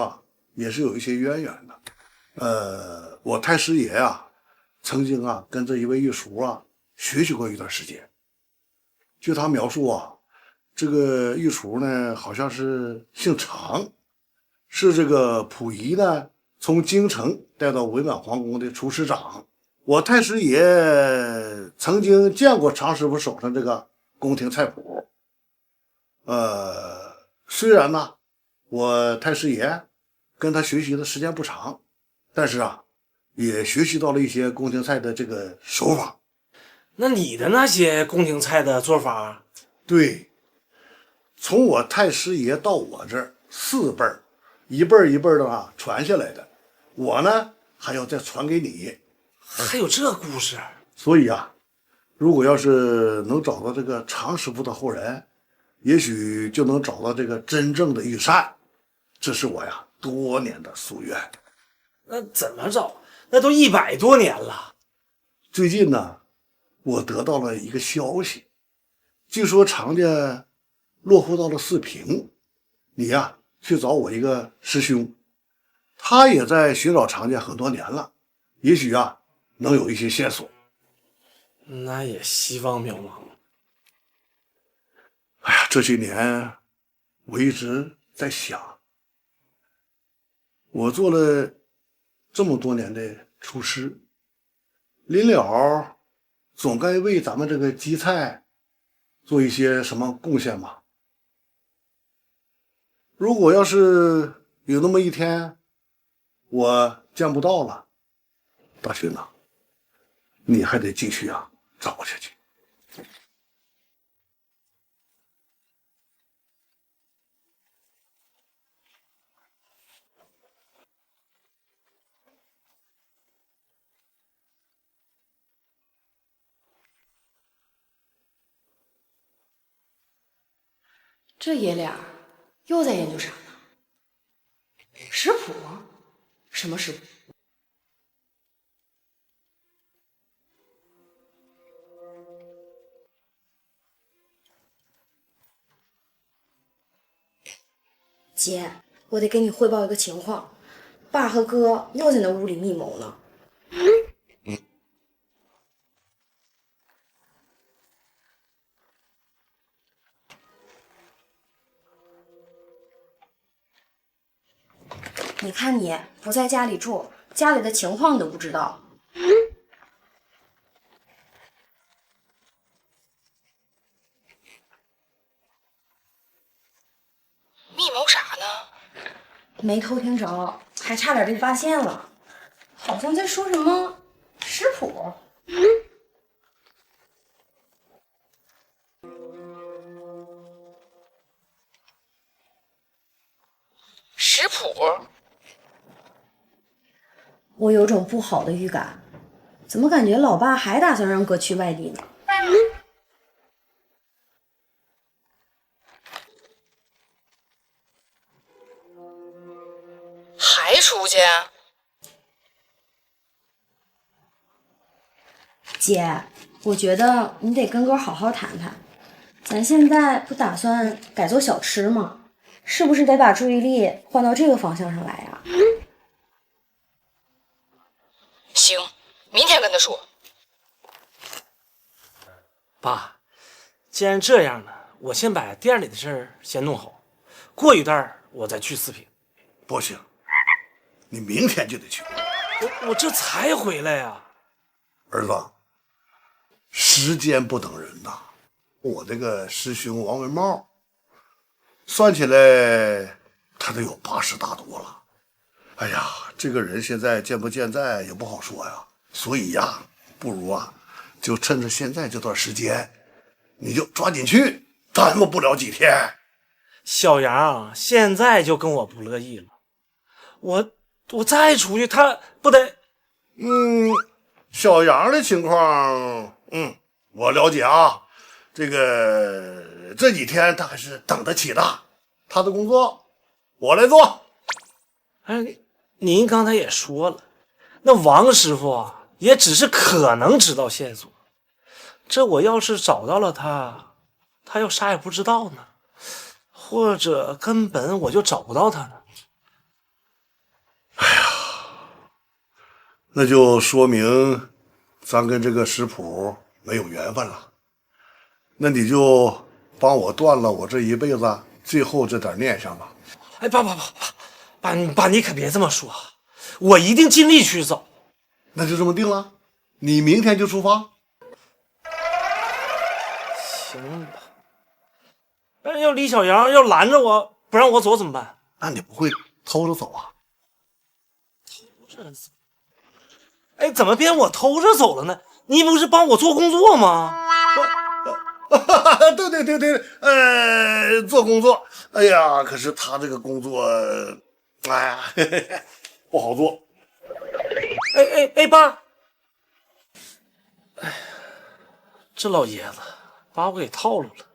也是有一些渊源的。我太师爷曾经跟这一位御厨学习过一段时间。据他描述这个御厨呢好像是姓常，是这个溥仪呢从京城带到伪满皇宫的厨师长。我太师爷曾经见过常师傅手上这个宫廷菜谱。虽然我太师爷跟他学习的时间不长，但是也学习到了一些宫廷菜的这个手法。那你的那些宫廷菜的做法？对，从我太师爷到我这儿4辈儿，一辈儿一辈儿的传下来的。我呢还要再传给你。还有这故事？所以如果要是能找到这个常师傅的后人，也许就能找到这个真正的御膳。这是我多年的夙愿。那怎么找？那都100多年了。最近呢，我得到了一个消息，据说常家落户到了四平，你呀去找我一个师兄，他也在寻找常家很多年了，也许啊能有一些线索。那也希望渺茫。哎呀，这些年我一直在想，我做了这么多年的厨师，临了总该为咱们这个基菜做一些什么贡献吧。如果要是有那么一天我见不到了，大勋呐，你还得继续啊找下去。这爷俩又在研究啥呢？食谱？什么食谱？姐，我得给你汇报一个情况，爸和哥又在那屋里密谋呢。你看你不在家里住，家里的情况你都不知道。密谋啥呢？没偷听着，还差点被发现了，好像在说什么食谱。食谱？我有种不好的预感，怎么感觉老爸还打算让哥去外地呢？还出去？姐，我觉得你得跟哥好好谈谈，咱现在不打算改做小吃吗？是不是得把注意力换到这个方向上来呀？行，明天跟他说。爸，既然这样呢，我先把店里的事儿先弄好，过一段我再去四平。不行，你明天就得去。我这才回来呀。儿子，时间不等人呐。我这个师兄王文茂，算起来他得有80大多了。哎呀，这个人现在健不健在也不好说呀。所以呀，不如啊，就趁着现在这段时间，你就抓紧去，耽误不了几天。小杨现在就跟我不乐意了，我再出去，他不得……小杨的情况，我了解啊。这几天他还是等得起的，他的工作我来做。哎，您刚才也说了，那王师傅啊，也只是可能知道线索。这我要是找到了他，他又啥也不知道呢，或者根本我就找不到他呢。那就说明咱跟这个食谱没有缘分了。那你就帮我断了我这一辈子最后这点念想吧。哎，爸，你可别这么说，我一定尽力去找。那就这么定了，你明天就出发。行吧。但是要李小杨要拦着我不让我走怎么办？那你不会偷着走啊？偷着走？哎，怎么变我偷着走了呢？你不是帮我做工作吗？对，做工作。哎呀，可是他这个工作，哎呀，不好做。哎，爸，哎，这老爷子把我给套路了。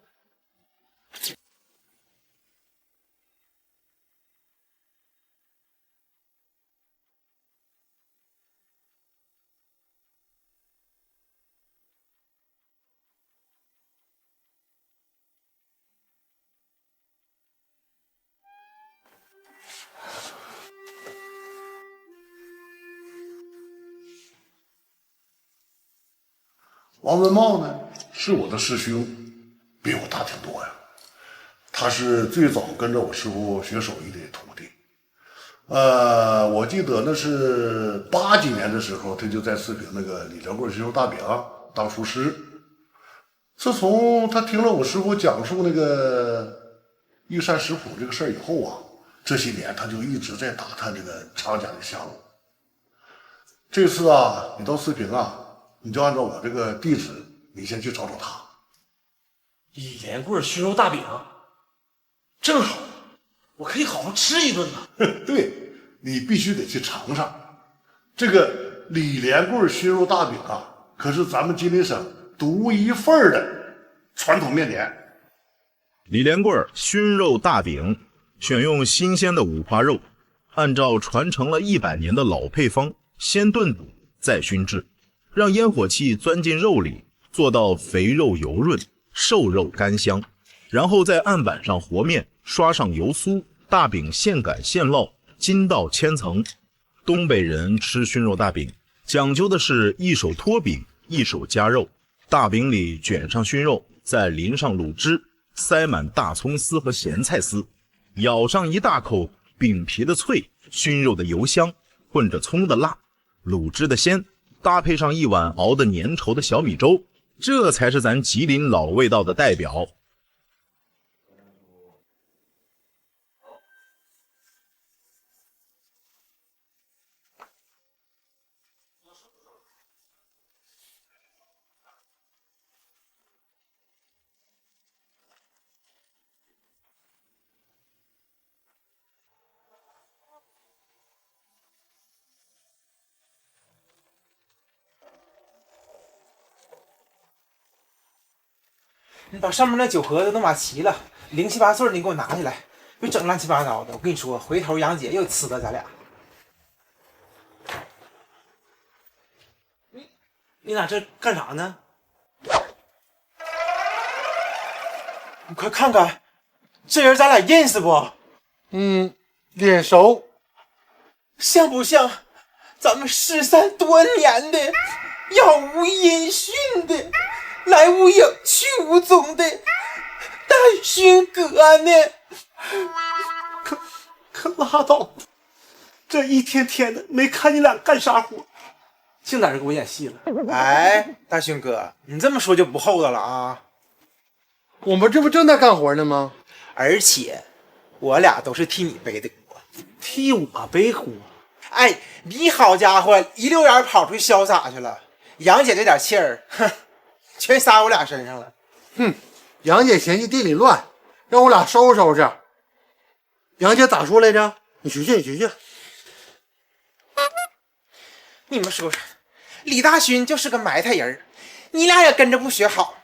王文茂呢是我的师兄，比我大挺多呀。他是最早跟着我师傅学手艺的徒弟。我记得那是80几年的时候，他就在四平那个李连贵熏肉大饼当厨师。自从他听了我师傅讲述那个御膳食谱这个事儿以后啊，这些年他就一直在打探这个厂家的下落。这次啊，你到四平啊，你就按照我这个地址，你先去找找他。李连贵熏肉大饼，正好，我可以好好吃一顿呢。对，你必须得去尝尝。这个李连贵熏肉大饼啊，可是咱们吉林省独一份的传统面点。李连贵熏肉大饼选用新鲜的五花肉，按照传承了100年的老配方，先炖煮再熏制，让烟火气钻进肉里，做到肥肉油润，瘦肉甘香，然后在案板上和面，刷上油酥，大饼现擀现烙，筋道千层。东北人吃熏肉大饼讲究的是一手托饼，一手夹肉，大饼里卷上熏肉，再淋上卤汁，塞满大葱丝和咸菜丝，咬上一大口，饼皮的脆，熏肉的油香，混着葱的辣，卤汁的鲜，搭配上一碗熬得粘稠的小米粥，这才是咱吉林老味道的代表。你把上面那酒盒子都码齐了，0、7、8岁你给我拿起来，别整乱七八糟的。我跟你说，回头杨姐又呲了咱俩。你俩这干啥呢？你快看看，这人咱俩认识不？脸熟，像不像咱们失散多年的、杳无音讯的、来无影去无踪的大勋哥呢？可拉倒吧，这一天天的没看你俩干啥活，净在这给我演戏了。哎，大勋哥，你这么说就不厚道了啊！我们这不正在干活呢吗？而且我俩都是替你背的锅，替我背锅。哎，你好家伙，一溜烟跑出去潇洒去了。杨姐这点气儿，哼，全撒我俩身上了。杨姐嫌弃地里乱，让我俩收拾收拾。杨姐咋说来着？你学学，你学学。你们说说，李大勋就是个埋汰人，你俩也跟着不学好。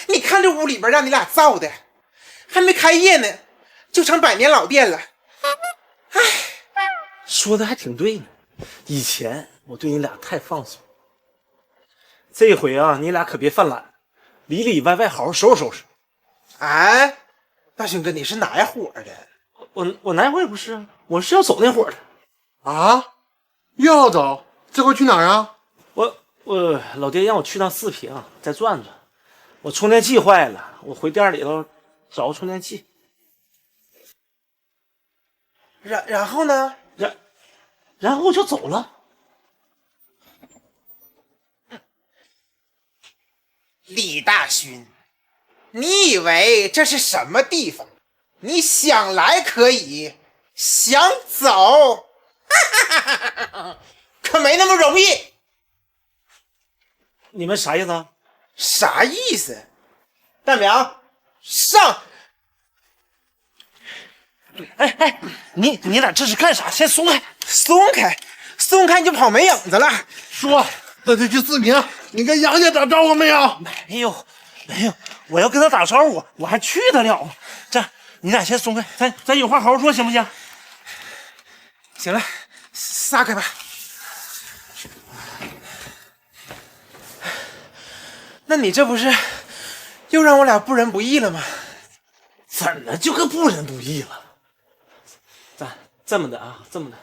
你看这屋里边让你俩造的，还没开业呢，就成百年老店了。哎，说的还挺对呢。以前我对你俩太放松，这回啊，你俩可别犯懒，里里外外好好收拾收拾。哎，大勋哥，你是哪伙的？我哪伙也不是啊，我是要走那伙的。啊？又要走？这回去哪儿啊？我老爹让我去趟四平再转转，我充电器坏了，我回店里头找个充电器。然后呢？然后我就走了。李大勋，你以为这是什么地方？你想来可以，想走，可没那么容易。你们啥意思啊？啥意思？大苗，上！哎，你俩这是干啥？先松开！松开你就跑没影子了。说，那就去四平，你跟杨家打招呼没有？没有，我要跟他打招呼，我还去得了吗？这样，你俩先松开，咱有话好好说，行不行？行了，撒开吧。那你这不是又让我俩不仁不义了吗？怎么就个不仁不义了？咱这么的，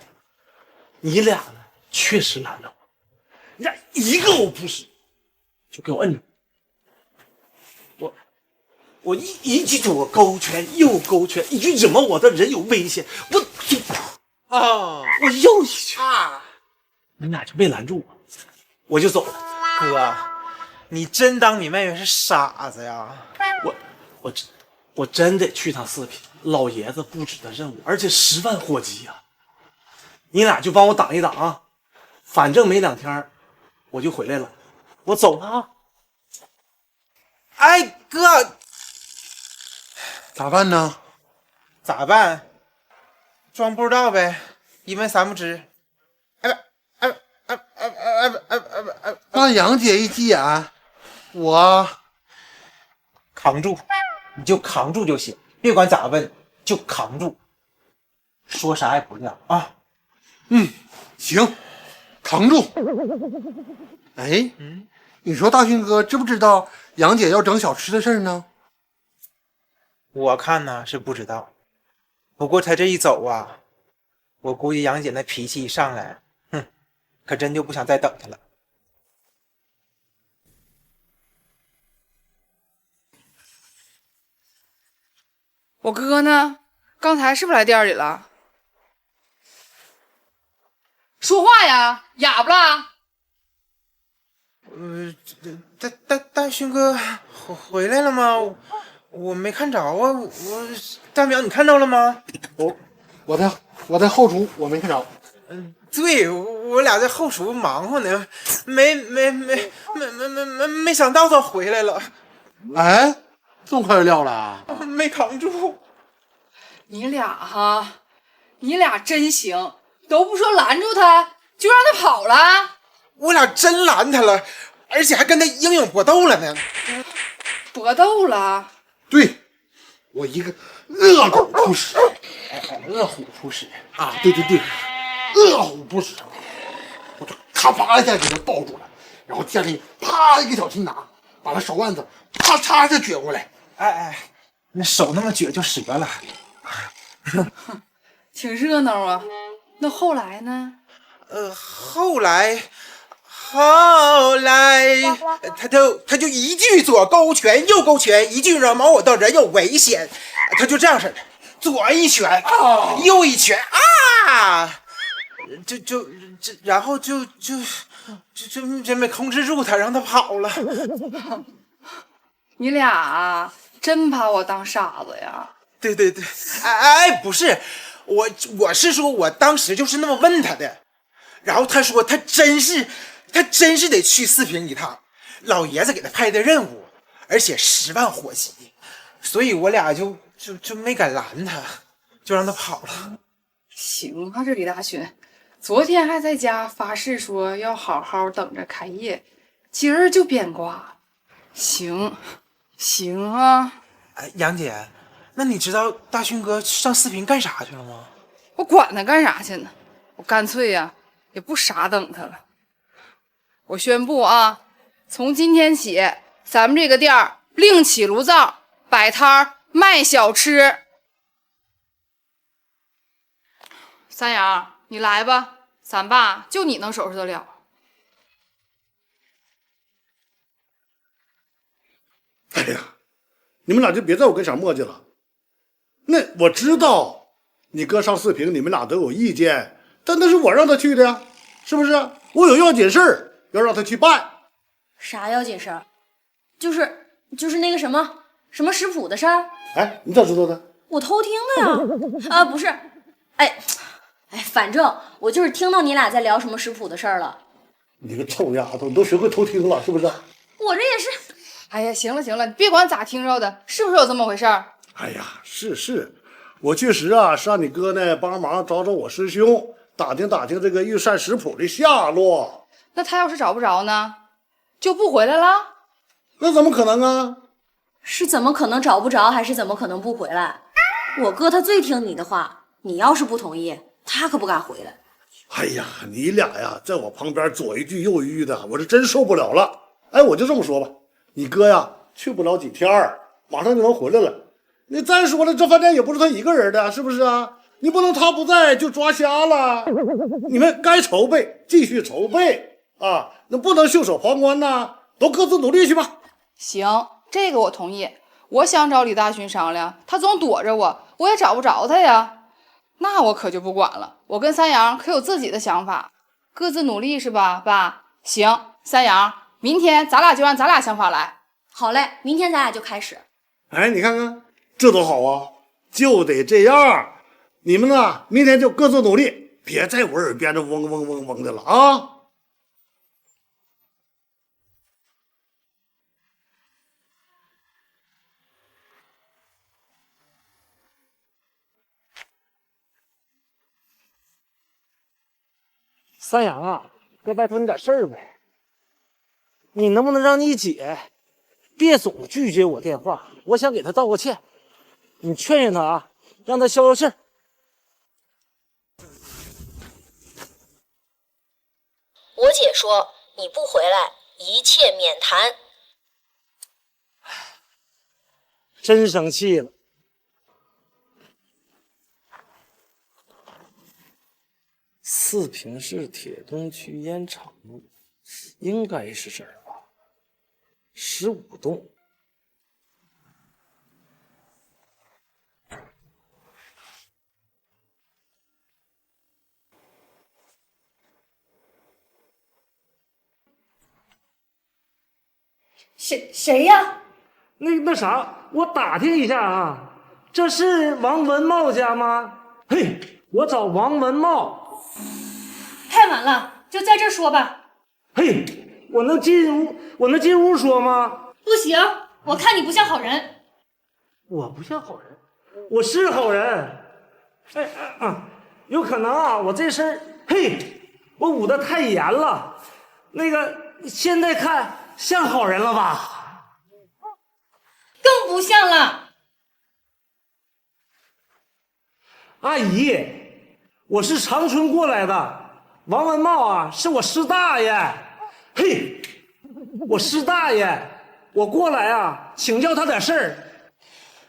你俩呢确实拦着我，你俩一个我不使，就给我摁住，我一句左勾拳右勾拳，一句怎么我的人有危险，我又一拳你俩就没拦住我，我就走了。哥，你真当你妹妹是傻子呀？我真得去趟四平，老爷子布置的任务，而且10万火急呀！你俩就帮我挡一挡啊，反正没2天我就回来了，我走了啊。哎，哥，咋办呢？咋办？装不知道呗，一问3不知。让杨姐一急眼，我扛住，你就扛住就行，别管咋问，就扛住，说啥也不亮啊。行，扛住。哎，你说大勋哥知不知道杨姐要整小吃的事呢？我看呢是不知道，不过他这一走啊，我估计杨姐那脾气一上来，可真就不想再等他了。我哥呢？刚才是不是来店里了？说话呀，哑巴啦？大勋哥回来了吗？我没看着啊。大淼你看到了吗？我在后厨，我没看着。对，我俩在后厨忙活呢，没想到他回来了。哎，这么快就撂了？没扛住。你俩真行，都不说拦住他，就让他跑了。我俩真拦他了，而且还跟他英勇搏斗了呢。搏斗了？对，我一个恶狗不食，饿虎扑食啊！对，饿虎不食，我就咔嚓一下给他抱住了，然后见里啪一个小擒拿，把他手腕子啪嚓就撅过来。哎，那手那么撅就折了。挺热闹啊。那后来呢？后来他就一句左勾拳右勾拳，一句惹毛我的人有危险，他就这样式的，左一拳右一拳啊，然后就没控制住他，让他跑了。你俩真把我当傻子呀？对，哎，不是，我是说我当时就是那么问他的，然后他说他真是得去四平一趟，老爷子给他派的任务，而且10万火急，所以我俩就没敢拦他，就让他跑了。行啊，这李大勋，昨天还在家发誓说要好好等着开业，今儿就变卦。行啊。哎，杨姐，那你知道大勋哥上四平干啥去了吗？我管他干啥去呢，我干脆呀也不傻等他了。我宣布啊，从今天起，咱们这个店儿另起炉灶，摆摊儿卖小吃。三阳，你来吧，咱爸就你能收拾得了。哎呀，你们俩就别在我跟前磨叽了。那我知道你哥上四平，你们俩都有意见，但那是我让他去的呀，是不是？我有要紧事儿要让他去办。啥要紧事儿？就是那个什么食谱的事儿。哎，你咋知道的？我偷听的呀。不是，哎，反正我就是听到你俩在聊什么食谱的事儿了。你个臭丫头，你都学会偷听了是不是？我这也是。哎呀，行了，你别管咋听着的，是不是有这么回事儿？哎呀，是，我确实啊是让你哥呢帮忙找我师兄，打听这个御膳食谱的下落。那他要是找不着呢，就不回来了？那怎么可能啊？是怎么可能找不着，还是怎么可能不回来？我哥他最听你的话，你要是不同意，他可不敢回来。哎呀，你俩呀在我旁边左一句右一句的，我是真受不了了。哎，我就这么说吧，你哥呀去不了几天马上就能回来了。你再说了，这饭店也不是他一个人的，是不是啊？你不能他不在就抓瞎了。你们该筹备继续筹备啊，那不能袖手旁观呐，都各自努力去吧。行，这个我同意。我想找李大勋商量，他总躲着我，我也找不着他呀。那我可就不管了，我跟三阳可有自己的想法，各自努力是吧，爸？行，三阳，明天咱俩就按咱俩想法来。好嘞，明天咱俩就开始。哎，你看看，这多好啊！就得这样，你们呢，明天就各自努力，别在我耳边这嗡嗡嗡嗡的了啊！三阳啊，哥拜托你点事儿呗。你能不能让你姐别总拒绝我电话？我想给她道个歉，你劝劝她啊，让她消消气儿。我姐说你不回来，一切免谈。真生气了。四平市铁东区烟厂路，应该是这儿吧？15栋。谁呀？那啥，我打听一下啊，这是王文茂家吗？嘿，我找王文茂。太晚了，就在这儿说吧。嘿，我能进屋说吗？不行，我看你不像好人。我不像好人，我是好人。有可能啊，我这身我捂得太严了。那个，现在看像好人了吧？更不像了。阿姨，我是长春过来的。王文茂啊，是我师大爷。嘿，我师大爷，我过来啊，请教他点事儿。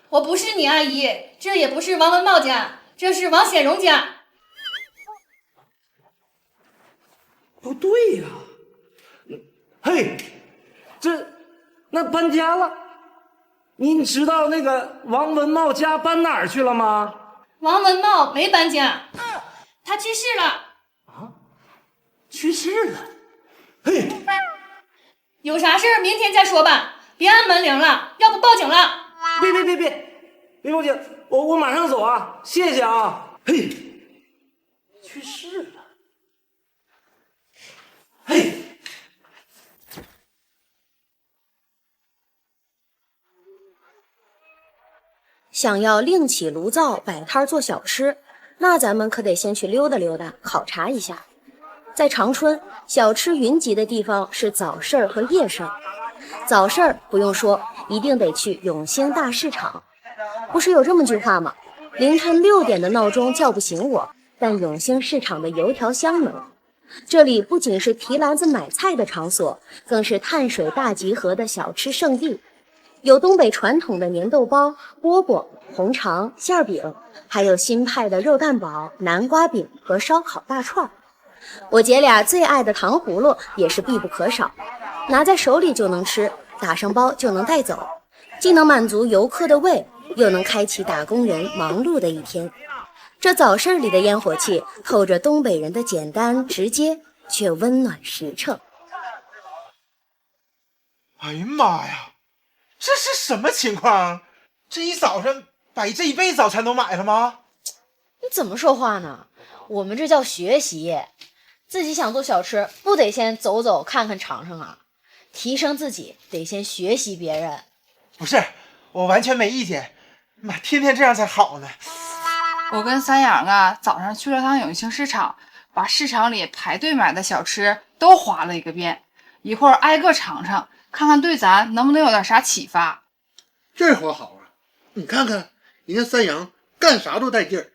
我不是你阿姨，这也不是王文茂家，这是王显荣家。不对呀，那搬家了。您知道那个王文茂家搬哪儿去了吗？王文茂没搬家，他去世了。去世了。有啥事儿明天再说吧，别按门铃了，要不报警了。别报警，我马上走啊，谢谢啊。去世了。想要另起炉灶摆摊做小吃，那咱们可得先去溜达溜达，考察一下。在长春，小吃云集的地方是早市儿和夜市儿。早市儿不用说，一定得去永兴大市场。不是有这么句话吗？凌晨6点的闹钟叫不醒我，但永兴市场的油条香浓。这里不仅是提篮子买菜的场所，更是碳水大集合的小吃圣地。有东北传统的粘豆包、饽饽、红肠、馅饼，还有新派的肉蛋堡、南瓜饼和烧烤大串。我姐俩最爱的糖葫芦也是必不可少，拿在手里就能吃，打上包就能带走，既能满足游客的胃，又能开启打工人忙碌的一天。这早市里的烟火气透着东北人的简单直接，却温暖实诚。哎呀妈呀，这是什么情况？这一早上把这一辈子早餐都买了吗？你怎么说话呢？我们这叫学习，自己想做小吃，不得先走走看看尝尝啊？提升自己得先学习别人。不是，我完全没意见，妈，天天这样才好呢。我跟三阳啊，早上去了趟永兴市场，把市场里排队买的小吃都划了一个遍，一会儿挨个尝尝，看看对咱能不能有点啥启发。这活好啊！你看看人家三阳干啥都带劲儿。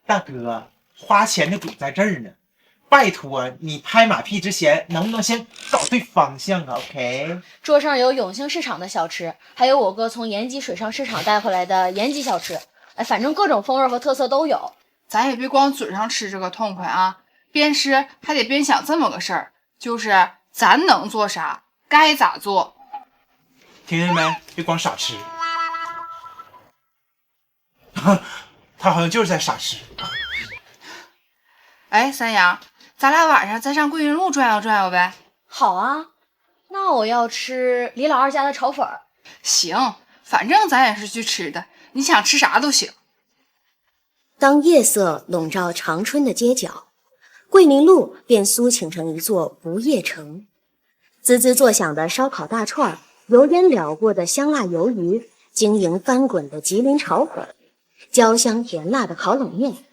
大哥，花钱的点在这儿呢，拜托你拍马屁之前，能不能先找对方向啊 ？OK。桌上有永兴市场的小吃，还有我哥从延吉水上市场带回来的延吉小吃，反正各种风味和特色都有。咱也别光嘴上吃这个痛快啊，边吃还得边想这么个事儿，就是咱能做啥，该咋做。听见没？别光傻吃。他好像就是在傻吃。哎，三阳，咱俩晚上再上桂云路转悠转悠呗。好啊，那我要吃李老二家的炒粉儿。行，反正咱也是去吃的，你想吃啥都行。当夜色笼罩长春的街角，桂林路便苏醒成一座不夜城。滋滋作响的烧烤大串，油烟燎过的香辣鱿鱼，晶莹翻滚的吉林炒粉，焦香甜辣的烤冷面。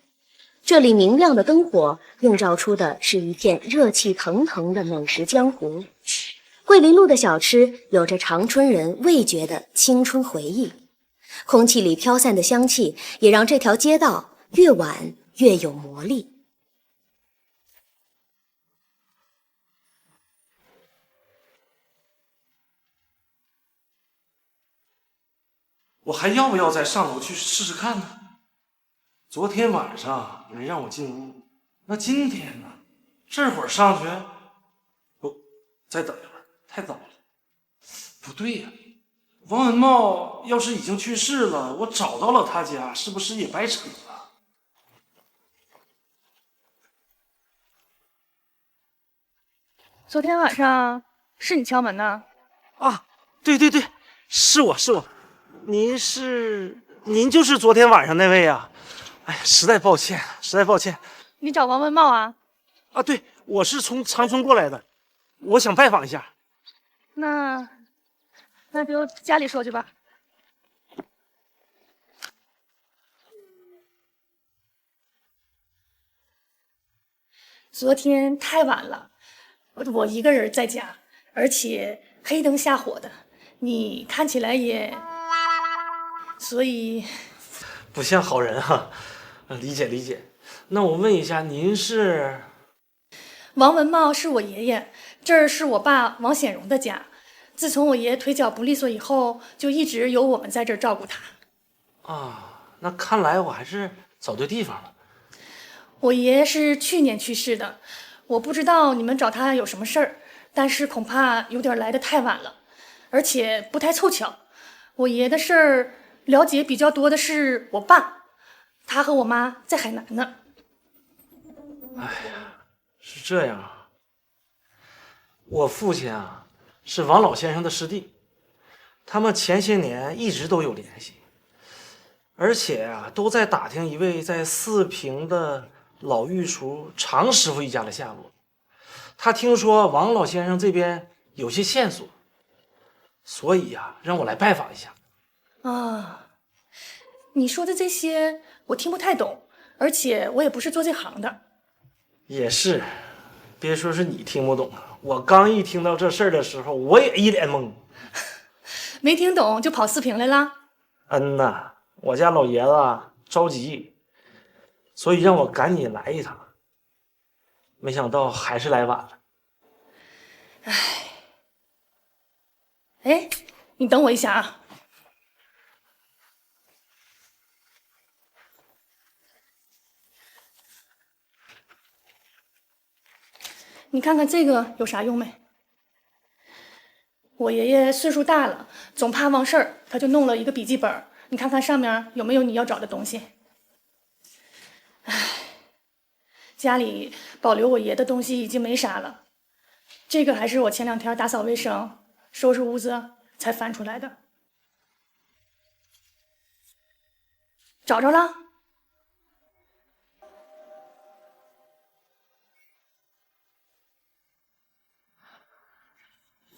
这里明亮的灯火映照出的是一片热气腾腾的美食江湖。桂林路的小吃有着长春人味觉的青春回忆，空气里飘散的香气也让这条街道越晚越有魔力。我还要不要再上楼去试试看呢？昨天晚上没让我进屋，那今天呢？这会儿上去，不，再等一会儿，太早了。不对呀，王文茂要是已经去世了，我找到了他家，是不是也白扯了？昨天晚上是你敲门呢？啊，对对对，是我。您就是昨天晚上那位啊？哎呀，实在抱歉。你找王文茂啊？啊，对，我是从长春过来的，我想拜访一下。那就家里说去吧。昨天太晚了，我一个人在家，而且黑灯瞎火的，你看起来也，所以不像好人哈。理解。那我问一下，您是？王文茂是我爷爷，这儿是我爸王显荣的家。自从我爷爷腿脚不利索以后，就一直由我们在这儿照顾他。啊，那看来我还是找对地方了。我爷爷是去年去世的，我不知道你们找他有什么事儿，但是恐怕有点来得太晚了，而且不太凑巧。我爷爷的事儿了解比较多的是我爸，他和我妈在海南呢。哎呀，是这样啊。我父亲啊是王老先生的师弟，他们前些年一直都有联系，而且啊都在打听一位在四平的老御厨常师傅一家的下落。他听说王老先生这边有些线索，所以呀让我来拜访一下。啊，你说的这些我听不太懂，而且我也不是做这行的。也是，别说是你听不懂，我刚一听到这事儿的时候，我也一脸懵。没听懂就跑四平来了？呐，我家老爷子着急，所以让我赶紧来一趟。没想到还是来晚了。哎，你等我一下啊。你看看这个有啥用没？我爷爷岁数大了，总怕忘事儿，他就弄了一个笔记本，你看看上面有没有你要找的东西。家里保留我爷的东西已经没啥了，这个还是我前2天打扫卫生、收拾屋子才翻出来的。找着了？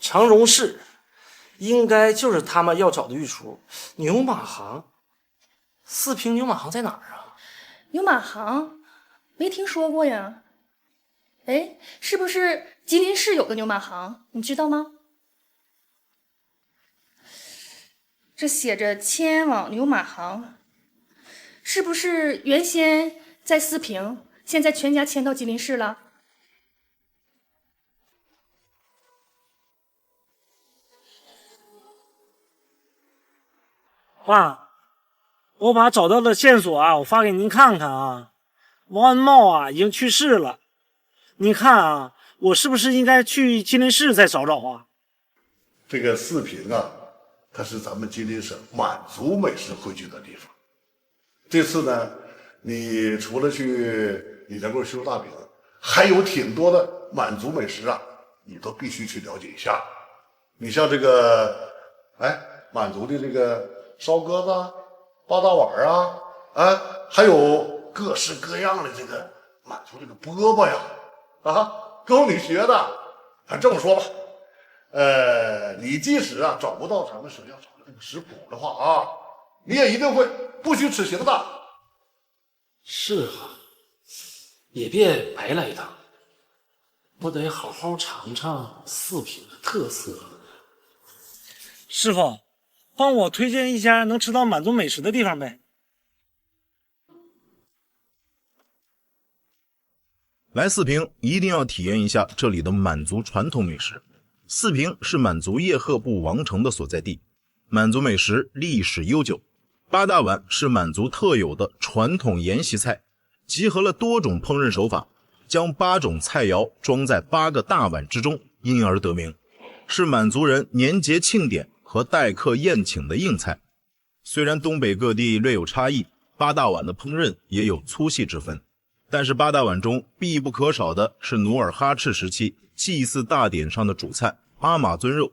长荣市应该就是他们要找的御厨。牛马行，四平牛马行在哪儿啊？牛马行没听说过呀。哎，是不是吉林市有个牛马行？你知道吗？这写着迁往牛马行，是不是原先在四平，现在全家迁到吉林市了？爸，我把找到的线索我发给您看看啊。王文茂已经去世了，您看我是不是应该去吉林市再找找啊？这个四平它是咱们吉林省满族美食汇聚的地方。这次呢，你除了去李家沟修大饼，还有挺多的满族美食啊，你都必须去了解一下。你像这个，满族的这个烧鸽子、八大碗啊，还有各式各样的这个满族这个饽饽呀，够你学的。这么说吧，你即使找不到咱们省要找的这个食谱的话啊，你也一定会不虚此行的。是啊，也别白来一趟，我得好好尝尝四平的特色。师傅，帮我推荐一家能吃到满族美食的地方呗。来四平一定要体验一下这里的满族传统美食。四平是满族叶赫部王城的所在地，满族美食历史悠久。八大碗是满族特有的传统沿袭菜，集合了多种烹饪手法，将8种菜肴装在8个大碗之中，因而得名，是满族人年节庆典和待客宴请的硬菜。虽然东北各地略有差异，八大碗的烹饪也有粗细之分，但是八大碗中必不可少的是努尔哈赤时期祭祀大典上的主菜阿玛尊肉。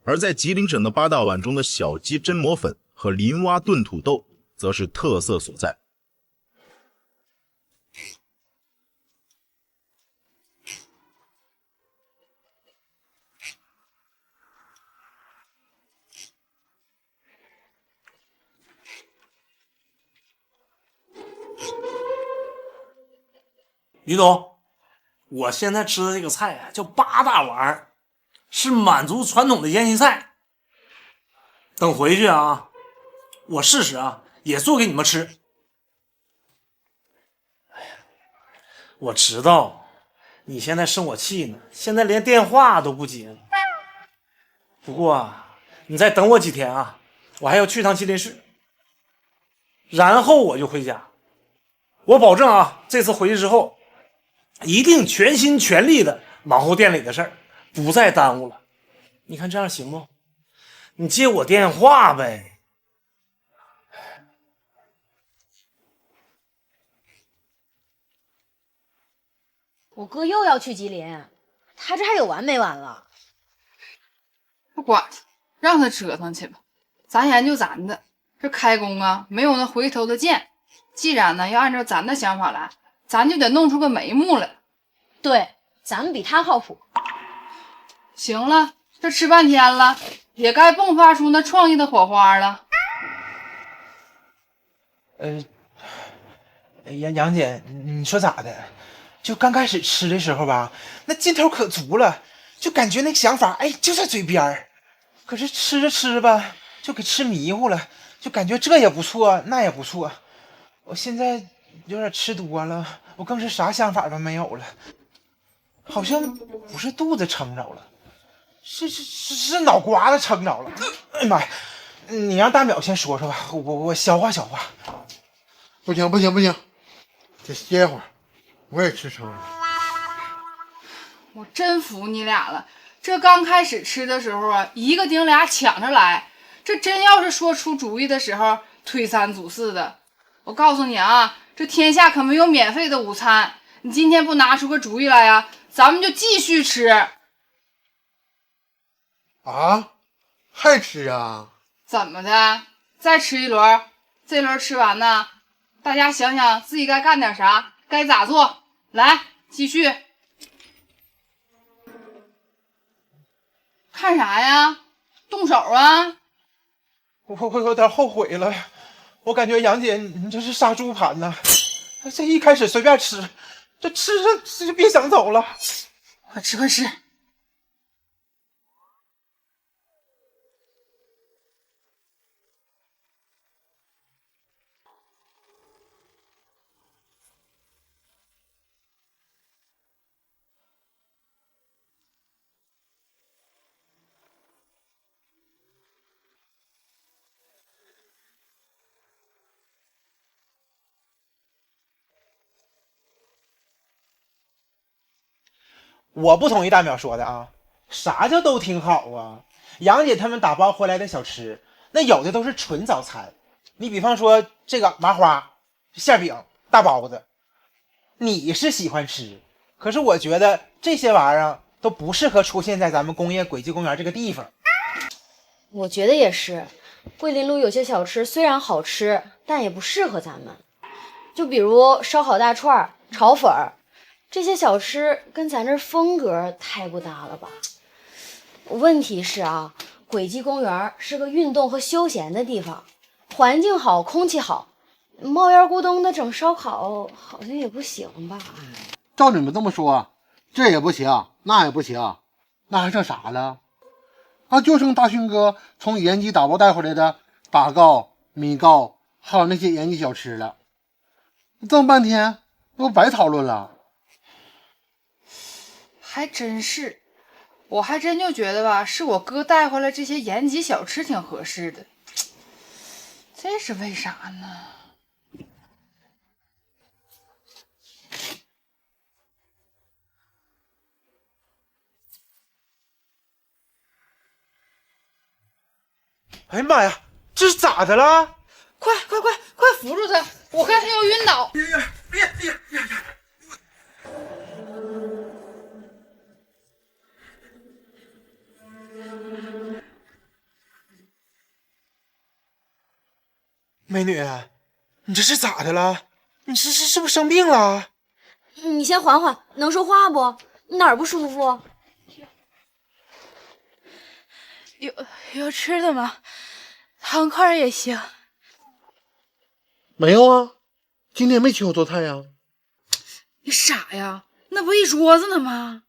而在吉林省的八大碗中的小鸡榛蘑粉和林蛙炖土豆则是特色所在。于总，我现在吃的这个菜啊，叫八大碗，是满族传统的沿袭菜。等回去啊，我试试啊，也做给你们吃。哎呀，我知道你现在生我气呢，现在连电话都不接了。不过啊，你再等我几天啊，我还要去趟吉林市，然后我就回家。我保证啊，这次回去之后，一定全心全力的忙活店里的事儿，不再耽误了。你看这样行不？你接我电话呗。我哥又要去吉林，他这还有完没完了？不管他，让他折腾去吧。咱研究咱的，这开工啊，没有那回头的箭。既然呢要按照咱的想法来，咱就得弄出个眉目来。对，咱们比他靠谱。行了，这吃半天了，也该迸发出那创意的火花了。杨姐，你说咋的？就刚开始吃的时候吧，那劲头可足了，就感觉那想法就在嘴边儿。可是吃着吃着吧，就给吃迷糊了，就感觉这也不错，那也不错。我现在有点吃多了，我更是啥想法都没有了，好像不是肚子撑着了，是脑瓜子撑着了。哎呀妈呀！你让大淼先说说吧，我消化消化。不行，得歇会儿，我也吃撑了。我真服你俩了，这刚开始吃的时候啊，一个顶俩抢着来，这真要是说出主意的时候推三阻四的。我告诉你啊，这天下可没有免费的午餐，你今天不拿出个主意来呀，咱们就继续吃。啊？还吃啊？怎么的？再吃一轮，这轮吃完呢，大家想想自己该干点啥，该咋做，来继续。看啥呀？动手啊！我有点后悔了，我感觉杨姐你这是杀猪盘呐！这一开始随便吃，这吃上就别想走了。快吃快吃！我不同意大淼说的啊，啥叫都挺好啊？杨姐他们打包回来的小吃，那有的都是纯早餐。你比方说这个麻花、馅饼、大包子，你是喜欢吃，可是我觉得这些玩意儿都不适合出现在咱们工业轨迹公园这个地方。我觉得也是，桂林路有些小吃虽然好吃，但也不适合咱们。就比如烧烤大串、炒粉儿，这些小吃跟咱这风格太不搭了吧？问题是啊，轨迹公园是个运动和休闲的地方，环境好，空气好，冒烟咕咚的整烧烤好像也不行吧？照你们这么说，这也不行，那也不行，那还剩啥了？那就剩大勋哥从延吉打包带回来的打糕、米糕，还有那些延吉小吃了。这么半天，不白讨论了？还真是，我还真就觉得吧，是我哥带回来这些延吉小吃挺合适的，这是为啥呢？哎呀妈呀，这是咋的了？快扶住他！我看他要晕倒。美女，你这是咋的了？你是不是生病了？你先缓缓，能说话不？你哪儿不舒服？有吃的吗？糖块也行。没有啊，今天没请我做菜呀。你傻呀？那不一桌子呢吗？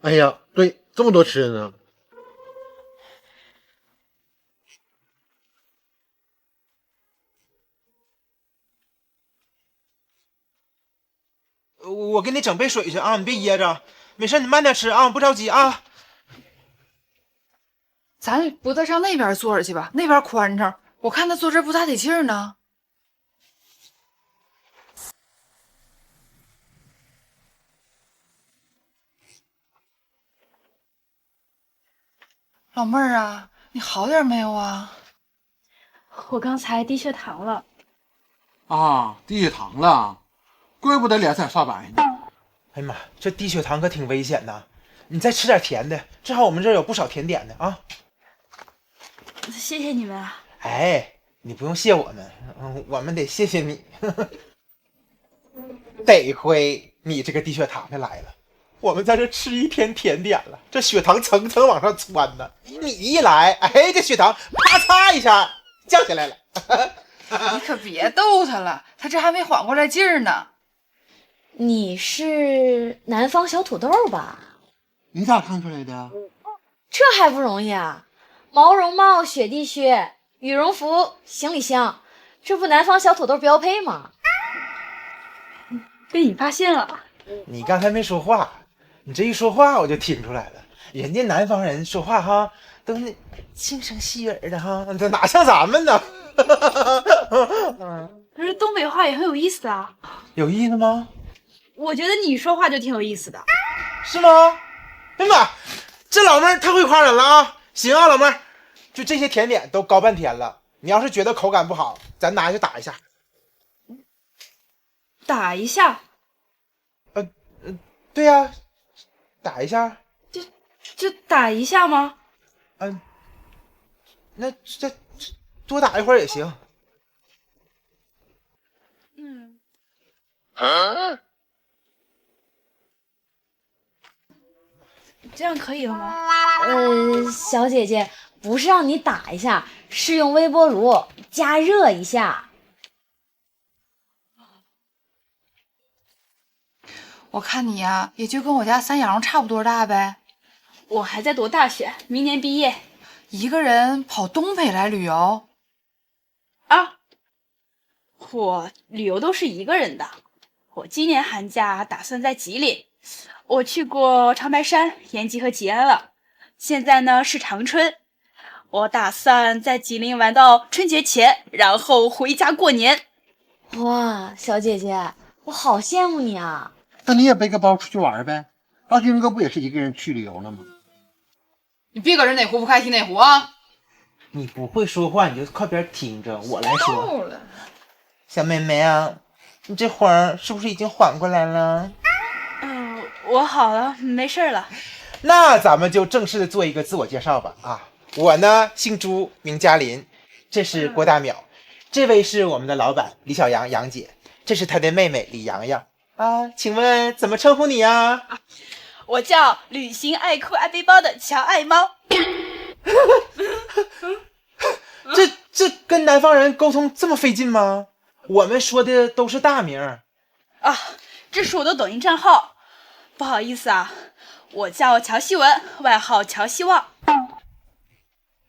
哎呀，对，这么多吃的呢。我给你整杯水去啊，你别噎着，没事，你慢点吃啊，不着急啊。咱不再上那边坐着去吧，那边宽敞，我看他坐这不大得劲儿呢。老妹儿啊，你好点没有啊？我刚才低血糖了。啊，低血糖了，怪不得脸色发白呢。哎呀妈，这低血糖可挺危险呐！你再吃点甜的，正好我们这儿有不少甜点的啊。谢谢你们啊！哎，你不用谢我们，我们得谢谢你。得亏你这个低血糖的来了，我们在这吃一天甜点了，这血糖层层往上窜呢。你一来，哎，这血糖啪嚓一下降下来了。你可别逗他了，他这还没缓过来劲儿呢。你是南方小土豆吧？你咋看出来的？这还不容易啊！毛绒帽、雪地靴、羽绒服、行李箱，这不南方小土豆标配吗？被你发现了。你刚才没说话，你这一说话我就听出来了。人家南方人说话哈，都是轻声细语的哈，这哪像咱们呢？可是东北话也很有意思啊。有意思吗？我觉得你说话就挺有意思的。是吗？哎妈，这老妹儿太会夸人了啊！行啊，老妹儿，就这些甜点都搞半天了，你要是觉得口感不好，咱拿去打一下。打一下？对呀，打一下。就打一下吗？那这多打一会儿也行。这样可以了吗？小姐姐，不是让你打一下，是用微波炉加热一下。我看你呀，也就跟我家三阳差不多大呗。我还在读大学，明年毕业。一个人跑东北来旅游？啊，我旅游都是一个人的。我今年寒假打算在吉林。我去过长白山、延吉和吉安了，现在呢是长春。我打算在吉林玩到春节前，然后回家过年。哇，小姐姐，我好羡慕你啊！那你也背个包出去玩呗。大军哥不也是一个人去旅游了吗？你别搁这哪壶不开提哪壶啊！你不会说话，你就靠边听着，我来说。够了，小妹妹啊，你这会是不是已经缓过来了？我好了，没事了。那咱们就正式的做一个自我介绍吧。啊，我呢姓朱，名嘉林，这是郭大淼，这位是我们的老板李小阳杨姐，这是她的妹妹李洋洋啊。请问怎么称呼你啊？我叫旅行爱哭爱背包的乔爱猫。这跟南方人沟通这么费劲吗？我们说的都是大名啊，这是我的抖音账号。不好意思啊，我叫乔希文，外号乔希望。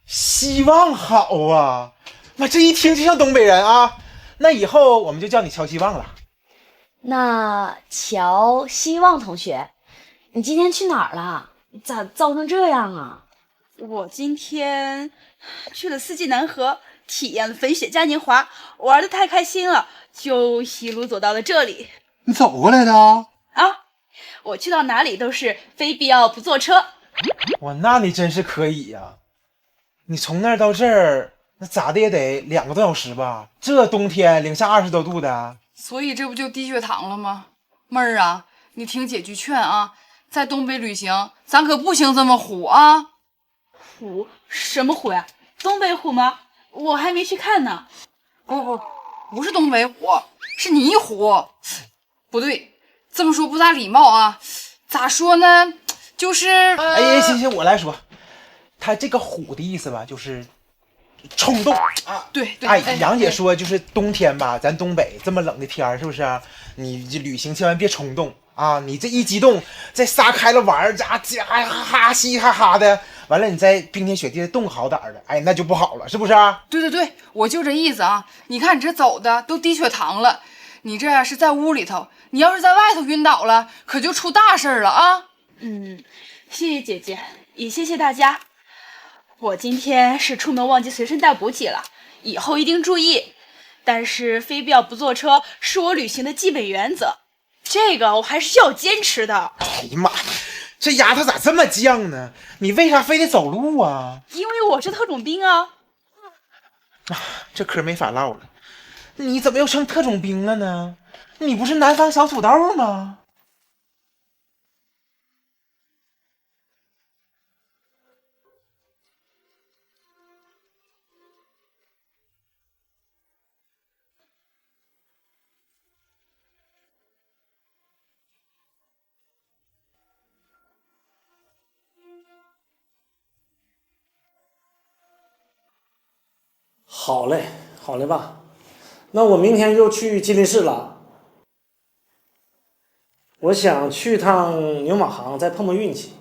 希望好啊，哇，这一听就像东北人啊。那以后我们就叫你乔希望了。那乔希望同学，你今天去哪儿了？咋造成这样啊？我今天去了四季南河，体验了粉雪嘉年华，玩得太开心了，就一路走到了这里。你走过来的啊？我去到哪里都是非必要不坐车。哇，那你真是可以呀！你从那儿到这儿，那咋的也得2个多小时吧？这冬天零下20多度的，所以这不就低血糖了吗？妹儿啊，你听姐句劝啊，在东北旅行，咱可不行这么虎啊！虎？什么虎呀？东北虎吗？我还没去看呢。不是东北虎，是泥虎。不对，这么说不大礼貌啊。咋说呢？就是哎，行，我来说，他这个虎的意思吧，就是冲动啊。对，哎，杨姐说就是冬天吧，咱东北这么冷的天是不是？你旅行千万别冲动啊！你这一激动，再撒开了玩，哈哈嘻哈哈的，完了你在冰天雪地的冻好点的，哎，那就不好了，是不是？对，我就这意思啊！你看你这走的都低血糖了，你这是在屋里头，你要是在外头晕倒了，可就出大事了啊！谢谢姐姐，也谢谢大家。我今天是出门忘记随身带补给了，以后一定注意。但是非必要不坐车是我旅行的基本原则，这个我还是要坚持的。哎呀妈，这丫头咋这么犟呢？你为啥非得走路啊？因为我是特种兵啊！这嗑没法唠了。你怎么又成特种兵了呢？你不是南方小土豆吗？好嘞吧。那我明天就去吉林市了。我想去趟牛马行，再碰碰运气。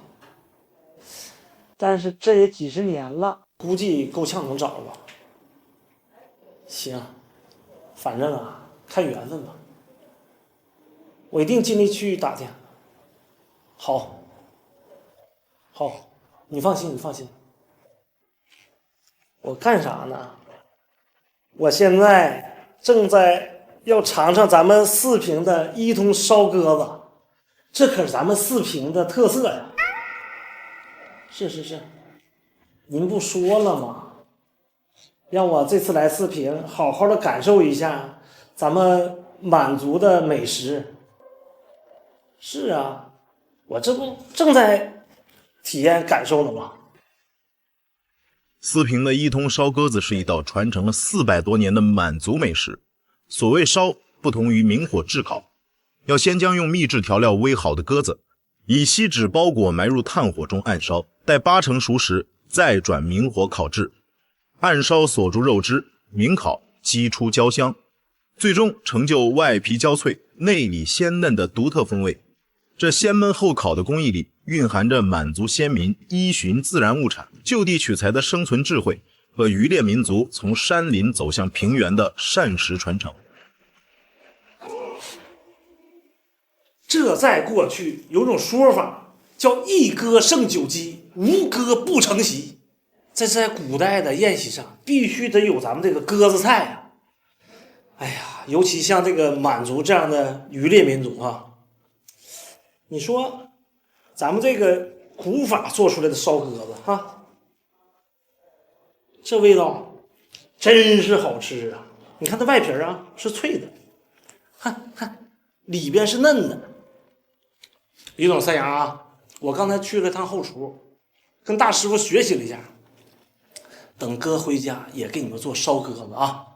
但是这也几十年了，估计够呛能找着吧。行，反正啊，看缘分吧。我一定尽力去打听。好，你放心。我干啥呢？我现在正在要尝尝咱们四平的一通烧鸽子，这可是咱们四平的特色呀。是，您不说了吗？让我这次来四平，好好的感受一下咱们满族的美食。是啊，我这不正在体验感受呢吗？四平的一通烧鸽子是一道传承了400多年的满族美食。所谓烧，不同于明火炙烤，要先将用秘制调料煨好的鸽子以锡纸包裹，埋入炭火中暗烧，待80%熟时再转明火烤制，暗烧锁住肉汁，明烤激出焦香，最终成就外皮焦脆内里鲜嫩的独特风味。这先焖后烤的工艺里蕴含着满族先民依循自然物产就地取材的生存智慧和渔猎民族从山林走向平原的膳食传承。这在过去有种说法叫一鸽胜九鸡，无鸽不成席。这在古代的宴席上必须得有咱们这个鸽子菜啊。哎呀，尤其像这个满族这样的渔猎民族啊，你说咱们这个古法做出来的烧鸽子哈，这味道真是好吃啊！你看它外皮啊是脆的，看里边是嫩的。李总、三阳啊，我刚才去了趟后厨，跟大师傅学习了一下，等哥回家也给你们做烧鸽子啊。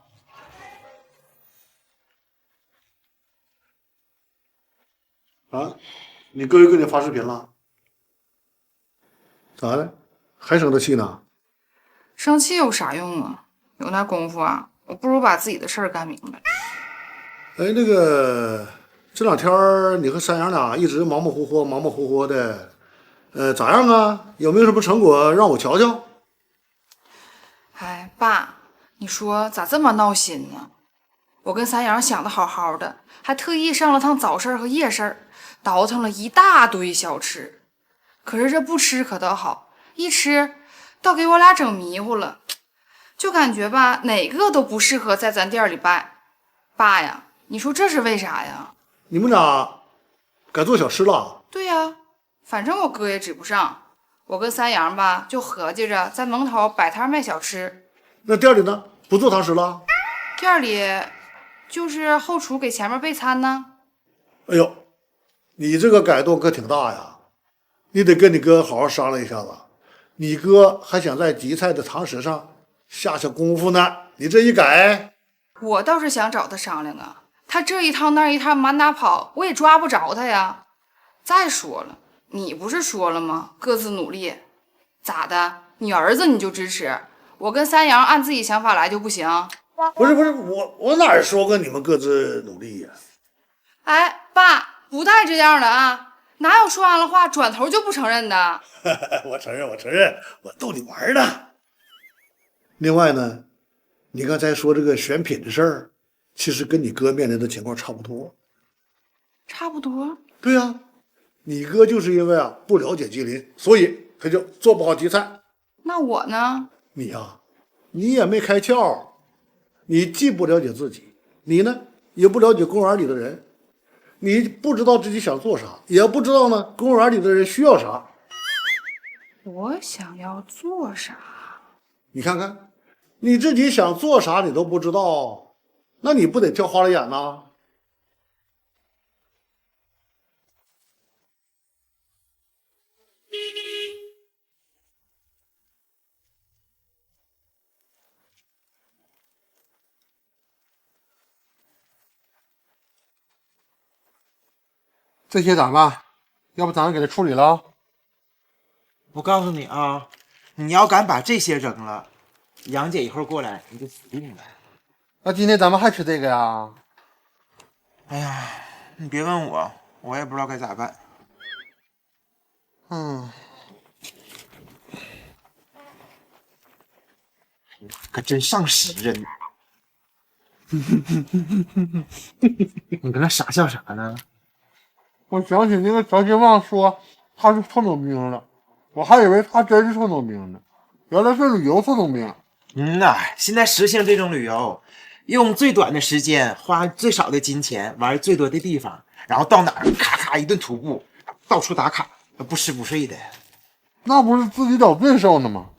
啊，你哥又跟你发视频了？咋的？还生他气呢？生气有啥用啊？有那功夫啊，我不如把自己的事儿干明白。哎，那个这两天你和三阳俩一直忙忙活活的，咋样啊？有没有什么成果让我瞧瞧？哎，爸，你说咋这么闹心呢？我跟三阳想的好好的，还特意上了趟早市和夜市，倒腾了一大堆小吃。可是这不吃可倒好，一吃倒给我俩整迷糊了，就感觉吧，哪个都不适合在咱店里办。爸呀，你说这是为啥呀？你们俩改做小吃了？对呀，反正我哥也指不上，我跟三阳吧就合计着在门头摆摊卖小吃。那店里呢？不做堂食了？店里就是后厨给前面备餐呢。哎呦，你这个改动可挺大呀！你得跟你哥好好商量一下子。你哥还想在吉菜的堂食上下功夫呢，你这一改，我倒是想找他商量啊。他这一趟那一趟满哪跑，我也抓不着他呀。再说了，你不是说了吗？各自努力，咋的？你儿子你就支持，我跟三阳按自己想法来就不行？不是，我哪说过你们各自努力呀？哎，爸，不带这样的啊！哪有说完了话转头就不承认的？我承认，我逗你玩呢。另外呢，你刚才说这个选品的事儿，其实跟你哥面临的情况差不多。差不多？对呀，你哥就是因为不了解吉林，所以他就做不好吉菜。那我呢？你呀，你也没开窍，你既不了解自己，你呢也不了解公园里的人。你不知道自己想做啥，也不知道呢公园里的人需要啥。我想要做啥？你看看，你自己想做啥你都不知道，那你不得跳花了眼呐？这些咋办？要不咱给他处理了？我告诉你啊，你要敢把这些扔了，杨姐一会儿过来你就死定了。那今天咱们还吃这个呀？哎呀，你别问我，我也不知道该咋办。可真上时啊你！你搁那傻笑啥呢？我想起那个张金旺说他是特种兵了，我还以为他真是特种兵呢，原来是旅游特种兵。现在实行这种旅游，用最短的时间，花最少的金钱，玩最多的地方，然后到哪儿咔咔一顿徒步，到处打卡，不吃不睡的。那不是自己找罪受呢吗？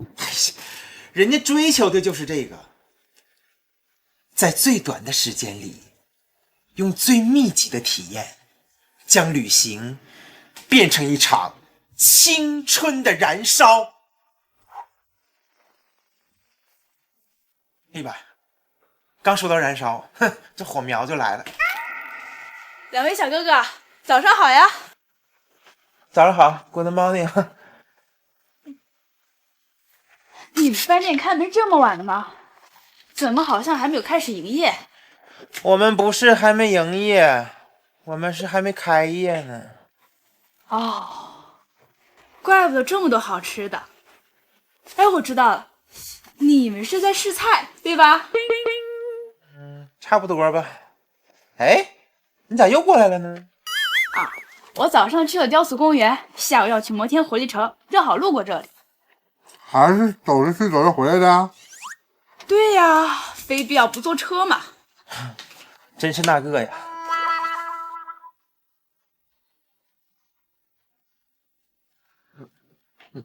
人家追求的就是这个，在最短的时间里，用最密集的体验，将旅行变成一场青春的燃烧。一百，刚说到燃烧，哼，这火苗就来了。两位小哥哥，早上好呀！早上好 ，Good morning。你们饭店开门这么晚了吗？怎么好像还没有开始营业？我们不是还没营业，我们是还没开业呢。哦，怪不得这么多好吃的。哎，我知道了，你们是在试菜对吧？差不多吧。哎，你咋又过来了呢？啊，我早上去了雕塑公园，下午要去摩天活力城，正好路过这里。还是走着去走着回来的？对呀，非必要不坐车嘛。真是那个呀。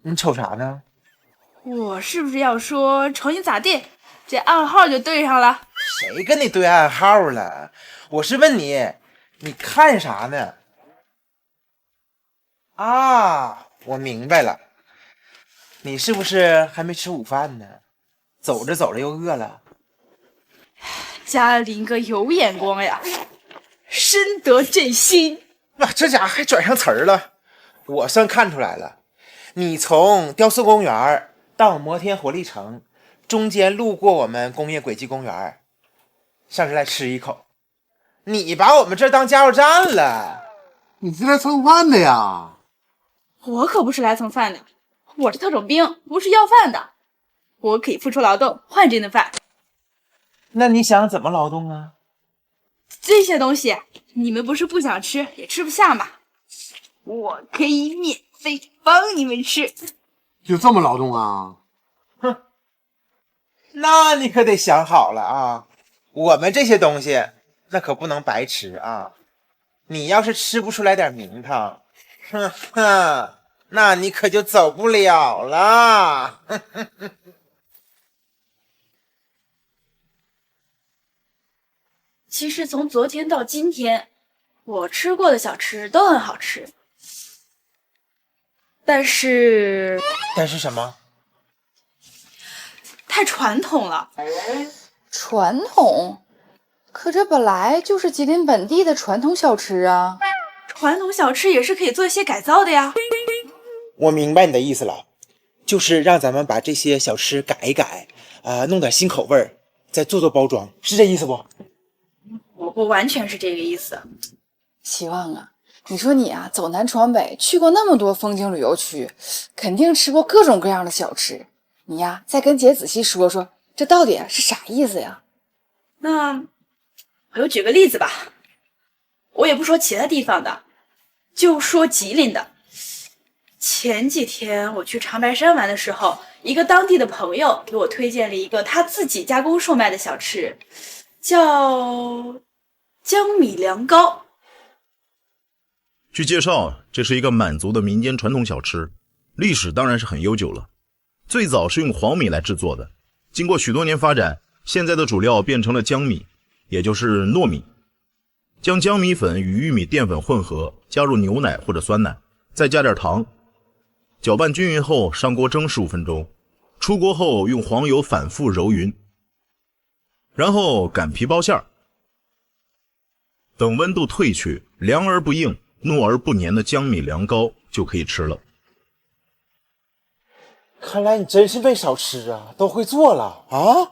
你瞅啥呢？我是不是要说瞅你咋地？这暗号就对上了。谁跟你对暗号了？我是问你，你看啥呢？啊，我明白了，你是不是还没吃午饭呢？走着走着又饿了。嘉林哥有眼光呀，深得朕心。这家伙还转上词儿了，我算看出来了。你从雕塑公园到摩天活力城，中间路过我们工业轨迹公园，上这来吃一口。你把我们这当加油站了。你是来蹭饭的呀？我可不是来蹭饭的，我是特种兵，不是要饭的。我可以付出劳动换这顿饭。那你想怎么劳动啊？这些东西你们不是不想吃也吃不下吗？我可以免费帮你们吃。就这么劳动啊？哼，那你可得想好了啊！我们这些东西那可不能白吃啊！你要是吃不出来点名堂，哼哼，那你可就走不了了。其实从昨天到今天，我吃过的小吃都很好吃，但是什么？太传统了。传统？可这本来就是吉林本地的传统小吃啊。传统小吃也是可以做一些改造的呀。我明白你的意思了，就是让咱们把这些小吃改一改，弄点新口味儿，再做做包装，是这意思不？我不完全是这个意思。希望啊，你说你啊，走南闯北，去过那么多风景旅游区，肯定吃过各种各样的小吃。你呀，再跟姐仔细说说，这到底是啥意思呀？那我就举个例子吧，我也不说其他地方的，就说吉林的。前几天我去长白山玩的时候，一个当地的朋友给我推荐了一个他自己加工售卖的小吃，叫江米凉糕。据介绍，这是一个满族的民间传统小吃，历史当然是很悠久了。最早是用黄米来制作的，经过许多年发展，现在的主料变成了江米，也就是糯米。将江米粉与玉米淀粉混合，加入牛奶或者酸奶，再加点糖，搅拌均匀后上锅蒸15分钟。出锅后用黄油反复揉匀，然后擀皮包馅儿。等温度退去，凉而不硬，糯而不黏的江米凉糕就可以吃了。看来你真是没少吃啊，都会做了啊！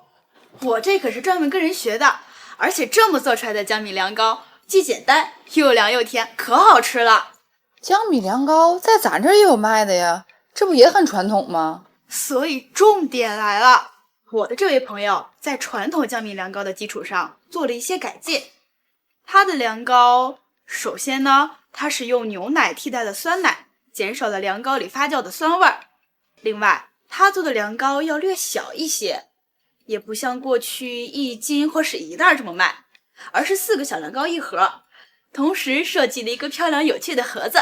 我这可是专门跟人学的，而且这么做出来的江米凉糕，既简单又凉又甜，可好吃了。江米凉糕在咱这儿也有卖的呀，这不也很传统吗？所以重点来了，我的这位朋友在传统江米凉糕的基础上做了一些改进。他的凉糕，首先呢，它是用牛奶替代了酸奶，减少了凉糕里发酵的酸味儿。另外，他做的凉糕要略小一些，也不像过去1斤或是1袋这么卖，而是4个小凉糕一盒，同时设计了一个漂亮有趣的盒子，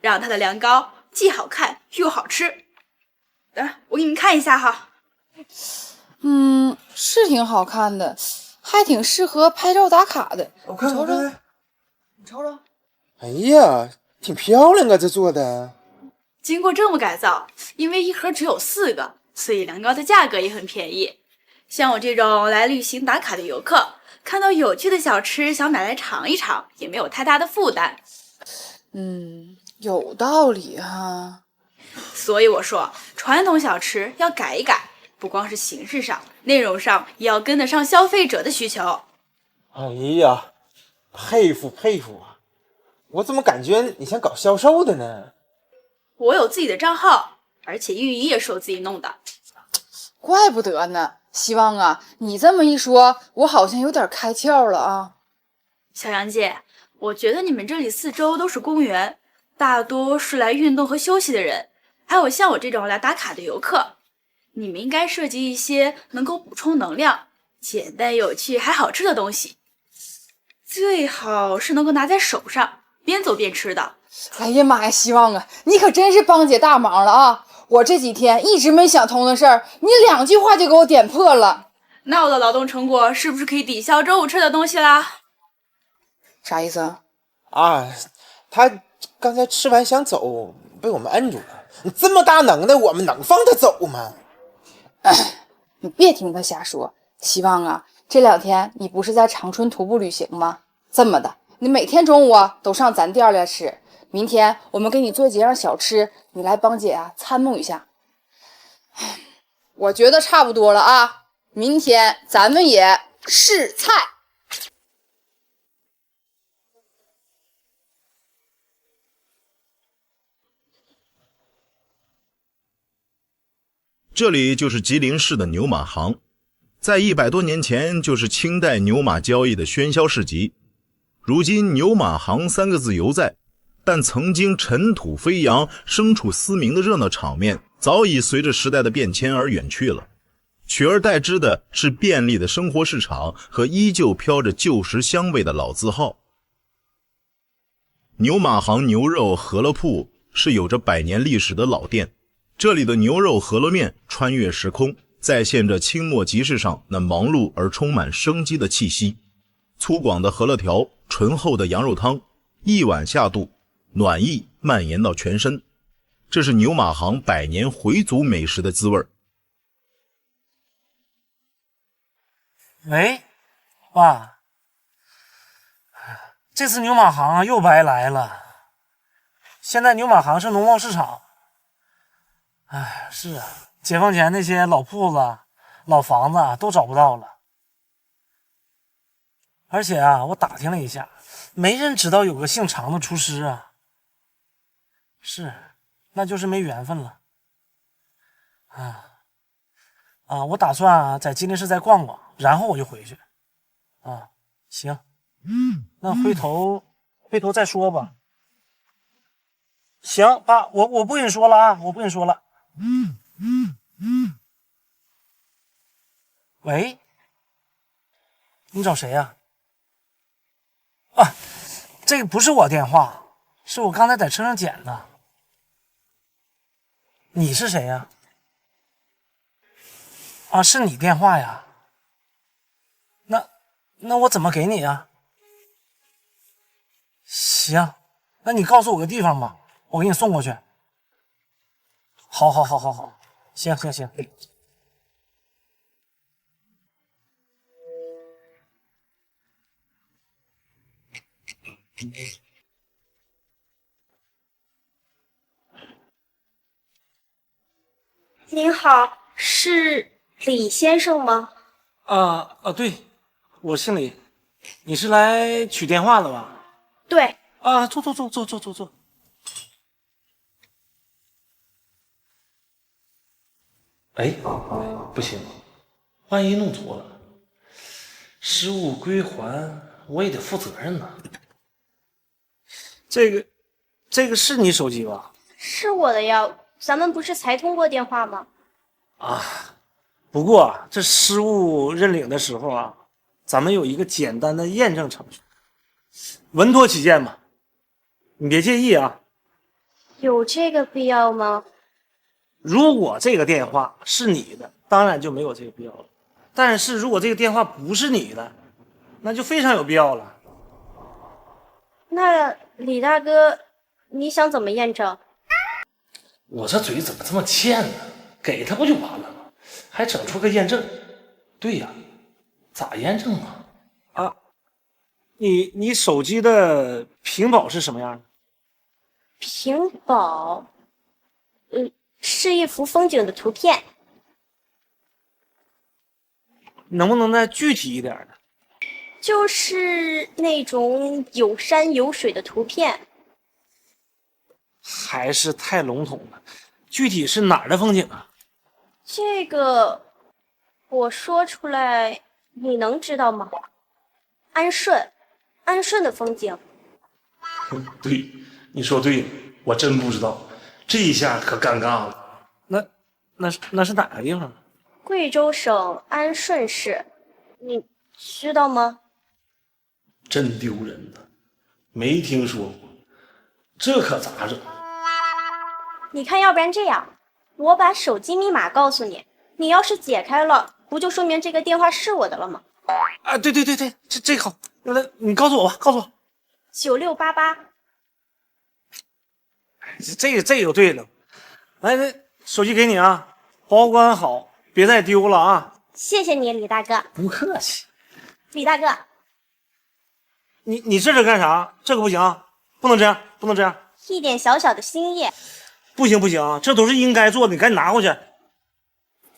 让他的凉糕既好看又好吃。我给你们看一下哈。是挺好看的，还挺适合拍照打卡的。我看瞅瞅，你瞅瞅。哎呀，挺漂亮啊，这做的。经过这么改造，因为一盒只有4个，所以凉糕的价格也很便宜。像我这种来旅行打卡的游客，看到有趣的小吃想买来尝一尝，也没有太大的负担。有道理哈。所以我说，传统小吃要改一改，不光是形式上，内容上也要跟得上消费者的需求。哎呀，佩服佩服啊！我怎么感觉你像搞销售的呢？我有自己的账号，而且运营也是我自己弄的。怪不得呢。希望啊，你这么一说，我好像有点开窍了啊。小杨姐，我觉得你们这里4周都是公园，大多是来运动和休息的人，还有像我这种来打卡的游客。你们应该设计一些能够补充能量、简单有趣还好吃的东西，最好是能够拿在手上边走边吃的。哎呀妈呀，希望啊，你可真是帮姐大忙了啊！我这几天一直没想通的事儿，你2句话就给我点破了。那我的劳动成果是不是可以抵消周五吃的东西啦？啥意思啊？啊，他刚才吃完想走，被我们摁住了。你这么大能耐，我们能放他走吗？你别听他瞎说。希望啊，这2天你不是在长春徒步旅行吗？这么的，你每天中午都上咱店来吃。明天我们给你做几样小吃，你来帮姐啊参谋一下。我觉得差不多了啊，明天咱们也试菜。这里就是吉林市的牛马行，在100多年前就是清代牛马交易的喧嚣市集。如今牛马行3个字犹在，但曾经尘土飞扬、牲畜嘶鸣的热闹场面早已随着时代的变迁而远去了，取而代之的是便利的生活市场和依旧飘着旧时香味的老字号。牛马行牛肉饸饹铺是有着100年历史的老店，这里的牛肉饸饹面穿越时空，再现着清末集市上那忙碌而充满生机的气息。粗犷的饸饹条，醇厚的羊肉汤，一碗下肚，暖意蔓延到全身，这是牛马行100年回族美食的滋味。喂，爸，这次牛马行又白来了。现在牛马行是农贸市场。哎，是啊，解放前那些老铺子、老房子都找不到了。而且啊，我打听了一下，没人知道有个姓常的厨师啊。是，那就是没缘分了。我打算啊在吉林市再逛逛，然后我就回去。行，那回头再说吧。行，爸，我不跟你说了啊，我不跟你说了。喂，你找谁呀？这个不是我电话，是我刚才在车上捡的。你是谁呀？是你电话呀？那我怎么给你呀？行，那你告诉我个地方吧，我给你送过去。好，行。您好，是李先生吗？对，我姓李。你是来取电话的吧？对。坐。哎，不行，万一弄错了，失物归还，我也得负责任呢。这个是你手机吧？是我的呀，咱们不是才通过电话吗？不过这失物认领的时候啊，咱们有一个简单的验证程序，稳妥起见嘛，你别介意啊。有这个必要吗？如果这个电话是你的，当然就没有这个必要了。但是如果这个电话不是你的，那就非常有必要了。那李大哥，你想怎么验证？我这嘴怎么这么欠呢？给他不就完了吗？还整出个验证。对呀，咋验证啊？你手机的屏保是什么样的？屏保，是一幅风景的图片。能不能再具体一点呢？就是那种有山有水的图片。还是太笼统了，具体是哪儿的风景啊？这个我说出来你能知道吗？安顺的风景。对，你说对了，我真不知道，这一下可尴尬了。那是哪个地方？贵州省安顺市，你知道吗？真丢人呢，没听说过，这可咋整？你看，要不然这样，我把手机密码告诉你，你要是解开了，不就说明这个电话是我的了吗？啊，对，这个好，来，你告诉我吧，告诉我。9688。这个就对了。来，手机给你啊，保管好，别再丢了啊。谢谢你，李大哥。不客气。李大哥，你这是干啥？这个不行，不能这样，不能这样。一点小小的心意。不行，这都是应该做的，你赶紧拿回去。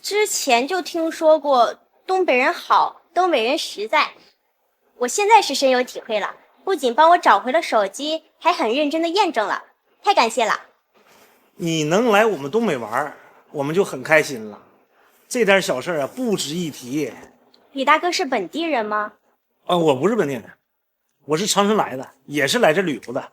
之前就听说过东北人好，东北人实在，我现在是深有体会了。不仅帮我找回了手机，还很认真的验证了，太感谢了。你能来我们东北玩，我们就很开心了。这点小事啊，不值一提。李大哥是本地人吗？我不是本地人，我是长春来的，也是来这旅游的。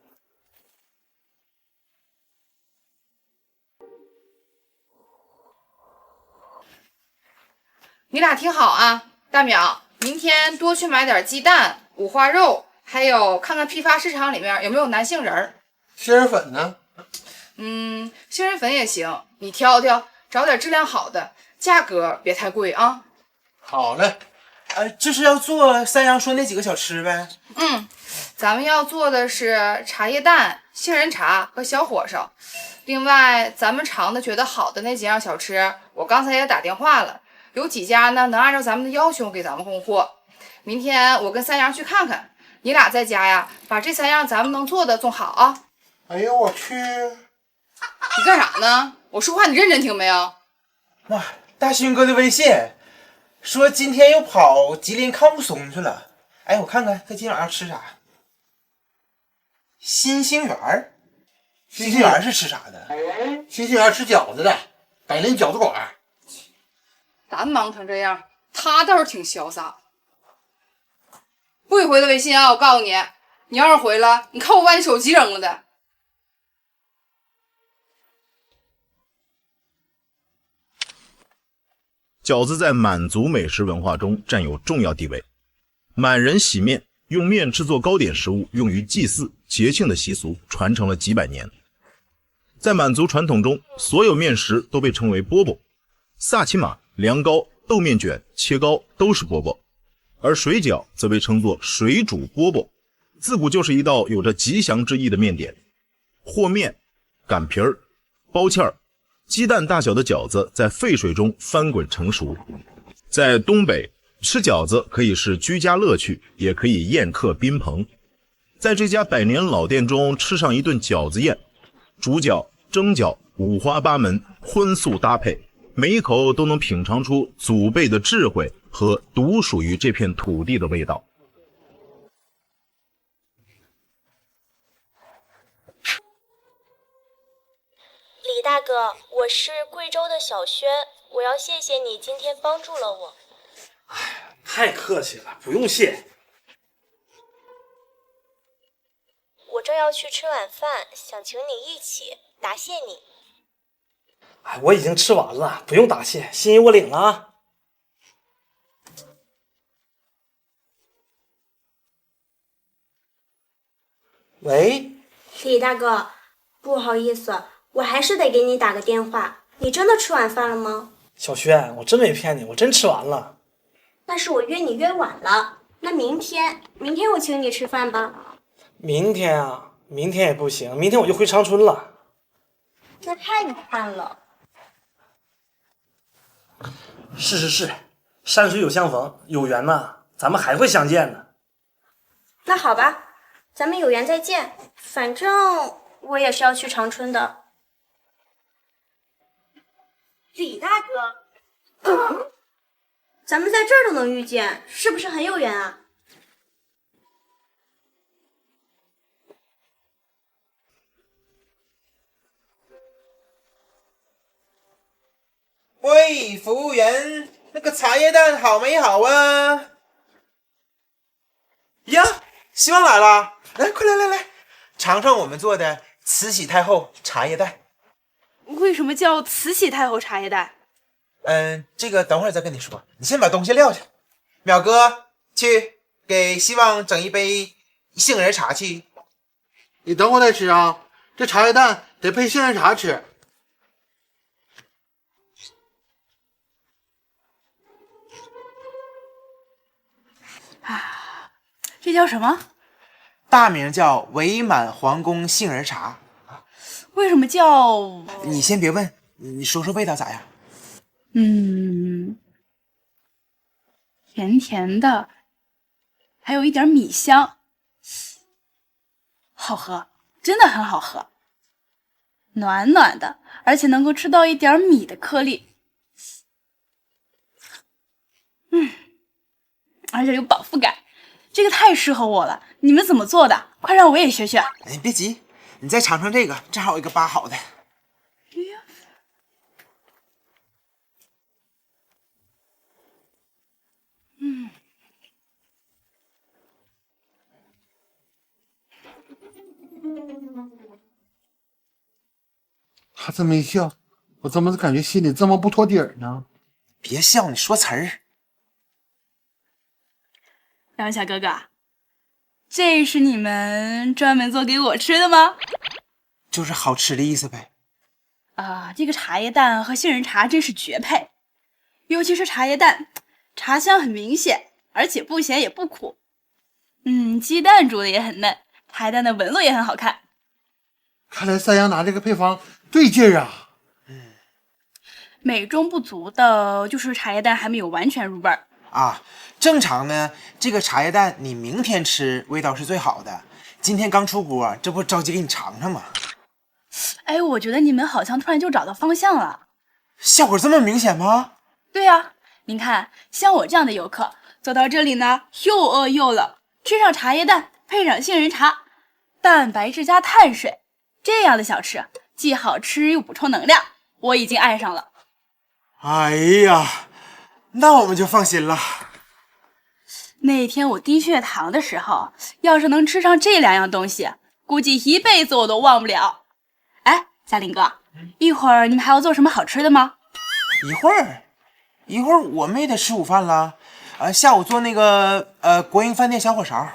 你俩听好啊，大淼，明天多去买点鸡蛋、五花肉，还有看看批发市场里面有没有南杏仁儿。杏仁粉呢？杏仁粉也行，你挑挑，找点质量好的，价格别太贵啊。好嘞。就是要做三阳说那几个小吃呗。咱们要做的是茶叶蛋、杏仁茶和小火烧。另外，咱们尝的觉得好的那几样小吃，我刚才也打电话了，有几家呢能按照咱们的要求给咱们供货。明天我跟三阳去看看，你俩在家呀，把这3样咱们能做的做好啊。哎呦我去！你干啥呢？我说话你认真听没有？哇，大勋哥的微信说今天又跑吉林看雾凇去了。哎，我看看他今晚上吃啥。新兴园，新兴园是吃啥的？新兴园吃饺子的，百灵饺子馆。咱忙成这样，他倒是挺潇洒。不许回他微信啊！我告诉你，你要是回了，你看我把你手机扔了的。饺子在满族美食文化中占有重要地位。满人洗面，用面制作糕点食物，用于祭祀、节庆的习俗传承了几百年。在满族传统中，所有面食都被称为饽饽，萨其马、凉糕、豆面卷、切糕都是饽饽，而水饺则被称作水煮饽饽，自古就是一道有着吉祥之意的面点。和面、擀皮儿、包芡儿、鸡蛋大小的饺子在沸水中翻滚成熟。在东北，吃饺子可以是居家乐趣，也可以宴客宾朋。在这家百年老店中吃上一顿饺子宴，煮饺、蒸饺五花八门，荤素搭配，每一口都能品尝出祖辈的智慧和独属于这片土地的味道。李大哥，我是贵州的小轩，我要谢谢你今天帮助了我。太客气了，不用谢。我正要去吃晚饭，想请你一起，答谢你。我已经吃完了，不用答谢，心意我领了啊。喂，李大哥，不好意思，我还是得给你打个电话。你真的吃晚饭了吗？小轩，我真没骗你，我真吃完了。但是我约你约晚了，那明天我请你吃饭吧。明天啊，明天也不行，明天我就回长春了。那太遗憾了。是，山水有相逢，有缘呐，咱们还会相见的。那好吧，咱们有缘再见。反正我也是要去长春的。李大哥，咱们在这儿都能遇见，是不是很有缘啊？喂，服务员，那个茶叶蛋好没好啊？呀，希望来了，来，快来，尝尝我们做的慈禧太后茶叶蛋。为什么叫慈禧太后茶叶蛋？这个等会儿再跟你说，你先把东西撂下。淼哥，去给希望整一杯杏仁茶去。你等会儿再吃啊，这茶叶蛋得配杏仁茶吃。这叫什么？大名叫伪满皇宫杏仁茶。为什么叫？你先别问，你说说味道咋样？甜甜的，还有一点米香，好喝，真的很好喝，暖暖的，而且能够吃到一点米的颗粒，而且有饱腹感，这个太适合我了。你们怎么做的？快让我也学学。哎，别急，你再尝尝这个，正好有一个扒好的。他这么一笑，我怎么感觉心里这么不托底儿呢？别笑，你说词儿。两位小哥哥，这是你们专门做给我吃的吗？就是好吃的意思呗。这个茶叶蛋和杏仁茶真是绝配，尤其是茶叶蛋，茶香很明显，而且不咸也不苦。鸡蛋煮的也很嫩，茶叶蛋的纹路也很好看。看来三阳拿这个配方对劲儿啊。美中不足的就是茶叶蛋还没有完全入味儿啊。正常呢，这个茶叶蛋你明天吃味道是最好的，今天刚出锅，这不着急给你尝尝吗？哎，我觉得你们好像突然就找到方向了。效果这么明显吗？对呀，您看，像我这样的游客走到这里呢，又饿又冷，吃上茶叶蛋，配上杏仁茶，蛋白质加碳水，这样的小吃既好吃又补充能量，我已经爱上了。哎呀，那我们就放心了。那天我低血糖的时候，要是能吃上这两样东西，估计一辈子我都忘不了。哎，嘉林哥，一会儿你们还要做什么好吃的吗？一会儿我们也得吃午饭了。下午做那个国营饭店小火烧。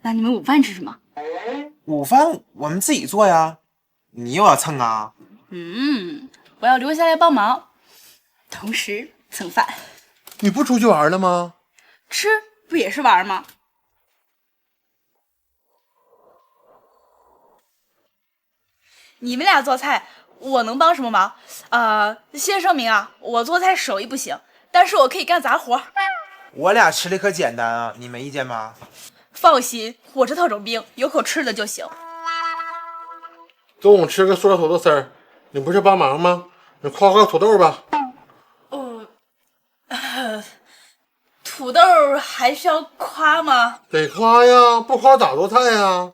那你们午饭吃什么？午饭我们自己做呀。你又要蹭啊？我要留下来帮忙，同时蹭饭。你不出去玩了吗？吃不也是玩吗？你们俩做菜，我能帮什么忙？先声明啊，我做菜手艺不行，但是我可以干杂活。我俩吃的可简单啊，你没意见吗？放心，我是特种兵，有口吃的就行。中午吃个塑料土豆丝儿，你不是帮忙吗？你夸夸土豆吧。土豆还需要夸吗？得夸呀，不夸咋做菜呀？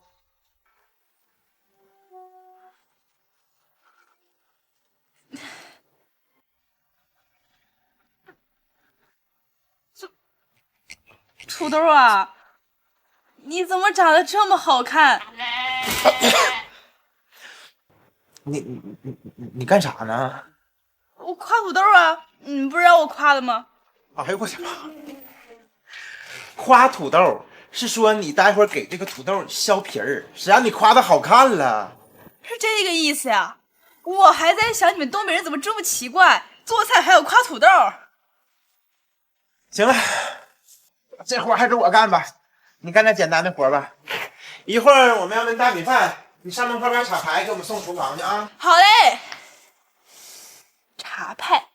土豆啊，你怎么长得这么好看？你干啥呢？我夸土豆啊，你不是让我夸的吗？哎呦我的妈！夸土豆是说你待会儿给这个土豆削皮儿，谁让你夸的好看了？是这个意思呀？我还在想你们东北人怎么这么奇怪，做菜还有夸土豆。行了，这活还是我干吧，你干点简单的活吧。一会儿我们要焖大米饭，你上门口把茶牌给我们送厨房去啊。好嘞。茶派，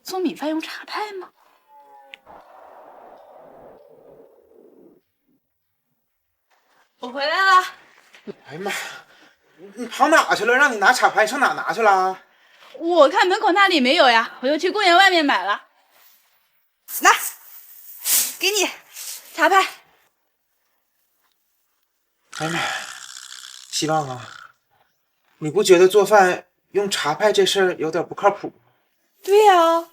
做米饭用茶派吗？我回来了。哎呀妈，你跑哪去了？让你拿茶牌上哪拿去了？我看门口那里没有呀，我就去公园外面买了。拿，给你茶派。哎呀妈，希望啊，你不觉得做饭用茶派这事儿有点不靠谱？对呀，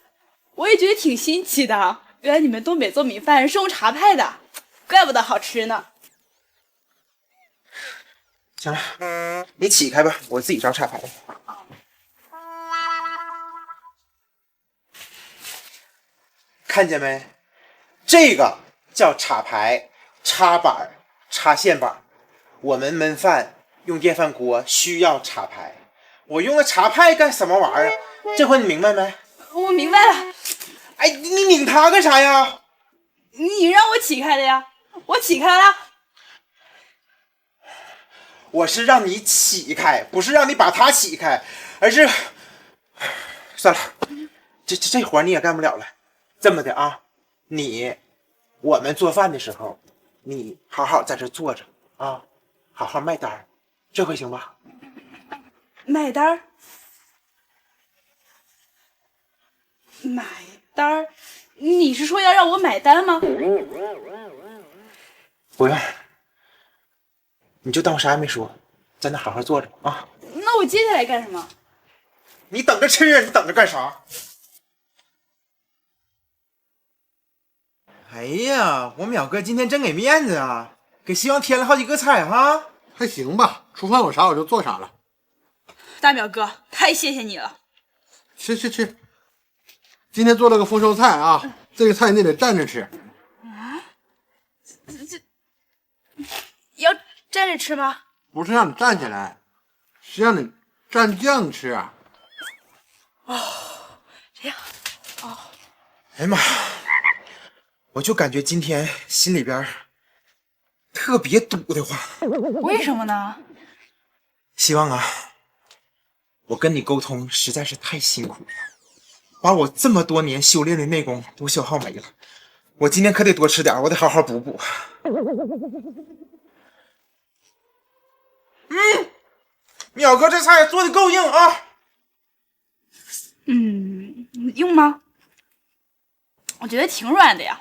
我也觉得挺新奇的。原来你们东北做米饭是用茶派的，怪不得好吃呢。行了，你起开吧，我自己找茶牌。看见没？这个叫茶牌、插板、插线板。我们焖饭用电饭锅需要茶牌，我用了茶派干什么玩意儿？这回你明白没？我明白了。哎，你拧它干啥呀？你让我起开的呀。我起开了。我是让你起开，不是让你把他起开，而是算了，这活你也干不了了。这么的啊，我们做饭的时候，你好好在这坐着啊，好好卖单，这回行吧？买单？买单？你是说要让我买单吗？不用，你就当我啥也没说，在那好好坐着啊。那我接下来干什么？你等着吃啊，你等着干啥？哎呀，我淼哥今天真给面子啊，给希望添了好几个菜哈。还行吧，厨房有啥我就做啥了。大淼哥，太谢谢你了。吃，今天做了个丰收菜啊，这个菜你得站着吃。啊？这要站着吃吗？不是让你站起来，是让你蘸酱吃啊。哦，这样。哦。哎呀妈！我就感觉今天心里边特别堵得慌。为什么呢？希望啊，我跟你沟通实在是太辛苦了，把我这么多年修炼的内功都消耗没了。我今天可得多吃点，我得好好补补。淼哥这菜做的够硬啊。硬吗？我觉得挺软的呀。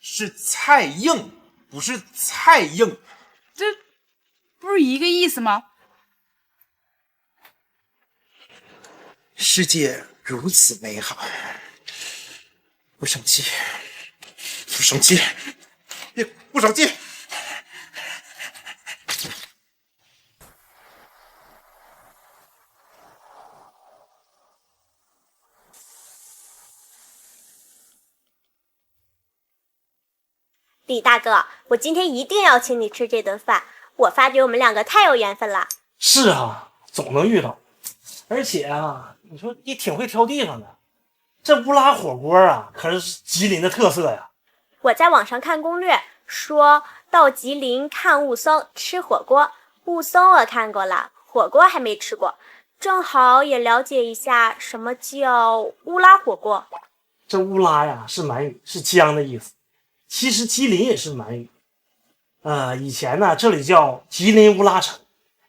是菜硬，不是菜硬。这不是一个意思吗？世界如此美好，不生气，不生气，不生气。李大哥，我今天一定要请你吃这顿饭，我发觉我们两个太有缘分了。是啊，总能遇到。而且啊，你说你挺会挑地方的，这乌拉火锅啊，可是吉林的特色呀。我在网上看攻略，说到吉林看雾凇，吃火锅。雾凇我看过了，火锅还没吃过，正好也了解一下什么叫乌拉火锅。这乌拉呀是满语，是江的意思。其实吉林也是满语，以前呢这里叫吉林乌拉城，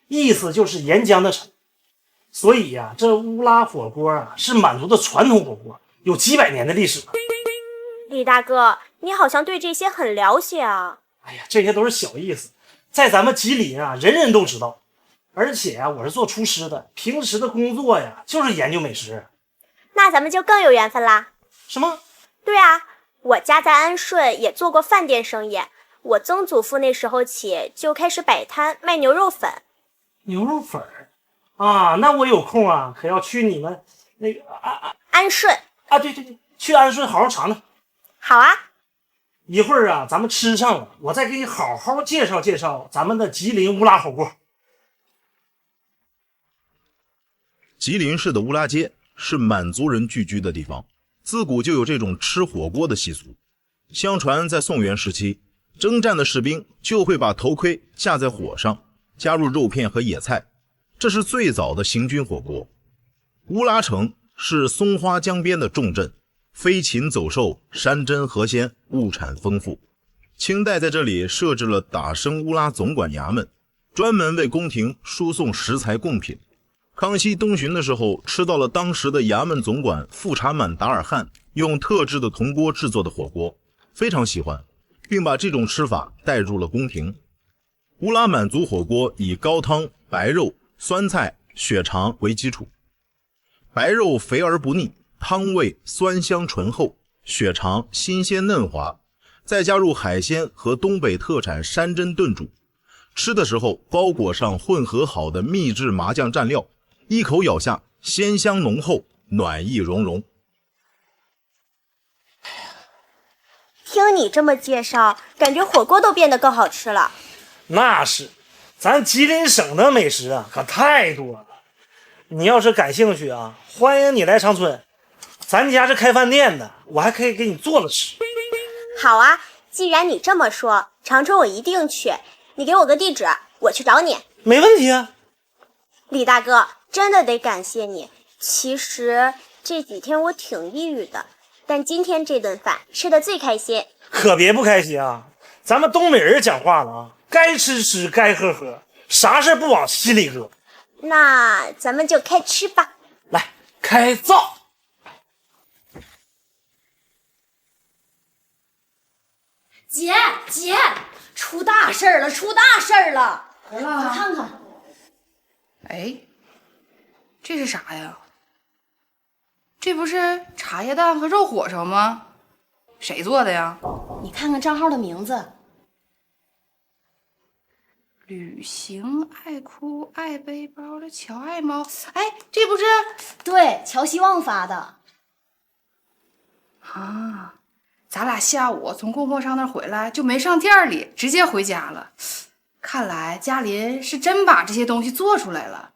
意思就是沿江的城。所以呀，这乌拉火锅啊是满族的传统火锅，有几百年的历史了。李大哥，你好像对这些很了解啊。哎呀，这些都是小意思，在咱们吉林啊，人人都知道。而且啊，我是做厨师的，平时的工作呀就是研究美食。那咱们就更有缘分啦。什么？对啊，我家在安顺也做过饭店生意，我曾祖父那时候起就开始摆摊卖牛肉粉。牛肉粉啊，那我有空啊，可要去你们那个安顺啊，对，去安顺好好尝尝。好啊，一会儿啊，咱们吃上了，我再给你好好介绍介绍咱们的吉林乌拉火锅。吉林市的乌拉街是满族人聚居的地方，自古就有这种吃火锅的习俗。相传在宋元时期，征战的士兵就会把头盔架在火上，加入肉片和野菜，这是最早的行军火锅。乌拉城是松花江边的重镇，飞禽走兽、山珍河鲜，物产丰富。清代在这里设置了打生乌拉总管衙门，专门为宫廷输送食材贡品。康熙东巡的时候，吃到了当时的衙门总管富察满达尔汗用特制的铜锅制作的火锅，非常喜欢，并把这种吃法带入了宫廷。乌拉满族火锅以高汤、白肉、酸菜、血肠为基础，白肉肥而不腻，汤味酸香醇厚，血肠新鲜嫩滑，再加入海鲜和东北特产山珍炖煮，吃的时候包裹上混合好的秘制麻酱蘸料，一口咬下，鲜香浓厚，暖意融融。听你这么介绍，感觉火锅都变得更好吃了。那是，咱吉林省的美食啊，可太多了。你要是感兴趣啊，欢迎你来长春。咱家是开饭店的，我还可以给你做了吃。好啊，既然你这么说，长春我一定去。你给我个地址，我去找你。没问题啊。李大哥，真的得感谢你。其实这几天我挺抑郁的，但今天这顿饭吃的最开心。可别不开心啊！咱们东北人讲话了啊，该吃吃，该喝喝，啥事不往心里搁。那咱们就开吃吧。来，开灶。姐，出大事儿了，出大事儿了！来了，快看看。哎，这是啥呀？这不是茶叶蛋和肉火烧吗？谁做的呀？你看看账号的名字。旅行爱哭爱背包的乔爱猫，哎，这不是？对，乔希望发的。啊，咱俩下午从供货商那儿回来就没上店里，直接回家了。看来嘉林是真把这些东西做出来了。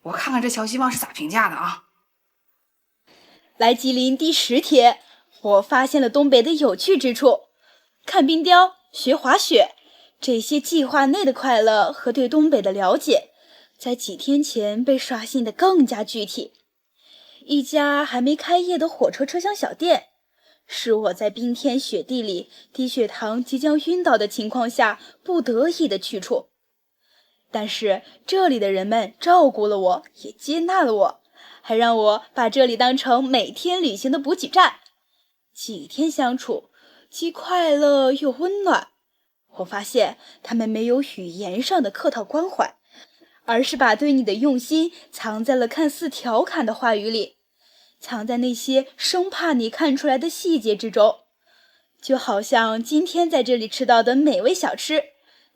我看看这乔希望是咋评价的啊？来吉林第10天，我发现了东北的有趣之处，看冰雕、学滑雪。这些计划内的快乐和对东北的了解，在几天前被刷新得更加具体。一家还没开业的火车车厢小店，是我在冰天雪地里低血糖即将晕倒的情况下不得已的去处。但是这里的人们照顾了我，也接纳了我，还让我把这里当成每天旅行的补给站。几天相处，既快乐又温暖。我发现他们没有语言上的客套关怀，而是把对你的用心藏在了看似调侃的话语里，藏在那些生怕你看出来的细节之中。就好像今天在这里吃到的美味小吃，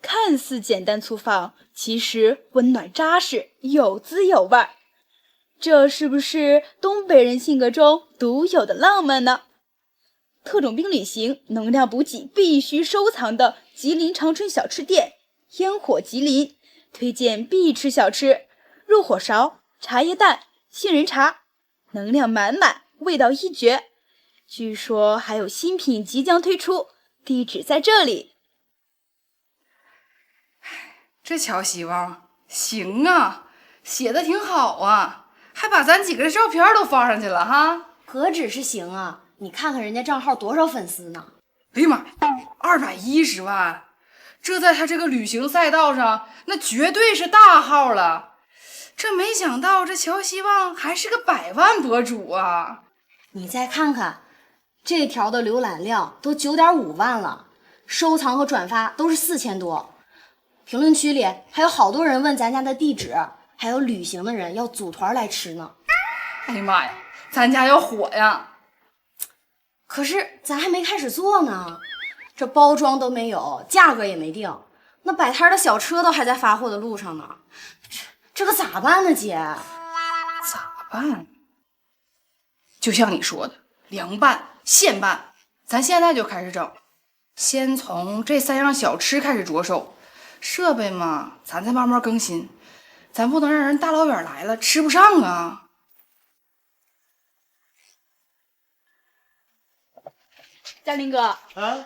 看似简单粗放，其实温暖扎实，有滋有味。这是不是东北人性格中独有的浪漫呢？特种兵旅行能量补给必须收藏的吉林长春小吃店烟火吉林，推荐必吃小吃肉火烧、茶叶蛋、杏仁茶，能量满满，味道一绝。据说还有新品即将推出，地址在这里。这乔希望行啊，写的挺好啊，还把咱几个的照片都放上去了哈。何止是行啊，你看看人家账号多少粉丝呢？哎呀妈，210万，这在他这个旅行赛道上，那绝对是大号了。这没想到，这乔希望还是个100万博主啊！你再看看，这条的浏览量都9.5万了，收藏和转发都是4000多。评论区里还有好多人问咱家的地址，还有旅行的人要组团来吃呢。哎呀妈呀，咱家要火呀！可是咱还没开始做呢，这包装都没有，价格也没定，那摆摊的小车都还在发货的路上呢，这可咋办呢，姐？咋办？就像你说的，凉拌、现拌，咱现在就开始整，先从这3样小吃开始着手。设备嘛，咱再慢慢更新，咱不能让人大老远来了吃不上啊。嘉林哥啊，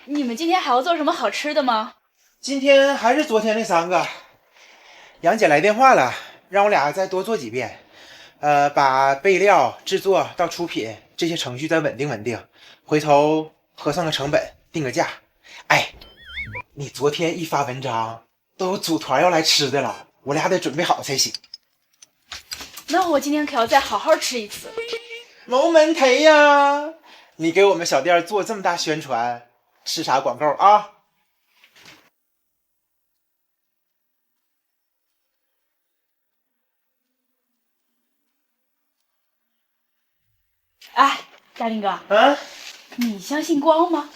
你们今天还要做什么好吃的吗？今天还是昨天那3个。杨姐来电话了，让我俩再多做几遍，把备料、制作到出品这些程序再稳定稳定，回头核算个成本，定个价。哎，你昨天一发文章，都有组团要来吃的了，我俩得准备好才行。那我今天可要再好好吃一次。没问题呀，你给我们小店做这么大宣传，吃啥广告啊？哎，嘉林哥，啊，你相信光吗？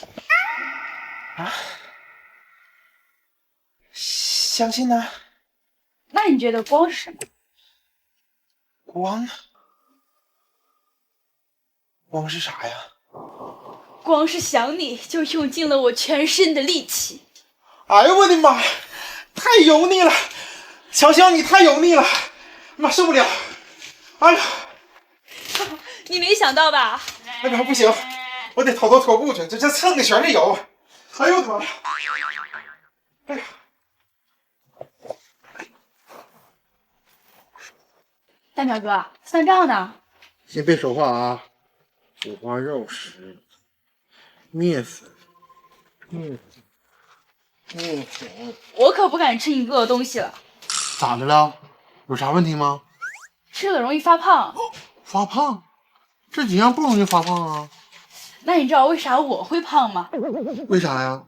啊，相信呢。那你觉得光是什么？光？光是啥呀？光是想你就用尽了我全身的力气。哎呦我的妈，太油腻了！乔乔你太油腻了，妈受不了！哎呀，你没想到吧？哎呀不行，我得偷偷脱裤去，这蹭的全是油。哎呦我的妈！哎呀，大鸟哥，算账呢。先别说话啊！五花肉10，面粉，我可不敢吃你做的东西了，咋的了？有啥问题吗？吃了容易发胖。发胖？这几样不容易发胖啊？那你知道为啥我会胖吗？为啥呀？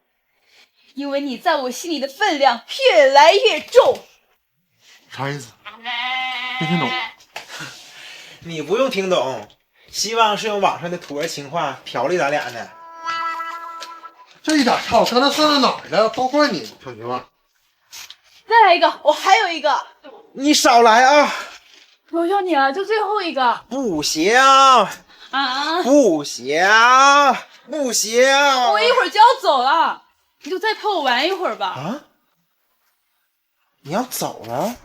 因为你在我心里的分量越来越重。啥意思？没听懂。你不用听懂，希望是用网上的土味情话调理咱俩呢。这一点差刚才算到哪儿了？都怪你，小菊花。再来一个，我还有一个。你少来啊！求求你了，就最后一个。不行啊！不行！不行！我一会儿就要走了，你就再陪我玩一会儿吧。啊？你要走了？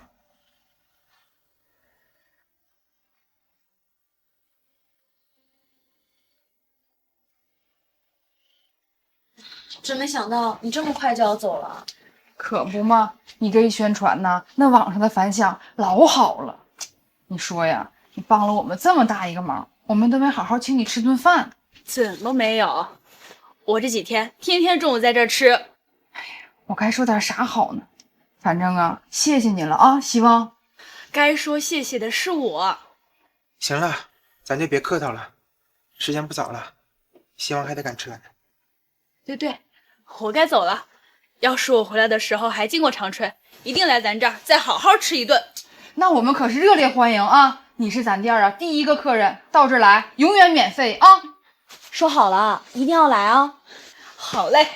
真没想到你这么快就要走了。可不嘛，你这一宣传呢，那网上的反响老好了。你说呀，你帮了我们这么大一个忙，我们都没好好请你吃顿饭。怎么没有？我这几天天天中午在这儿吃。哎呀，我该说点啥好呢？反正啊，谢谢你了啊，希望。该说谢谢的是我。行了，咱就别客套了，时间不早了，希望还得赶车呢。对，我该走了。要是我回来的时候还经过长春，一定来咱这儿再好好吃一顿。那我们可是热烈欢迎啊！你是咱店啊第一个客人，到这儿来永远免费啊！说好了，一定要来啊！好嘞，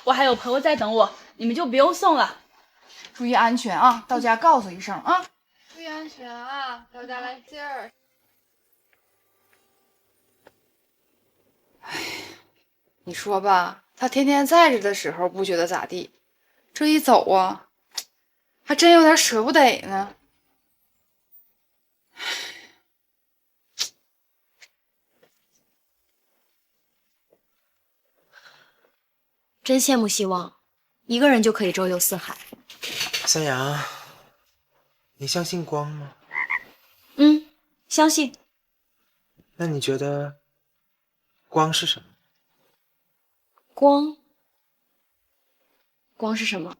我还有朋友在等我，你们就不用送了。注意安全啊！到家告诉一声啊！注意安全啊！到家来劲儿。你说吧，他天天在这的时候不觉得咋地，这一走啊，还真有点舍不得呢。真羡慕希望，一个人就可以周游四海。三阳，你相信光吗？相信。那你觉得光是什么？光是什么？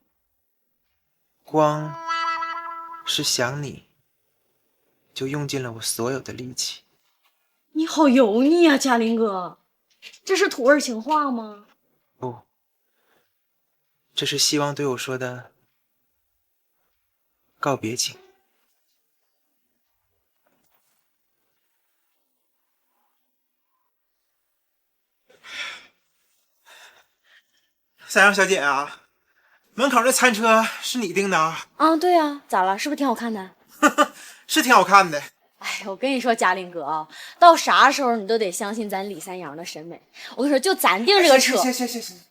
光是想你，就用尽了我所有的力气。你好油腻啊，嘉林哥，这是土味情话吗？不，这是希望对我说的告别情。三阳小姐啊，门口那餐车是你订的啊？对啊，咋了？是不是挺好看的？是挺好看的。哎，我跟你说，嘉林哥啊，到啥时候你都得相信咱李三阳的审美。我跟你说，就咱订这个车。行，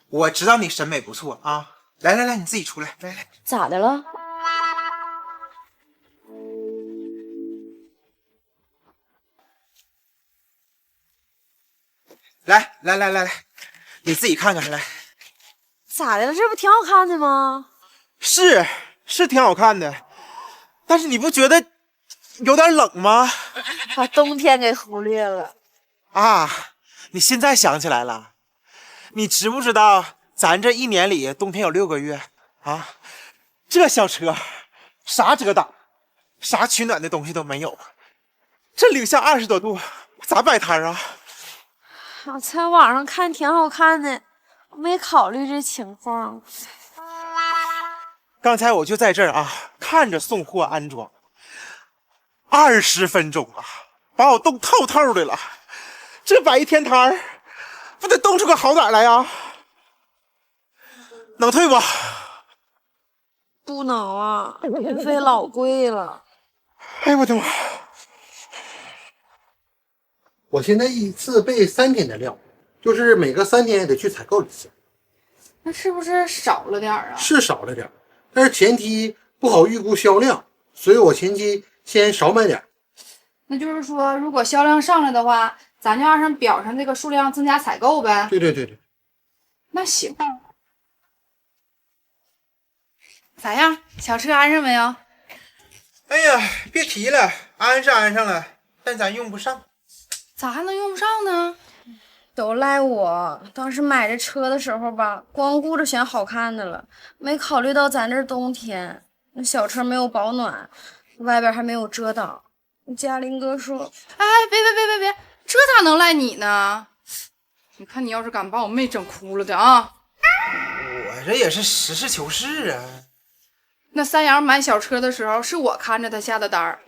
我知道你审美不错啊。来，你自己出来，来。咋的了？来，你自己看看来。咋的了？这不挺好看的吗？是挺好看的，但是你不觉得有点冷吗？把冬天给忽略了啊！你现在想起来了？你知不知道咱这一年里冬天有6个月啊？这小车啥遮挡、啥取暖的东西都没有，这零下20多度，咋摆摊啊？我在网上看挺好看的，我没考虑这情况。刚才我就在这儿啊，看着送货安装，20分钟啊，把我冻透透的了。这摆一天摊儿，不得冻出个好歹来呀？能退不？不能啊，运费老贵了。哎呦我的妈！我现在一次备3天的料，就是每隔3天也得去采购一次。那是不是少了点啊？是少了点，但是前期不好预估销量，所以我前期先少买点。那就是说，如果销量上来的话，咱就按上表上这个数量增加采购呗。对。那行。咋样？小车安上没有？哎呀，别提了，安是安上了，但咱用不上。咋还能用不上呢？都赖我，当时买这车的时候吧，光顾着选好看的了，没考虑到咱这冬天，那小车没有保暖，外边还没有遮挡。嘉林哥说：“哎，别，这咋能赖你呢？你看你要是敢把我妹整哭了的啊！”我这也是实事求是啊。那三阳买小车的时候，是我看着他下的单儿。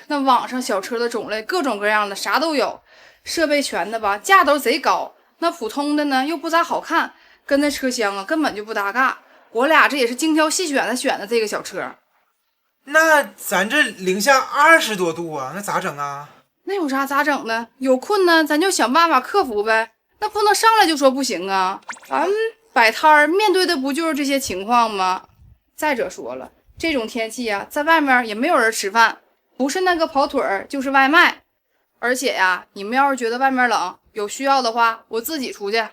那网上小车的种类各种各样的，啥都有，设备全的吧，价都贼高。那普通的呢，又不咋好看，跟那车厢啊根本就不搭嘎。我俩这也是精挑细选的选的这个小车。那咱这零下20多度啊，那咋整啊？那有啥咋整的？有困难咱就想办法克服呗。那不能上来就说不行啊！咱摆摊儿面对的不就是这些情况吗？再者说了，这种天气啊，在外面也没有人吃饭，不是那个跑腿儿就是外卖。而且呀，你们要是觉得外面冷，有需要的话，我自己出去。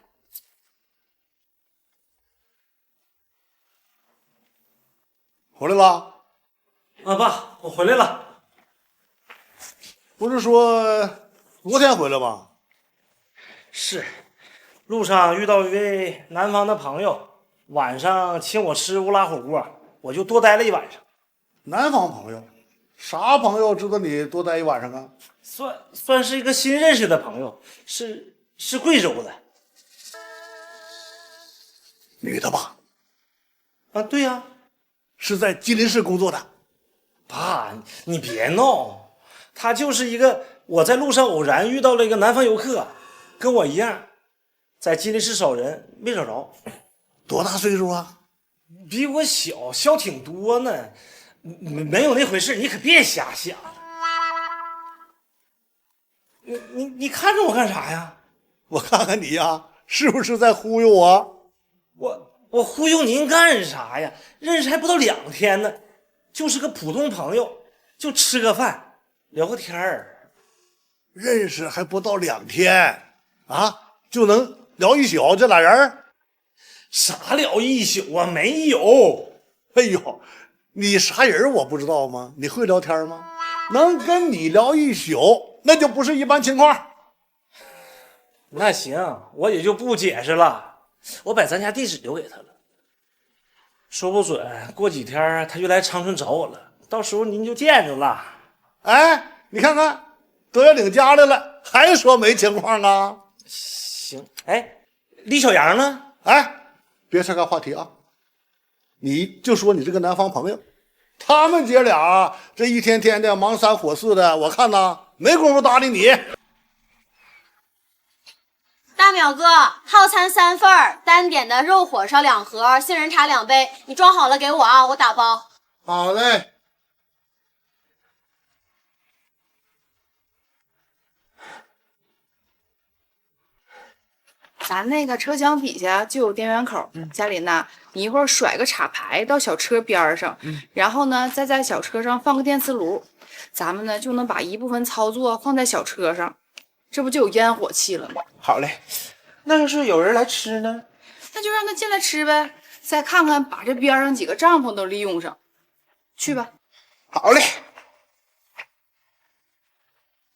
回来了？啊，爸，我回来了。不是说昨天回来吗？是，路上遇到一位南方的朋友，晚上请我吃乌拉火锅，我就多待了一晚上。南方朋友？啥朋友知道你多待一晚上啊？算是一个新认识的朋友，是贵州的。女的吧？啊，对呀。是在吉林市工作的。爸，你别闹，他就是一个我在路上偶然遇到了一个南方游客，跟我一样，在吉林市找人没找着。多大岁数啊？比我小挺多呢。没有那回事，你可别瞎想。你看着我干啥呀？我看看你呀，是不是在忽悠我？我忽悠您干啥呀？认识还不到2天呢，就是个普通朋友，就吃个饭，聊个天儿。认识还不到2天啊，就能聊一宿？这俩人啥聊一宿啊？没有。哎呦，你啥人我不知道吗？你会聊天吗？能跟你聊一宿，那就不是一般情况。那行，我也就不解释了。我把咱家地址留给他了，说不准过几天他就来长春找我了，到时候您就见着了。哎，你看看，都要领家来了，还说没情况啊？行，哎，李小阳呢？哎，别岔开话题啊！你就说你这个南方朋友，他们姐俩这一天天的忙3火4的，我看呐没工夫搭理你。大淼哥，套餐3份，单点的肉火烧2盒，杏仁茶2杯，你装好了给我啊，我打包。好嘞。咱那个车厢底下就有电源口，嘉林呐，你一会儿甩个插排到小车边上，然后呢，再在小车上放个电磁炉，咱们呢就能把一部分操作放在小车上，这不就有烟火气了吗？好嘞，那要是有人来吃呢？那就让他进来吃呗，再看看把这边上几个帐篷都利用上，去吧。好嘞。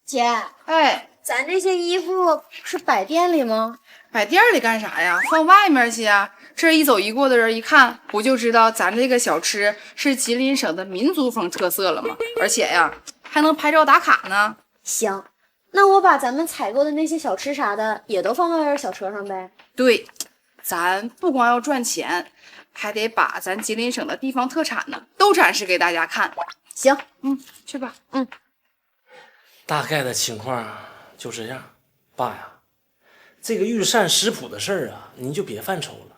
姐，哎，咱这些衣服是摆店里吗？摆店里干啥呀？放外面去啊！这一走一过的人一看，不就知道咱这个小吃是吉林省的民族风特色了吗？而且呀，还能拍照打卡呢。行，那我把咱们采购的那些小吃啥的也都放在小车上呗。对，咱不光要赚钱，还得把咱吉林省的地方特产呢都展示给大家看。行，去吧。大概的情况就这样，爸呀，这个御膳食谱的事儿啊，您就别犯愁了。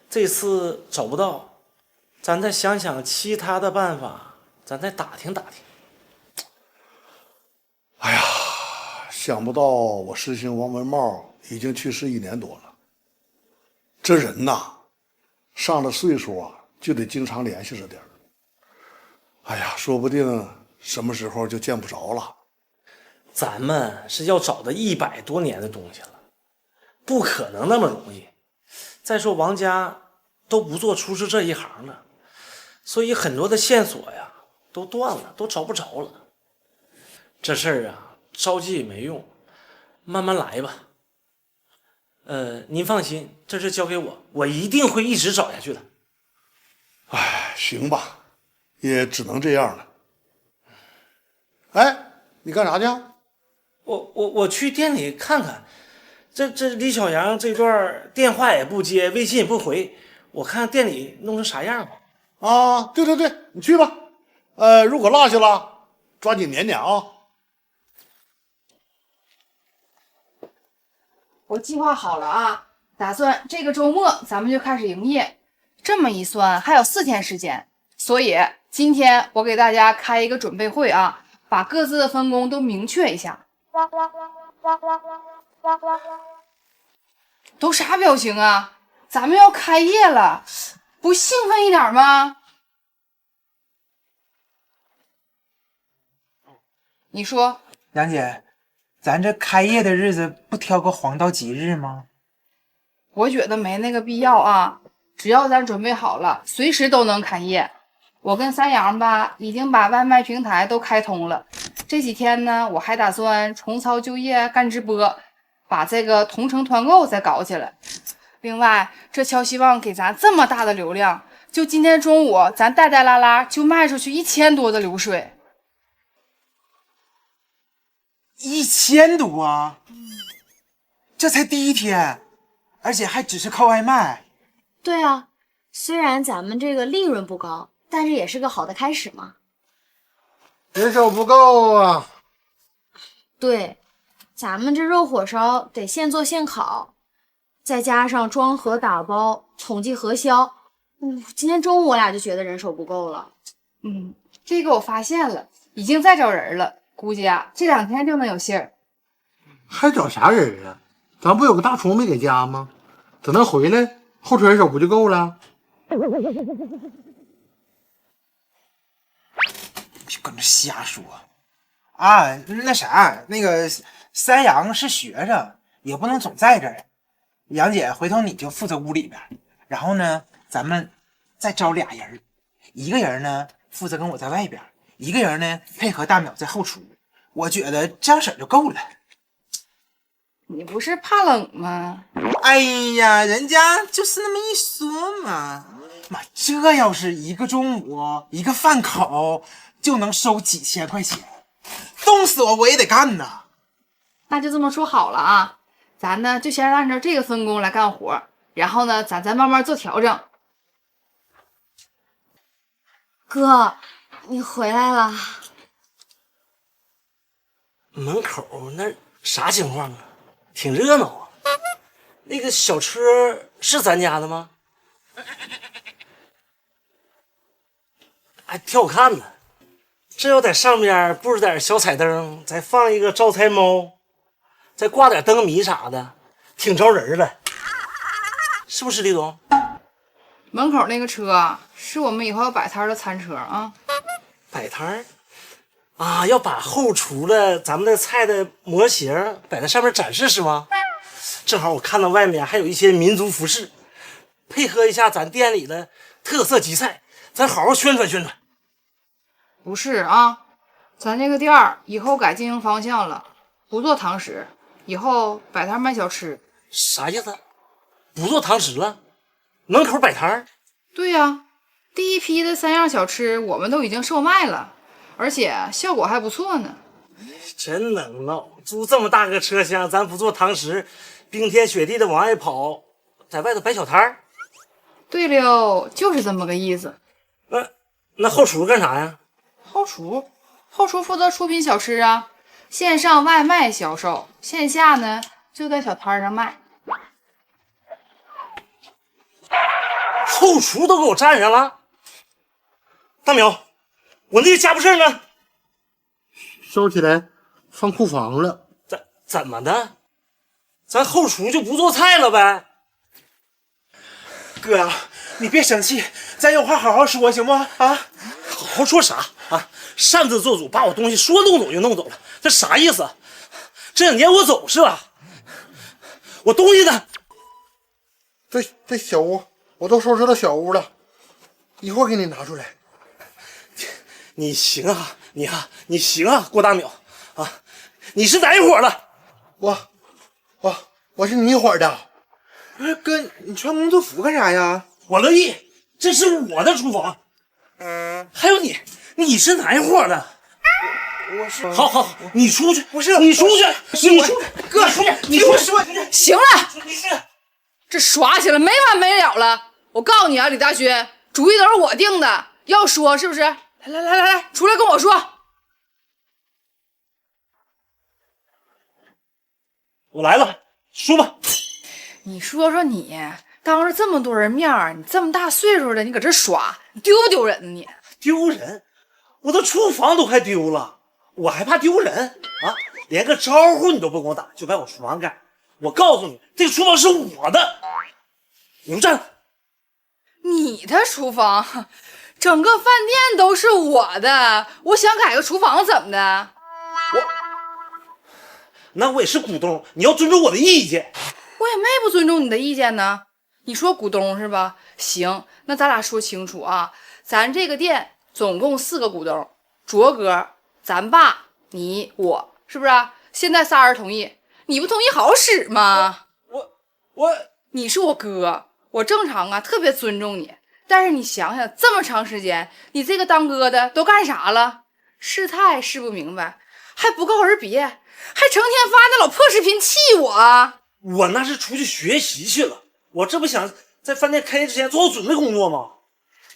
这次找不到，咱再想想其他的办法，咱再打听打听。哎呀，想不到我师兄王文茂已经去世1年多了。这人呐，上了岁数啊，就得经常联系着点儿。哎呀，说不定什么时候就见不着了。咱们是要找的100多年的东西了，不可能那么容易。再说王家都不做厨师这一行了，所以很多的线索呀都断了，都找不着了。这事儿啊，着急也没用，慢慢来吧。您放心，这事交给我，我一定会一直找下去的。哎，行吧，也只能这样了。哎，你干啥去？我去店里看看，这李小阳这段电话也不接，微信也不回，我看店里弄成啥样吧。啊，对，你去吧。如果落下了，抓紧撵撵啊。我计划好了啊，打算这个周末咱们就开始营业。这么一算，还有4天时间，所以今天我给大家开一个准备会啊，把各自的分工都明确一下。都啥表情啊？咱们要开业了，不兴奋一点吗？你说，杨姐，咱这开业的日子不挑个黄道吉日吗？我觉得没那个必要啊，只要咱准备好了，随时都能开业。我跟三阳吧，已经把外卖平台都开通了。这几天呢，我还打算重操旧业干直播，把这个同城团购再搞起来。另外，这乔希望给咱这么大的流量，就今天中午咱带带拉拉就卖出去1000多的流水。1000多啊！这才第1天，而且还只是靠外卖。对啊，虽然咱们这个利润不高，但是也是个好的开始嘛。人手不够啊。对，咱们这肉火烧得现做现烤，再加上装盒打包、统计核销，今天中午我俩就觉得人手不够了。这个我发现了，已经在找人了，估计啊这2天就能有信儿。还找啥人啊？咱不有个大厨没给家吗？等他回来，后厨人手不就够了？别搁那瞎说啊！那啥，那个三阳是学生，也不能总在这儿。杨姐，回头你就负责屋里边，然后呢，咱们再招2人，一个人呢负责跟我在外边，一个人呢配合大淼在后厨。我觉得这样式儿就够了。你不是怕冷吗？哎呀，人家就是那么一说嘛。妈，这要是一个中午一个饭口就能收几千块钱，冻死我也得干呐。那就这么说好了啊，咱呢就先按照这个分工来干活，然后呢咱再慢慢做调整。哥，你回来了。门口那啥情况啊？挺热闹啊。那个小车是咱家的吗？还挺好看的。这要在上面布置点小彩灯，再放一个招财猫，再挂点灯谜啥的，挺招人的。是不是李总？门口那个车是我们以后要摆摊的餐车啊。摆摊啊，要把后厨的咱们的菜的模型摆在上面展示是吗？正好我看到外面还有一些民族服饰，配合一下咱店里的特色吉菜，咱好好宣传宣传。不是啊，咱这个店儿以后改经营方向了，不做堂食，以后摆摊卖小吃。啥意思？不做堂食了？门口摆摊？对呀，第一批的3样小吃我们都已经售卖了，而且效果还不错呢。真能闹！租这么大个车厢，咱不做堂食，冰天雪地的往外跑，在外头摆小摊儿。对了，就是这么个意思。那后厨干啥呀？后厨负责出品小吃啊，线上外卖销售，线下呢就在小摊上卖。后厨都给我占上了。大淼，我那个家伙事呢？收起来放库房了。怎么的？咱后厨就不做菜了呗？哥呀，你别生气，咱有话好好说行不？啊，好好说啥啊？擅自做主，把我东西说弄走就弄走了，这啥意思？这想撵我走是吧？我东西呢？这小屋我都收拾到小屋了，一会儿给你拿出来。你行啊，你行啊，郭大淼啊，你是哪伙的？我是你伙的。不是哥，你穿工作服干啥呀？我乐意，这是我的厨房。还有你是哪伙的？我是好，你出去，不是你出去，你出去，哥，你听我说，行了，这耍起来没完没了了。我告诉你啊，李大勋，主意都是我定的，要说是不是？来，出来跟我说。我来了，说吧。你说说你，当着这么多人面，你这么大岁数了，你搁这耍，你丢不丢人呢？你丢人？我的厨房都快丢了，我还怕丢人啊？连个招呼你都不跟我打，就把我厨房干。我告诉你，这个厨房是我的。你们站！你的厨房，整个饭店都是我的，我想改个厨房怎么的？那我也是股东，你要尊重我的意见。我也没不尊重你的意见呢。你说股东是吧？行，那咱俩说清楚啊，咱这个店总共4个股东，卓哥、咱爸、你、我，是不是啊？现在仨人同意，你不同意好使吗？你是我哥，我正常啊，特别尊重你。但是你想想，这么长时间，你这个当哥的都干啥了？试菜试不明白，还不告而别，还成天发那老破视频气我。我那是出去学习去了，我这不想在饭店开业之前做好准备工作吗？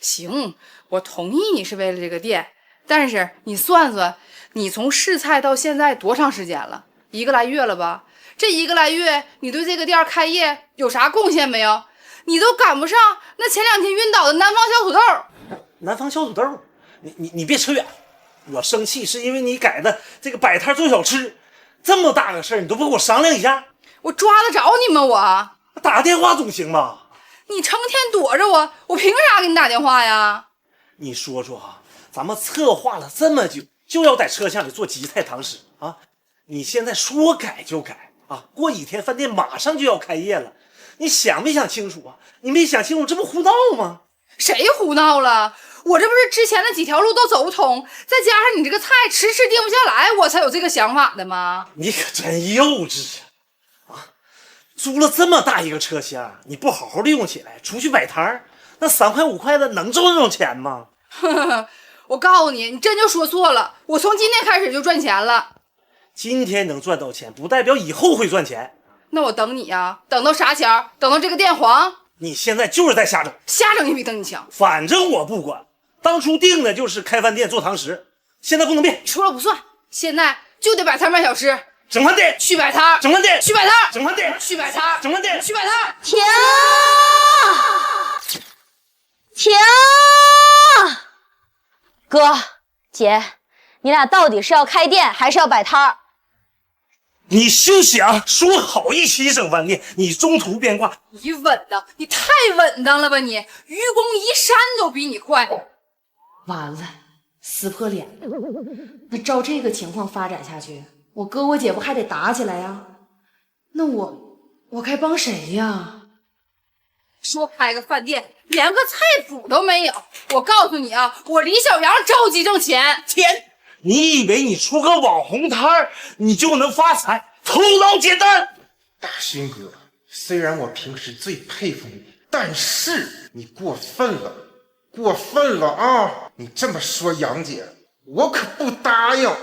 行，我同意你是为了这个店，但是你算算，你从试菜到现在多长时间了？1个来月了吧？这1个来月，你对这个店开业有啥贡献没有？你都赶不上那前2天晕倒的南方小土豆。南方小土豆，你别扯远了。我生气是因为你改的这个摆摊做小吃，这么大个事儿，你都不跟我商量一下？我抓得着你吗？我打个电话总行吧？你成天躲着我，我凭啥给你打电话呀？你说说啊，咱们策划了这么久，就要在车厢里做吉菜堂食啊！你现在说改就改啊！过几天饭店马上就要开业了，你想没想清楚啊？你没想清楚，这不胡闹吗？谁胡闹了？我这不是之前的几条路都走不通，再加上你这个菜迟定不下来，我才有这个想法的吗？你可真幼稚啊！租了这么大一个车厢，你不好好利用起来，出去摆摊那3块5块的能挣这种钱吗？我告诉你，你真就说错了。我从今天开始就赚钱了。今天能赚到钱，不代表以后会赚钱。那我等你呀，等到啥钱？等到这个店黄？你现在就是在瞎整，瞎整也比等你强。反正我不管，当初定的就是开饭店做堂食，现在不能变。说了不算，现在就得摆摊卖小吃。整饭店去摆摊，整饭店去摆摊，整饭店去摆摊，整饭店去摆摊。停！停！哥姐，你俩到底是要开店还是要摆摊儿？你休想说好一起整饭店，你中途变卦。你稳当，你太稳当了吧你！愚公移山都比你快。完了，撕破脸了。那照这个情况发展下去，我哥我姐不还得打起来呀？那我该帮谁呀？说开个饭店，连个菜谱都没有。我告诉你啊，我李小阳着急挣钱。天！你以为你出个网红摊儿，你就能发财？头脑简单。大勋哥，虽然我平时最佩服你，但是你过分了，过分了啊！你这么说杨姐，我可不答应。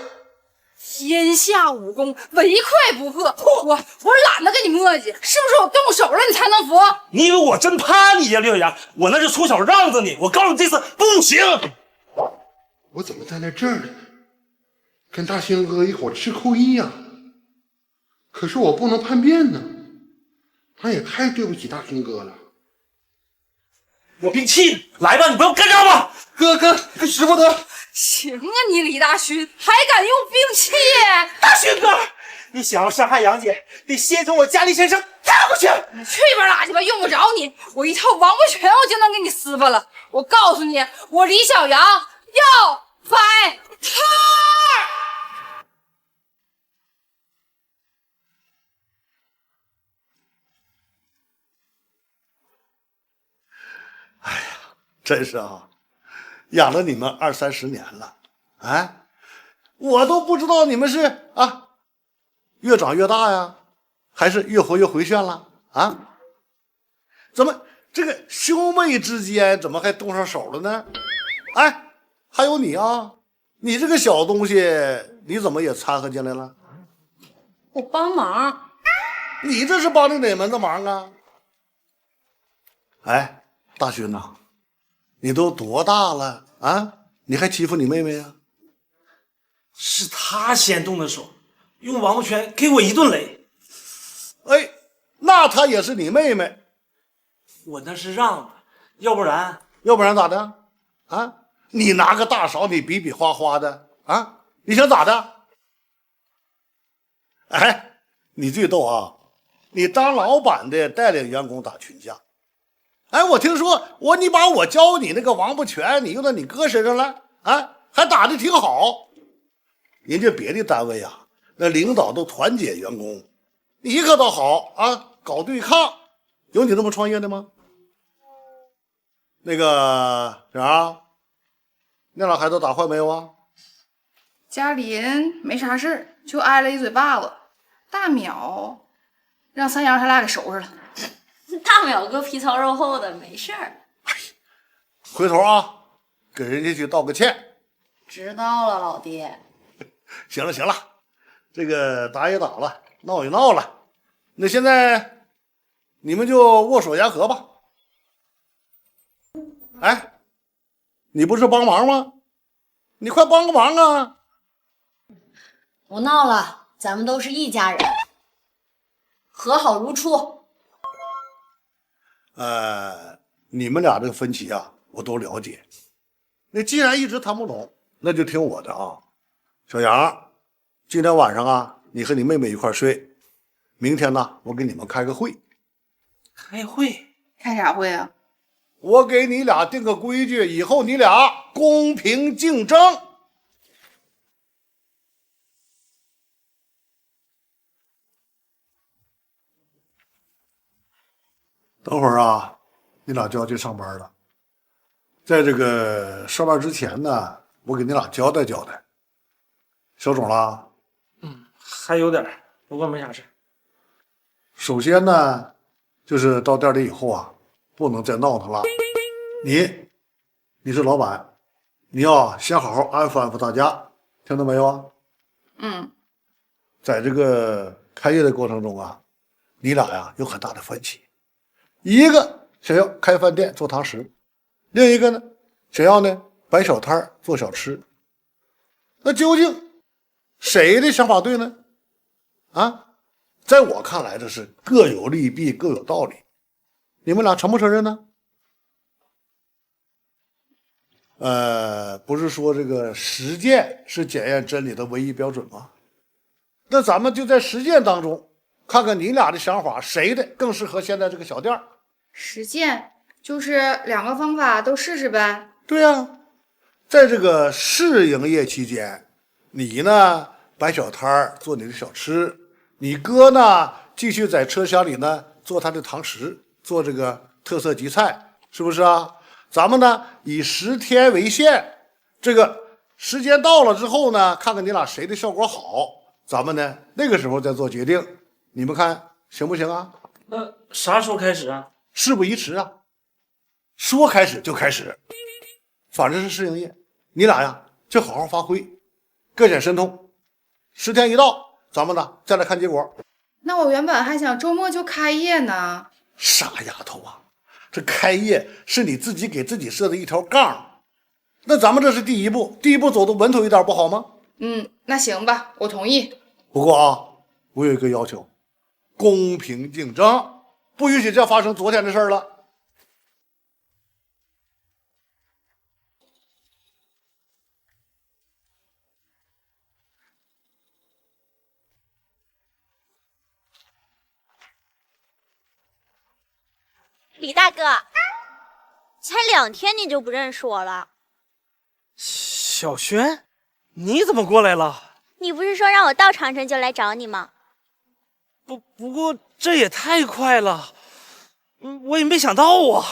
天下武功，唯快不破。我懒得跟你磨叽，是不是我动手了你才能服？你以为我真怕你呀，六阳？我那是从小让着你，我告诉你这次不行。我怎么站在这儿了？跟大兴哥一伙吃扣一呀！可是我不能叛变呢，他也太对不起大兴哥了。我兵气呢，来吧，你不要干仗吧，哥，使不得。行啊，你李大勋还敢用兵器？大勋哥，你想要伤害杨姐，得先从我家里先生干过去。你去一边拉去吧，用不着你，我一套王八拳我就能给你撕巴了。我告诉你，我李小阳要摆摊儿。真是啊，养了你们20-30年了，哎，我都不知道你们是啊越长越大呀，还是越活越回旋了啊？怎么这个兄妹之间怎么还动上手了呢？哎，还有你啊，你这个小东西你怎么也掺和进来了？我帮忙。你这是帮的哪门子忙啊？哎，大勋呐，你都多大了啊？你还欺负你妹妹呀？是他先动的手，用王八拳给我一顿雷。哎，那她也是你妹妹。我那是让的，要不然咋的？啊，你拿个大勺，你比比划划的啊？你想咋的？哎，你最逗啊！你当老板的带领员工打群架。哎，我听说你把我教你那个王八拳，你用到你哥身上了啊，还打得挺好。人家别的单位啊，那领导都团结员工，你可倒好啊，搞对抗。有你这么创业的吗？那个啥，那俩孩子打坏没有啊？嘉林没啥事儿，就挨了一嘴巴子。大淼让三阳他俩给收拾了。大淼哥皮糙肉厚的，没事儿。回头啊，给人家去道个歉。知道了，老爹。行了，这个打也打了，闹也闹了，那现在你们就握手言和吧。哎，你不是帮忙吗？你快帮个忙啊！不闹了，咱们都是一家人，和好如初。你们俩这个分歧啊，我都了解。那既然一直谈不拢，那就听我的啊。小杨，今天晚上啊，你和你妹妹一块睡。明天呢，我给你们开个会。开会？开啥会啊？我给你俩定个规矩，以后你俩公平竞争。等会儿啊，你俩就要去上班了。在这个上班之前呢，我给你俩交代交代。小种了？还有点，不过没啥事。首先呢，就是到店里以后啊，不能再闹腾了。你是老板，你要先好好安抚安抚大家，听到没有啊？在这个开业的过程中啊，你俩呀有很大的分歧。一个想要开饭店做堂食，另一个呢想要呢摆小摊做小吃。那究竟谁的想法对呢？啊，在我看来，这是各有利弊，各有道理。你们俩承不承认呢？不是说这个实践是检验真理的唯一标准吗？那咱们就在实践当中看看你俩的想法，谁的更适合现在这个小店。实践就是两个方法都试试呗。对呀，在这个试营业期间，你呢摆小摊做你的小吃，你哥呢继续在车厢里呢做他的堂食，做这个特色集菜，是不是啊？咱们呢以10天为限，这个时间到了之后呢，看看你俩谁的效果好，咱们呢那个时候再做决定。你们看行不行啊？啥时候开始啊？事不宜迟啊，说开始就开始，反正是试营业，你俩呀就好好发挥，各显神通。10天一到，咱们呢再来看结果。那我原本还想周末就开业呢。傻丫头啊，这开业是你自己给自己设的一条杠，那咱们这是第一步，第一步走的稳妥一点不好吗？那行吧，我同意。不过啊，我有一个要求，公平竞争，不允许再发生昨天的事儿了。李大哥，才2天你就不认识我了？小轩，你怎么过来了？你不是说让我到长春就来找你吗？不过这也太快了，我也没想到啊。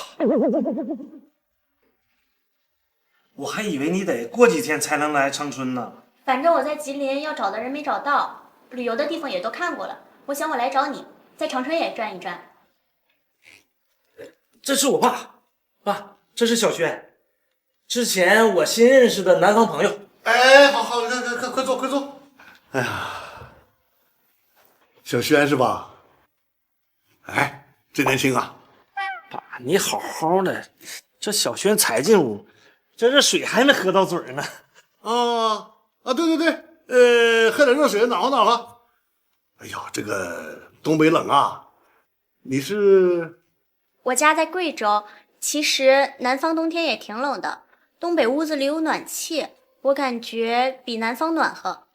我还以为你得过几天才能来长春呢。反正我在吉林要找的人没找到，旅游的地方也都看过了，我想我来找你，在长春也转一转。这是我爸，爸，这是小轩，之前我新认识的南方朋友。哎，好，快坐，快坐。哎呀，小轩是吧？哎，真年轻啊！爸，你好好的，这小轩才进屋，这水还没喝到嘴呢。对，喝点热水暖和暖和。哎呀，这个东北冷啊！你是？我家在贵州，其实南方冬天也挺冷的，东北屋子里有暖气，我感觉比南方暖和。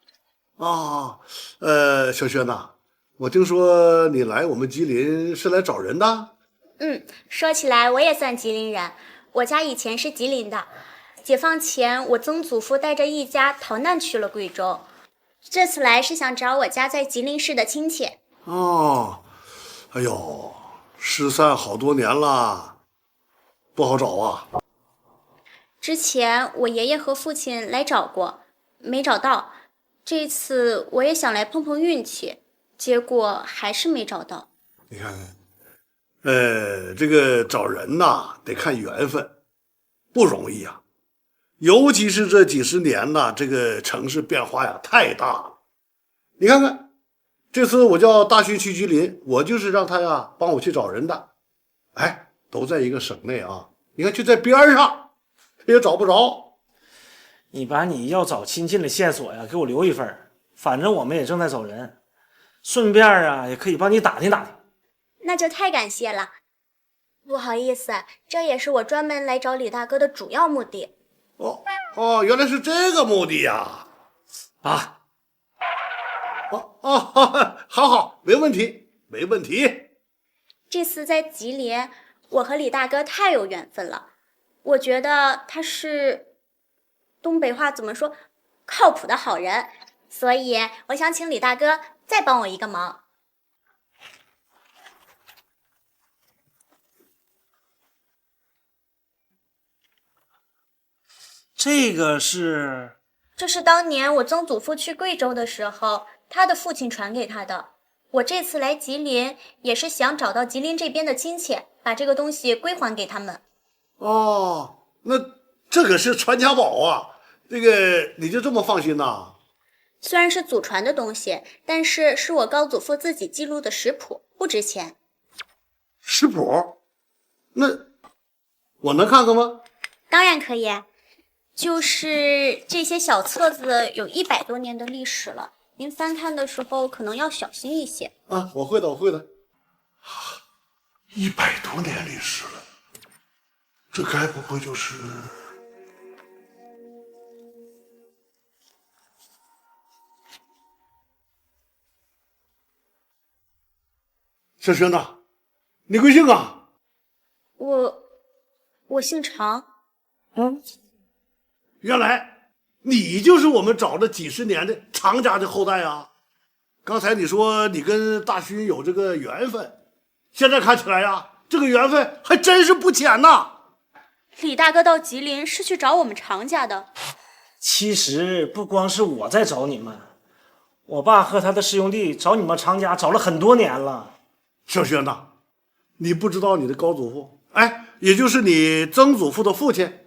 小轩呐，我听说你来我们吉林是来找人的？说起来我也算吉林人，我家以前是吉林的，解放前我曾祖父带着一家逃难去了贵州，这次来是想找我家在吉林市的亲戚。哎呦，失散好多年了，不好找啊。之前我爷爷和父亲来找过，没找到，这次我也想来碰碰运气，结果还是没找到。你看看，这个找人呐，得看缘分，不容易啊。尤其是这几十年呐，这个城市变化呀太大了。你看看，这次我叫大勋去吉林，我就是让他呀帮我去找人的。哎，都在一个省内啊，你看就在边上，也找不着。你把你要找亲戚的线索呀给我留一份，反正我们也正在找人，顺便啊也可以帮你打听打听。那就太感谢了，不好意思，这也是我专门来找李大哥的主要目的。原来是这个目的呀！好，没问题。这次在吉林，我和李大哥太有缘分了，我觉得他是东北话怎么说，靠谱的好人，所以我想请李大哥再帮我一个忙。这是当年我曾祖父去贵州的时候，他的父亲传给他的。我这次来吉林，也是想找到吉林这边的亲戚，把这个东西归还给他们。那这可是传家宝啊！这个你就这么放心呐？虽然是祖传的东西，但是是我高祖父自己记录的食谱，不值钱。食谱？那我能看看吗？当然可以。就是这些小册子有100多年的历史了，您翻看的时候可能要小心一些。我会的。100多年历史了，这该不会就是……小轩呐，你贵姓啊？我姓常。原来你就是我们找了几十年的常家的后代啊！刚才你说你跟大勋有这个缘分，现在看起来呀，这个缘分还真是不浅呐。李大哥到吉林是去找我们常家的。其实不光是我在找你们，我爸和他的师兄弟找你们常家找了很多年了。小轩呐，你不知道你的高祖父，也就是你曾祖父的父亲，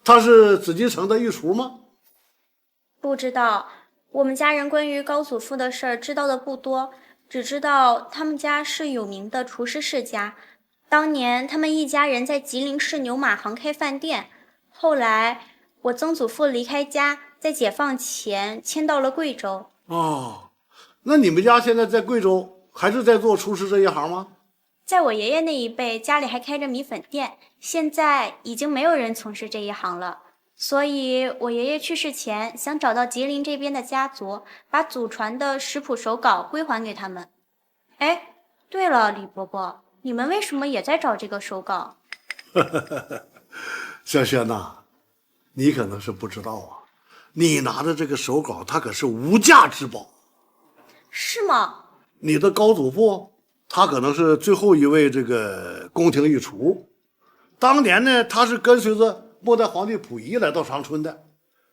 他是紫禁城的御厨吗？不知道，我们家人关于高祖父的事儿知道的不多，只知道他们家是有名的厨师世家。当年他们一家人在吉林市牛马行开饭店，后来我曾祖父离开家，在解放前迁到了贵州。那你们家现在在贵州还是在做厨师这一行吗？在我爷爷那一辈，家里还开着米粉店，现在已经没有人从事这一行了。所以我爷爷去世前想找到吉林这边的家族，把祖传的食谱手稿归还给他们。对了，李伯伯，你们为什么也在找这个手稿？小轩呐，你可能是不知道啊，你拿的这个手稿它可是无价之宝。是吗？你的高祖父他可能是最后一位这个宫廷御厨，当年呢他是跟随着末代皇帝溥仪来到长春的，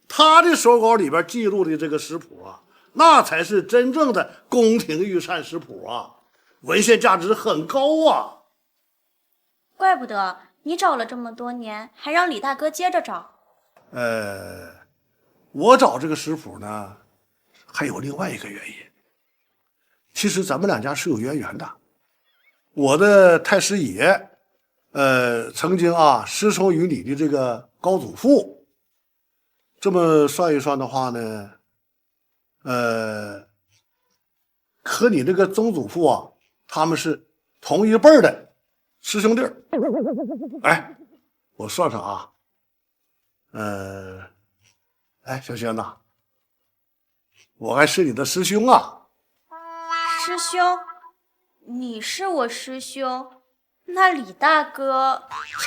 他的手稿里边记录的这个食谱啊，那才是真正的宫廷御膳食谱啊，文献价值很高啊。怪不得你找了这么多年，还让李大哥接着找。我找这个食谱呢，还有另外一个原因。其实咱们两家是有渊源的。我的太师爷，曾经啊师承于你的这个高祖父。这么算一算的话呢，和你这个曾祖父啊，他们是同一辈儿的师兄弟儿。哎，我算算啊，小轩呐，我还是你的师兄啊。师兄，你是我师兄，那李大哥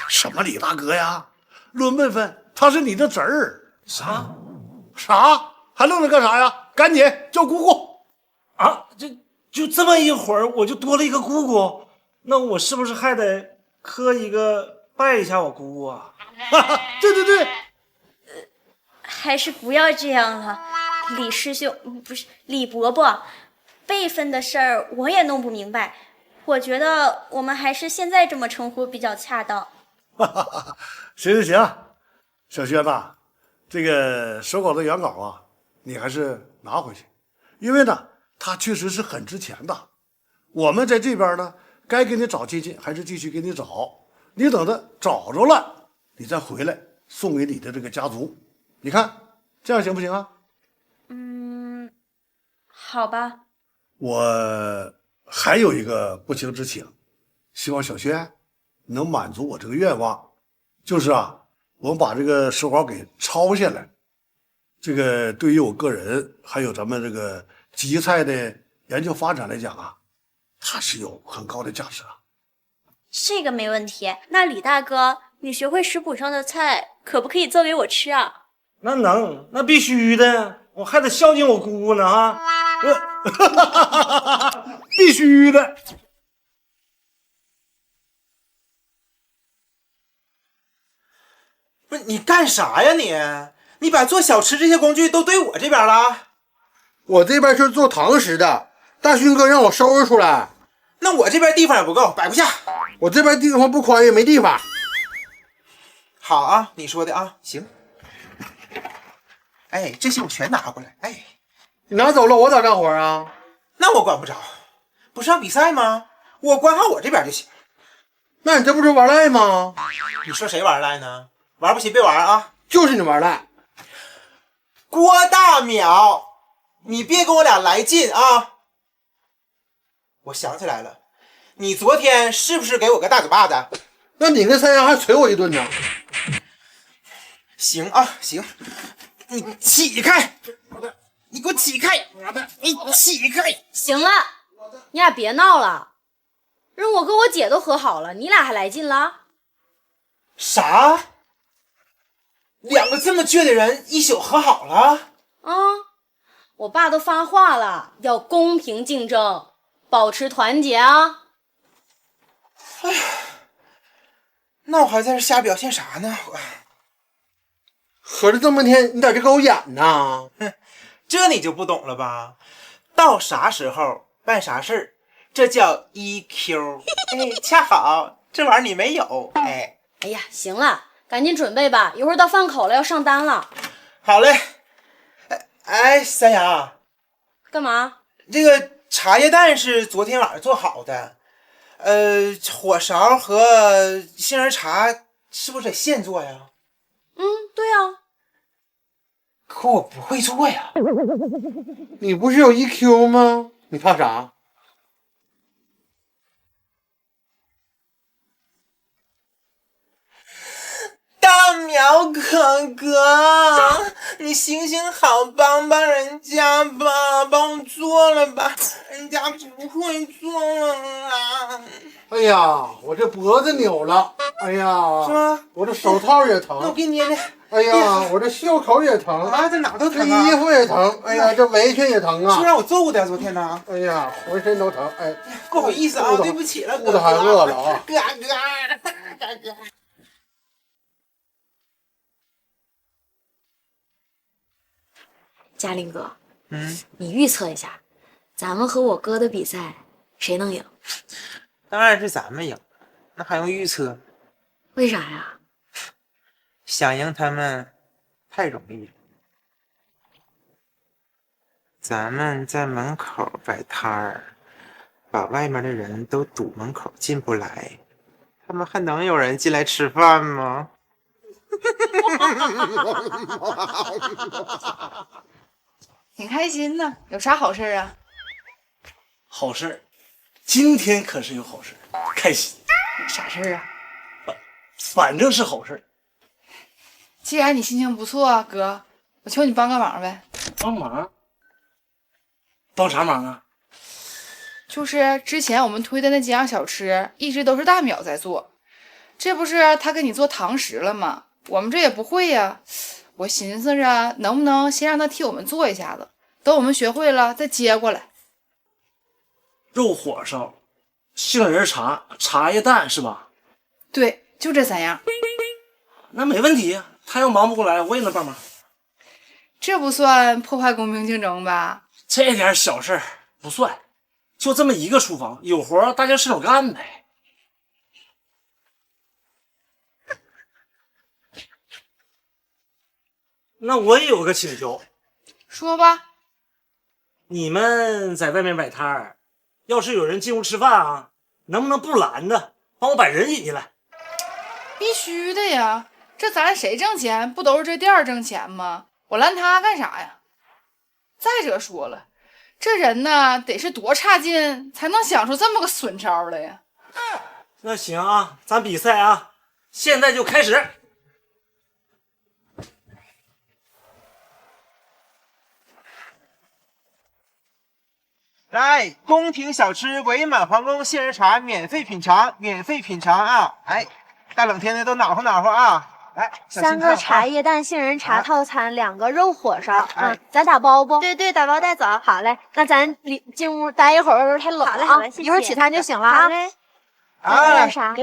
什么李大哥呀？论辈分，他是你的侄儿。啥？还愣着干啥呀？赶紧叫姑姑啊！就这么一会儿，我就多了一个姑姑，那我是不是还得磕一个拜一下我姑姑啊？对，还是不要这样了。李师兄，不是李伯伯，辈分的事儿我也弄不明白，我觉得我们还是现在这么称呼比较恰当。行，小轩呐，这个手稿的原稿啊，你还是拿回去，因为呢，它确实是很值钱的。我们在这边呢，该给你找亲戚还是继续给你找，你等着找着了，你再回来送给你的这个家族。你看这样行不行啊？好吧。我还有一个不情之请，希望小轩能满足我这个愿望，就是啊，我们把这个手稿给抄下来，这个对于我个人还有咱们这个吉菜的研究发展来讲啊，它是有很高的价值啊。这个没问题。那李大哥，你学会食谱上的菜，可不可以做给我吃啊？那能，那必须的，我还得孝敬我姑姑呢啊！必须的。不是你干啥呀你？你把做小吃这些工具都堆我这边了？我这边是做堂食的，大勋哥让我收拾出来。那我这边地方也不够，摆不下。我这边地方不宽，也没地方。好啊，你说的啊，行。哎，这些我全拿过来。哎，你拿走了，我咋干活啊？那我管不着，不是让比赛吗？我管好我这边就行。那你这不是玩赖吗？你说谁玩赖呢？玩不起别玩啊！就是你玩赖。郭大淼，你别跟我俩来劲啊！我想起来了，你昨天是不是给我个大嘴巴子？那你跟三丫还捶我一顿呢。行啊，行，你起开！你给我起开！你起开！行了，你俩别闹了，人我跟我姐都和好了，你俩还来劲了？啥？两个这么倔的人一宿和好了？我爸都发话了，要公平竞争，保持团结啊！哎呀，那我还在这瞎表现啥呢？合着这么天，你在这给我演呢？这你就不懂了吧？到啥时候办啥事儿，这叫 EQ。哎，恰好这玩意儿你没有。哎呀，行了，赶紧准备吧，一会儿到饭口了，要上单了。好嘞。哎，三阳，干嘛？这个茶叶蛋是昨天晚上做好的，火勺和杏仁茶是不是得现做呀？对啊。可我不会做呀。你不是有 EQ 吗？你怕啥？大淼哥哥，你行行好，帮帮人家吧，帮我做了吧，人家不会做了啊。哎呀，我这脖子扭了，哎呀，是吗？我这手套也疼，那我给你捏捏。哎呀，我这袖口也疼啊，这哪都疼啊，这衣服也疼，哎呀，这围裙也疼啊，是不是让我揍的昨天呢？哎呀，浑身都疼，哎，不好意思啊，对不起了，肚子还饿了啊，哥哥。嘉林哥，你预测一下，咱们和我哥的比赛谁能赢？当然是咱们赢，那还用预测？为啥呀？想赢他们太容易了。咱们在门口摆摊儿，把外面的人都堵门口进不来，他们还能有人进来吃饭吗？挺开心呢，有啥好事啊？好事儿，今天可是有好事儿，开心。啥事儿啊？反正是好事儿。既然你心情不错，哥，我求你帮个忙呗。帮忙？帮啥忙啊？就是之前我们推的那几样小吃，一直都是大淼在做，这不是他给你做堂食了吗？我们这也不会呀。我寻思着能不能先让他替我们做一下子，等我们学会了再接过来。肉火烧、杏仁茶、茶叶蛋是吧？对，就这3样。那没问题呀，他要忙不过来，我也能帮忙。这不算破坏公平竞争吧？这点小事儿不算，就这么一个厨房，有活大家伸手干呗。那我也有个请求，说吧。你们在外面摆摊儿，要是有人进屋吃饭啊，能不能不拦着，帮我把人引进来？必须的呀，这咱谁挣钱，不都是这店儿挣钱吗？我拦他干啥呀？再者说了，这人呢得是多差劲才能想出这么个损招来呀？那行啊，咱比赛啊，现在就开始。来，宫廷小吃伪满皇宫杏仁茶免费品尝，免费品尝啊！哎，大冷天的都暖和暖和啊！来，3个茶叶蛋杏仁茶套餐，2个肉火烧，咱打包不？对，打包带走。好嘞，那咱进屋待一会儿，太冷了啊，一会儿取餐就行了。好嘞。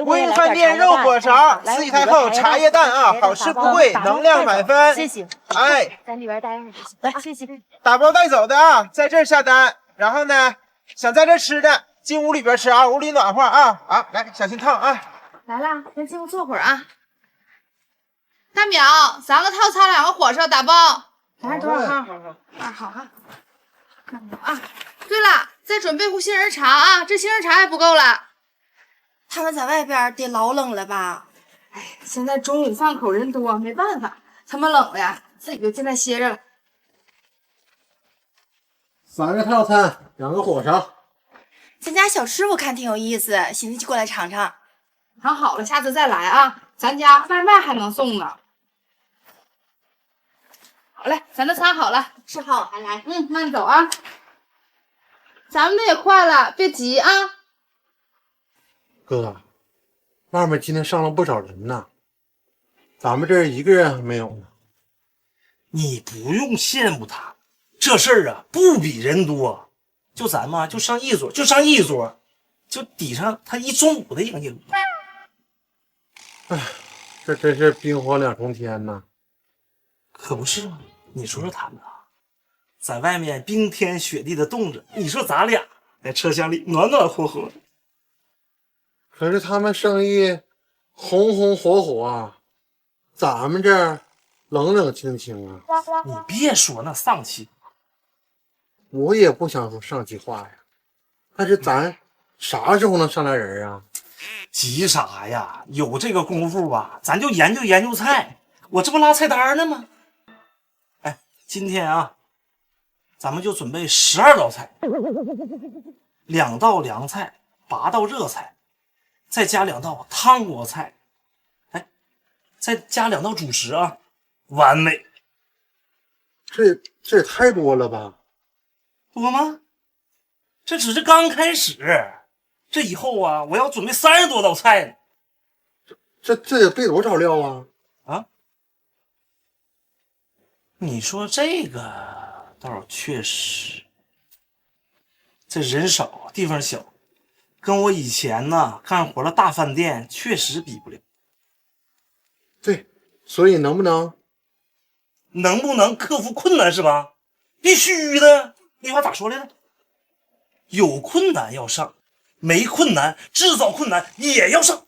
温饭店肉火烧，四季太后茶叶蛋啊，好吃不贵，能量满分。谢谢。哎，咱里边待会儿就行。来，谢谢。打包带走的啊，在这儿下单。然后呢，想在这吃的，进屋里边吃啊，屋里暖和啊。好，来，小心烫啊。来了，先进屋坐会儿啊。大淼，3个套餐，2个火烧打包。来多少号？2号哈。啊，对了，再准备壶杏仁茶啊，这杏仁茶还不够了。他们在外边得老冷了吧？哎，现在中午饭口人多，没办法，他们冷了呀，自己就进来歇着了。3个套餐，2个火烧。咱家小吃我看挺有意思，寻思就过来尝尝。尝好了，下次再来啊，咱家外卖还能送呢。好嘞，咱的餐好了，吃好还来。慢走啊。咱们的也快了，别急啊。哥，外面今天上了不少人呢，咱们这儿一个人还没有呢。你不用羡慕他，这事儿啊不比人多，就咱们就上一桌，就抵上他1中午的营业额。哎，这真是冰火2重天呐！可不是吗？你说说他们啊，在外面冰天雪地的冻着，你说咱俩在车厢里暖暖和和。可是他们生意红红火火啊，咱们这儿冷冷清清啊。你别说那丧气，我也不想说丧气话呀，但是咱啥时候能上来人啊？急啥呀？有这个功夫吧，咱就研究菜。我这不拉菜单呢吗？哎，今天啊，咱们就准备12道菜，2道凉菜，8道热菜，再加2道汤锅菜，哎，再加2道主食啊，完美。这也太多了吧？多吗？这只是刚开始，这以后啊，我要准备30多道菜呢。这得备多少料啊？啊？你说这个倒确实，这人少地方小，跟我以前呢干活的大饭店确实比不了。对，所以能不能克服困难是吧？必须的。那话咋说来着？有困难要上，没困难制造困难也要上。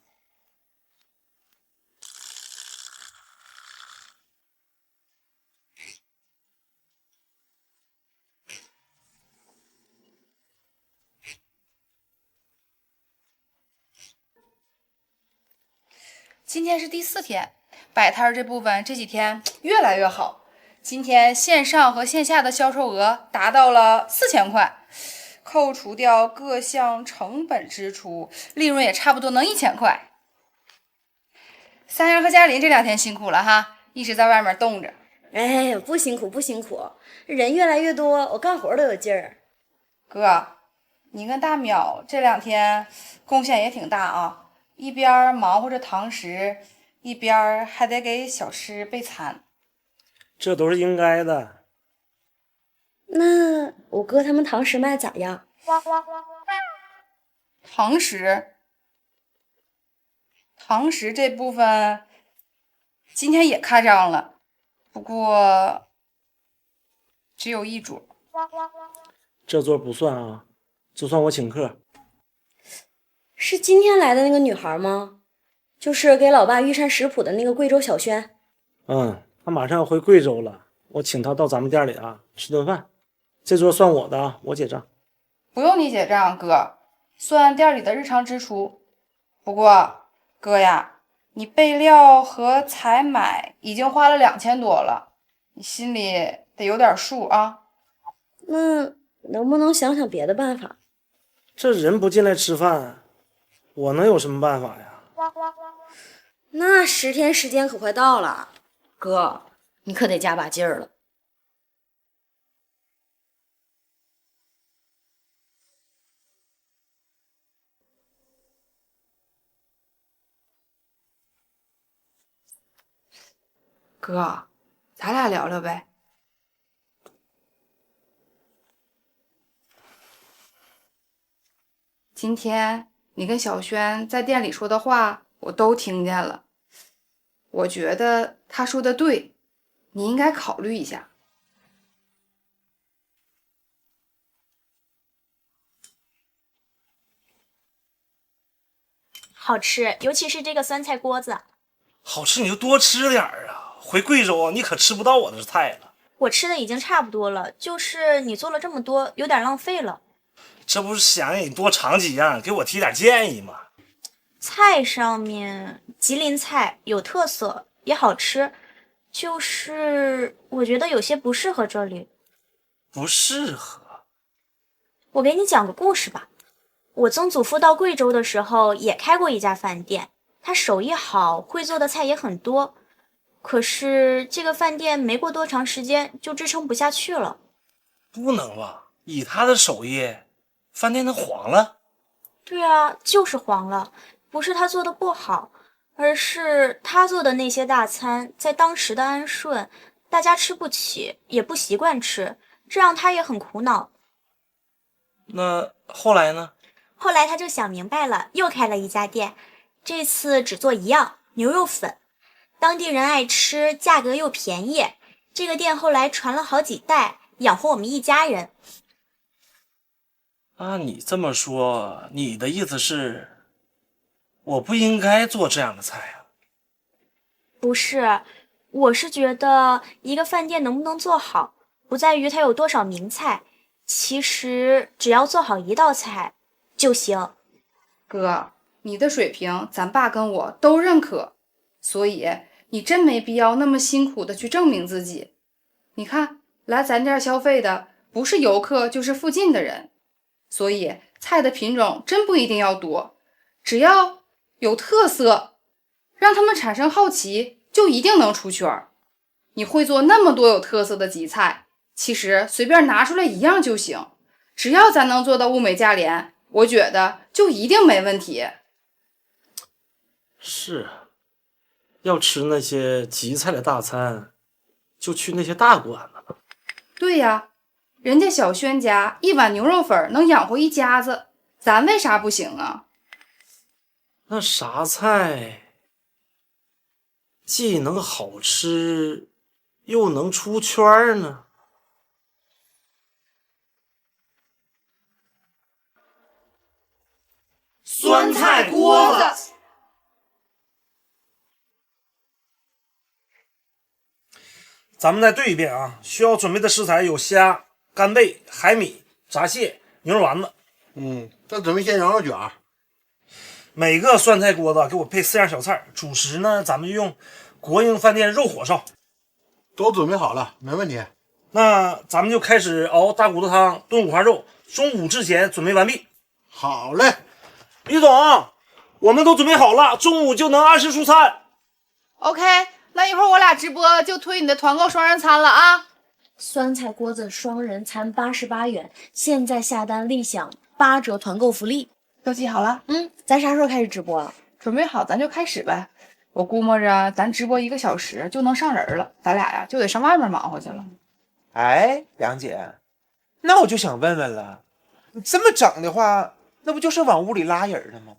今天是第4天，摆摊这部分这几天越来越好。今天线上和线下的销售额达到了4000块，扣除掉各项成本支出，利润也差不多能1000块。三阳和嘉林这2天辛苦了哈，一直在外面冻着。哎，不辛苦不辛苦，人越来越多，我干活都有劲儿。哥，你跟大淼这2天贡献也挺大啊，一边忙活着堂食，一边还得给小诗备餐。这都是应该的。那我哥他们堂食卖咋样？堂食这部分今天也开张了，不过只有1桌。这桌不算啊，就算我请客。是今天来的那个女孩吗？就是给老爸御膳食谱的那个贵州小轩。他马上要回贵州了，我请他到咱们店里啊吃顿饭。这桌算我的啊，我结账。不用你结账，哥，算店里的日常支出。不过哥呀，你备料和采买已经花了2000多了，你心里得有点数啊。那能不能想想别的办法？这人不进来吃饭，我能有什么办法呀？那10天时间可快到了，哥，你可得加把劲儿了。哥，咱俩聊聊呗。今天你跟小轩在店里说的话，我都听见了。我觉得他说的对，你应该考虑一下。好吃，尤其是这个酸菜锅子。好吃你就多吃点啊！回贵州你可吃不到我的菜了。我吃的已经差不多了，就是你做了这么多，有点浪费了。这不是想让你多尝几样，给我提点建议吗？菜上面吉林菜有特色，也好吃，就是我觉得有些不适合这里。不适合？我给你讲个故事吧。我曾祖父到贵州的时候也开过一家饭店，他手艺好，会做的菜也很多。可是这个饭店没过多长时间就支撑不下去了。不能吧？以他的手艺，饭店能黄了？对啊，就是黄了。不是他做的不好，而是他做的那些大餐在当时的安顺，大家吃不起，也不习惯吃，这让他也很苦恼。那后来呢？后来他就想明白了，又开了一家店，这次只做一样，牛肉粉。当地人爱吃，价格又便宜。这个店后来传了好几代，养活我们一家人。按你这么说，你的意思是我不应该做这样的菜啊？不是，我是觉得一个饭店能不能做好，不在于它有多少名菜，其实只要做好1道菜就行。哥，你的水平咱爸跟我都认可，所以你真没必要那么辛苦的去证明自己。你看，来咱这儿消费的不是游客就是附近的人，所以菜的品种真不一定要多，只要有特色，让他们产生好奇，就一定能出圈。你会做那么多有特色的吉菜，其实随便拿出来1样就行，只要咱能做到物美价廉，我觉得就一定没问题。是，要吃那些吉菜的大餐，就去那些大馆子了。对呀，人家小轩家1碗牛肉粉能养活一家子，咱为啥不行啊？那啥菜既能好吃，又能出圈呢？酸菜锅子。咱们再对一遍啊！需要准备的食材有虾、干贝、海米、炸蟹、牛肉丸子。再准备些羊肉卷。每个酸菜锅子给我配4样小菜，主食呢咱们就用国营饭店肉火烧。都准备好了，没问题。那咱们就开始熬大骨头汤、炖五花肉，中午之前准备完毕。好嘞，李总，我们都准备好了，中午就能按时出餐。OK， 那一会儿我俩直播就推你的团购双人餐了啊！酸菜锅子双人餐88元，现在下单立享8折团购福利。都记好了？咱啥时候开始直播啊？准备好咱就开始呗。我估摸着咱直播1个小时就能上人了，咱俩呀就得上外面忙活去了。哎，梁姐，那我就想问问了，你这么整的话，那不就是往屋里拉人了吗？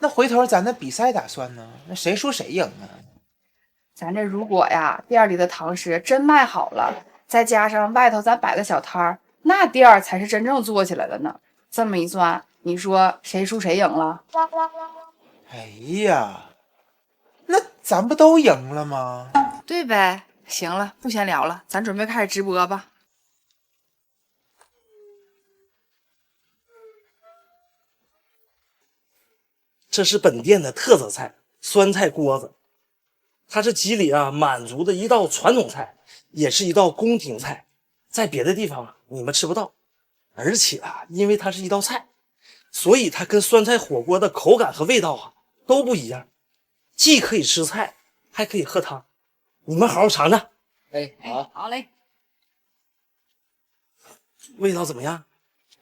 那回头咱那比赛咋算呢？那谁输谁赢啊？咱这如果呀店里的堂食真卖好了，再加上外头咱摆的小摊儿，那店儿才是真正做起来的呢。这么一算，你说谁输谁赢了？哎呀，那咱不都赢了吗？对呗。行了，不闲聊了，咱准备开始直播吧。这是本店的特色菜酸菜锅子，它是吉里满族的一道传统菜，也是一道宫廷菜，在别的地方你们吃不到。而且因为它是一道菜，所以它跟酸菜火锅的口感和味道都不一样，既可以吃菜，还可以喝汤。你们好好尝尝。哎，好，好嘞。味道怎么样？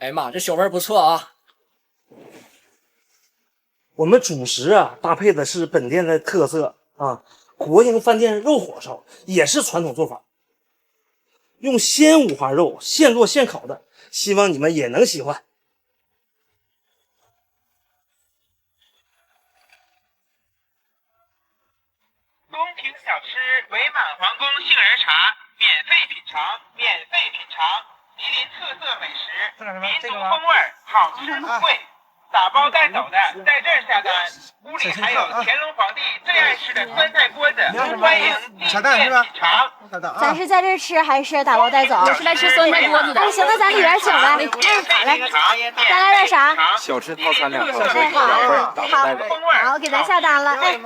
哎呀妈，这小味不错啊。我们主食搭配的是本店的特色国营饭店肉火烧，也是传统做法，用鲜五花肉现做现烤的，希望你们也能喜欢。宫廷小吃伪满皇宫杏仁茶，免费品尝，免费品尝吉林特色美食，民族风味，好吃不贵。打包带走的，在这儿下单。屋里还有乾隆皇帝最爱吃的酸菜锅子，欢迎进店品尝。咱是在这儿吃还是打包带走？我是来吃酸菜锅子的。哎，行，那咱里边请呗。好嘞，咱来点啥？小吃套餐2个。哎，好，给咱下单了。哎，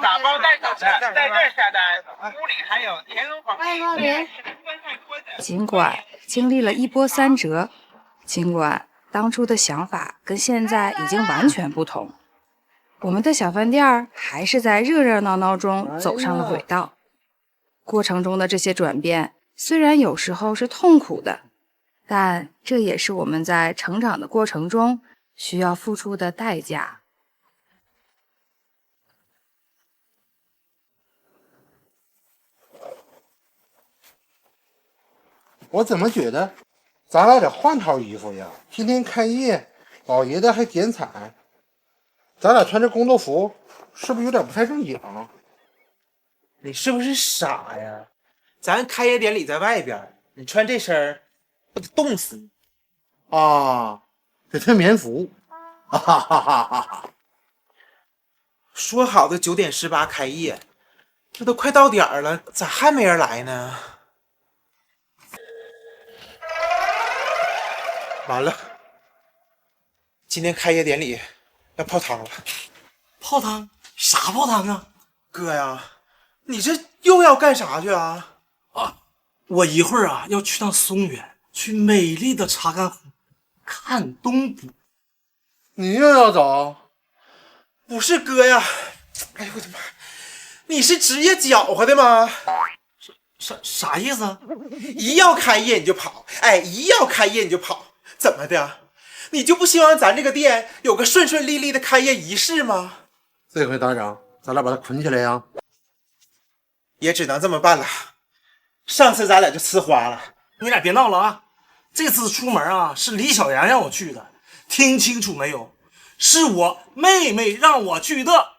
打包带走的，在这儿下单。屋里还有乾隆皇帝最爱吃的酸菜锅子。尽管经历了一波三折，尽管当初的想法跟现在已经完全不同，我们的小饭店还是在热热闹闹中走上了轨道。过程中的这些转变，虽然有时候是痛苦的，但这也是我们在成长的过程中需要付出的代价。我怎么觉得咱俩得换套衣服呀？今天开业，老爷子还剪彩，咱俩穿着工作服，是不是有点不太正经啊？你是不是傻呀？咱开业典礼在外边，你穿这身儿不得冻死你啊？得穿棉服，哈哈哈哈哈！说好的9点18开业，这都快到点儿了，咋还没人来呢？完了，今天开业典礼要泡汤了。泡汤？啥泡汤啊？哥呀，你这又要干啥去啊？我一会儿要去趟松原，去美丽的查干湖看东捕。你又要走？不是哥呀，哎呦我的妈！你是职业搅和的吗？啥意思？一要开业你就跑，哎，一要开业你就跑，怎么的？你就不希望咱这个店有个顺顺利利的开业仪式吗？这回咋整？咱俩把它捆起来呀？也只能这么办了。上次咱俩就呲花了。你俩别闹了啊！这次出门是李小阳让我去的，听清楚没有？是我妹妹让我去的。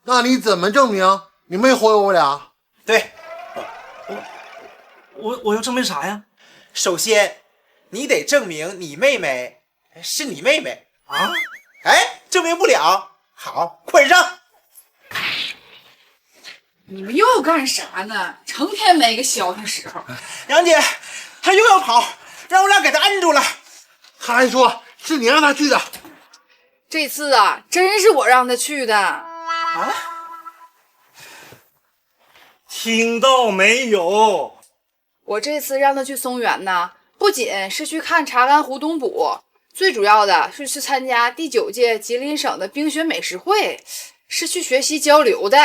那你怎么证明你没忽悠我俩？对，我要证明啥呀？首先，你得证明你妹妹是你妹妹啊！哎，证明不了。好，捆上。你们又干啥呢？成天没个消停时候。杨姐，他又要跑，让我俩给他摁住了。他还说是你让他去的。这次啊，真是我让他去的。啊？听到没有？我这次让他去松原呢，不仅是去看查干湖东捕，最主要的是去参加第9届吉林省的冰雪美食会，是去学习交流的。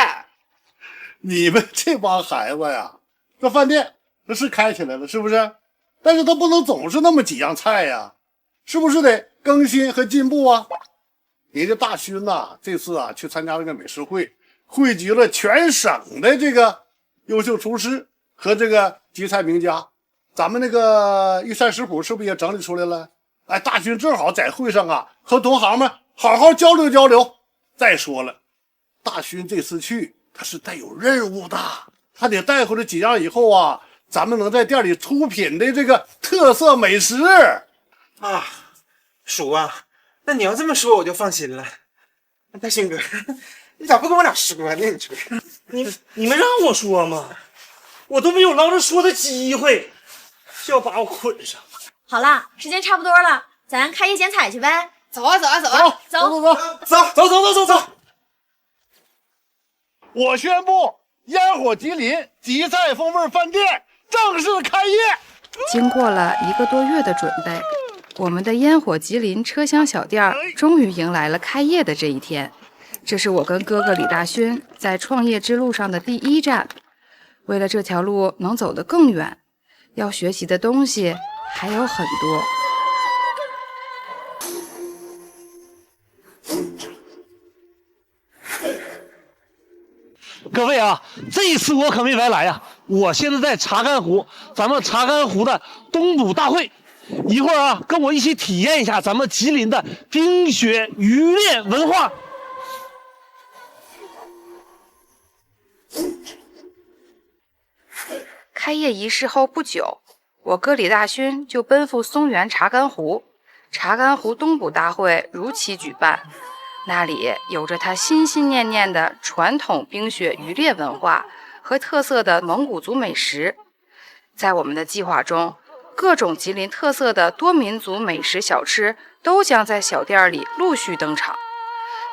你们这帮孩子呀，这饭店那是开起来了，是不是？但是它不能总是那么几样菜呀，是不是得更新和进步啊？人家大勋呐，这次啊去参加这个美食会，汇集了全省的这个优秀厨师和这个集菜名家，咱们那个御膳食谱是不是也整理出来了？哎，大勋正好在会上啊和同行们好好交流交流。再说了，大勋这次去他是带有任务的，他得带回来几样以后啊，咱们能在店里出品的这个特色美食啊。叔啊，那你要这么说我就放心了。大勋哥，你咋不跟我俩说呢？你们让我说吗？我都没有捞着说的机会，就要把我捆上。好了，时间差不多了，咱开业剪彩去呗。走啊走啊走啊走！我宣布，烟火吉林吉菜风味饭店正式开业。经过了1个多月的准备，我们的烟火吉林车厢小店终于迎来了开业的这一天。这是我跟哥哥李大勋在创业之路上的第1站。为了这条路能走得更远，要学习的东西还有很多。各位啊，这一次我可没白来呀！我现在在查干湖，咱们查干湖的东捕大会，一会儿啊，跟我一起体验一下咱们吉林的冰雪渔猎文化。开业仪式后不久，我哥李大勋就奔赴松原查干湖。查干湖东捕大会如期举办，那里有着他心心念念的传统冰雪渔猎文化和特色的蒙古族美食。在我们的计划中，各种吉林特色的多民族美食小吃都将在小店里陆续登场。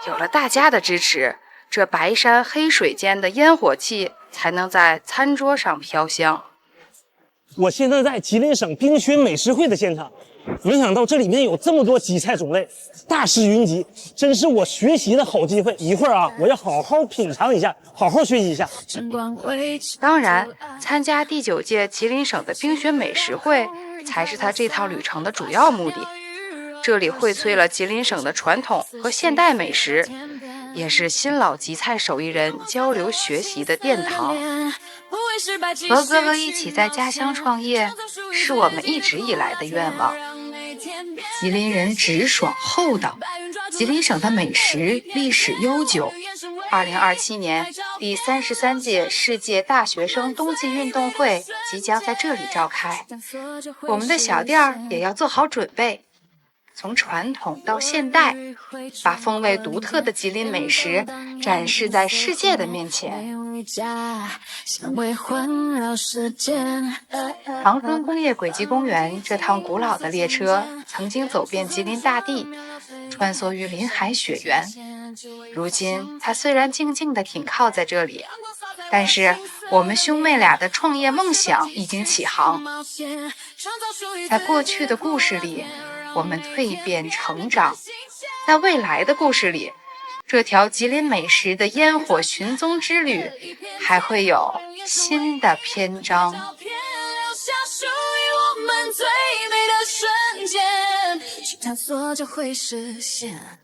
有了大家的支持，这白山黑水间的烟火气才能在餐桌上飘香。我现在在吉林省冰雪美食会的现场，没想到这里面有这么多吉菜种类，大师云集，真是我学习的好机会。一会儿啊，我要好好品尝一下，好好学习一下。当然，参加第9届吉林省的冰雪美食会才是他这趟旅程的主要目的。这里荟萃了吉林省的传统和现代美食，也是新老吉菜手艺人交流学习的殿堂。和哥哥一起在家乡创业，是我们一直以来的愿望。吉林人直爽厚道，吉林省的美食历史悠久。2027年第33届世界大学生冬季运动会即将在这里召开，我们的小店也要做好准备。从传统到现代，把风味独特的吉林美食展示在世界的面前。长春工业轨迹公园这趟古老的列车，曾经走遍吉林大地，穿梭于林海雪原。如今，它虽然静静地停靠在这里，但是我们兄妹俩的创业梦想已经起航。在过去的故事里，我们蜕变成长，在未来的故事里，这条吉林美食的烟火寻踪之旅还会有新的篇章。去探索就会实现。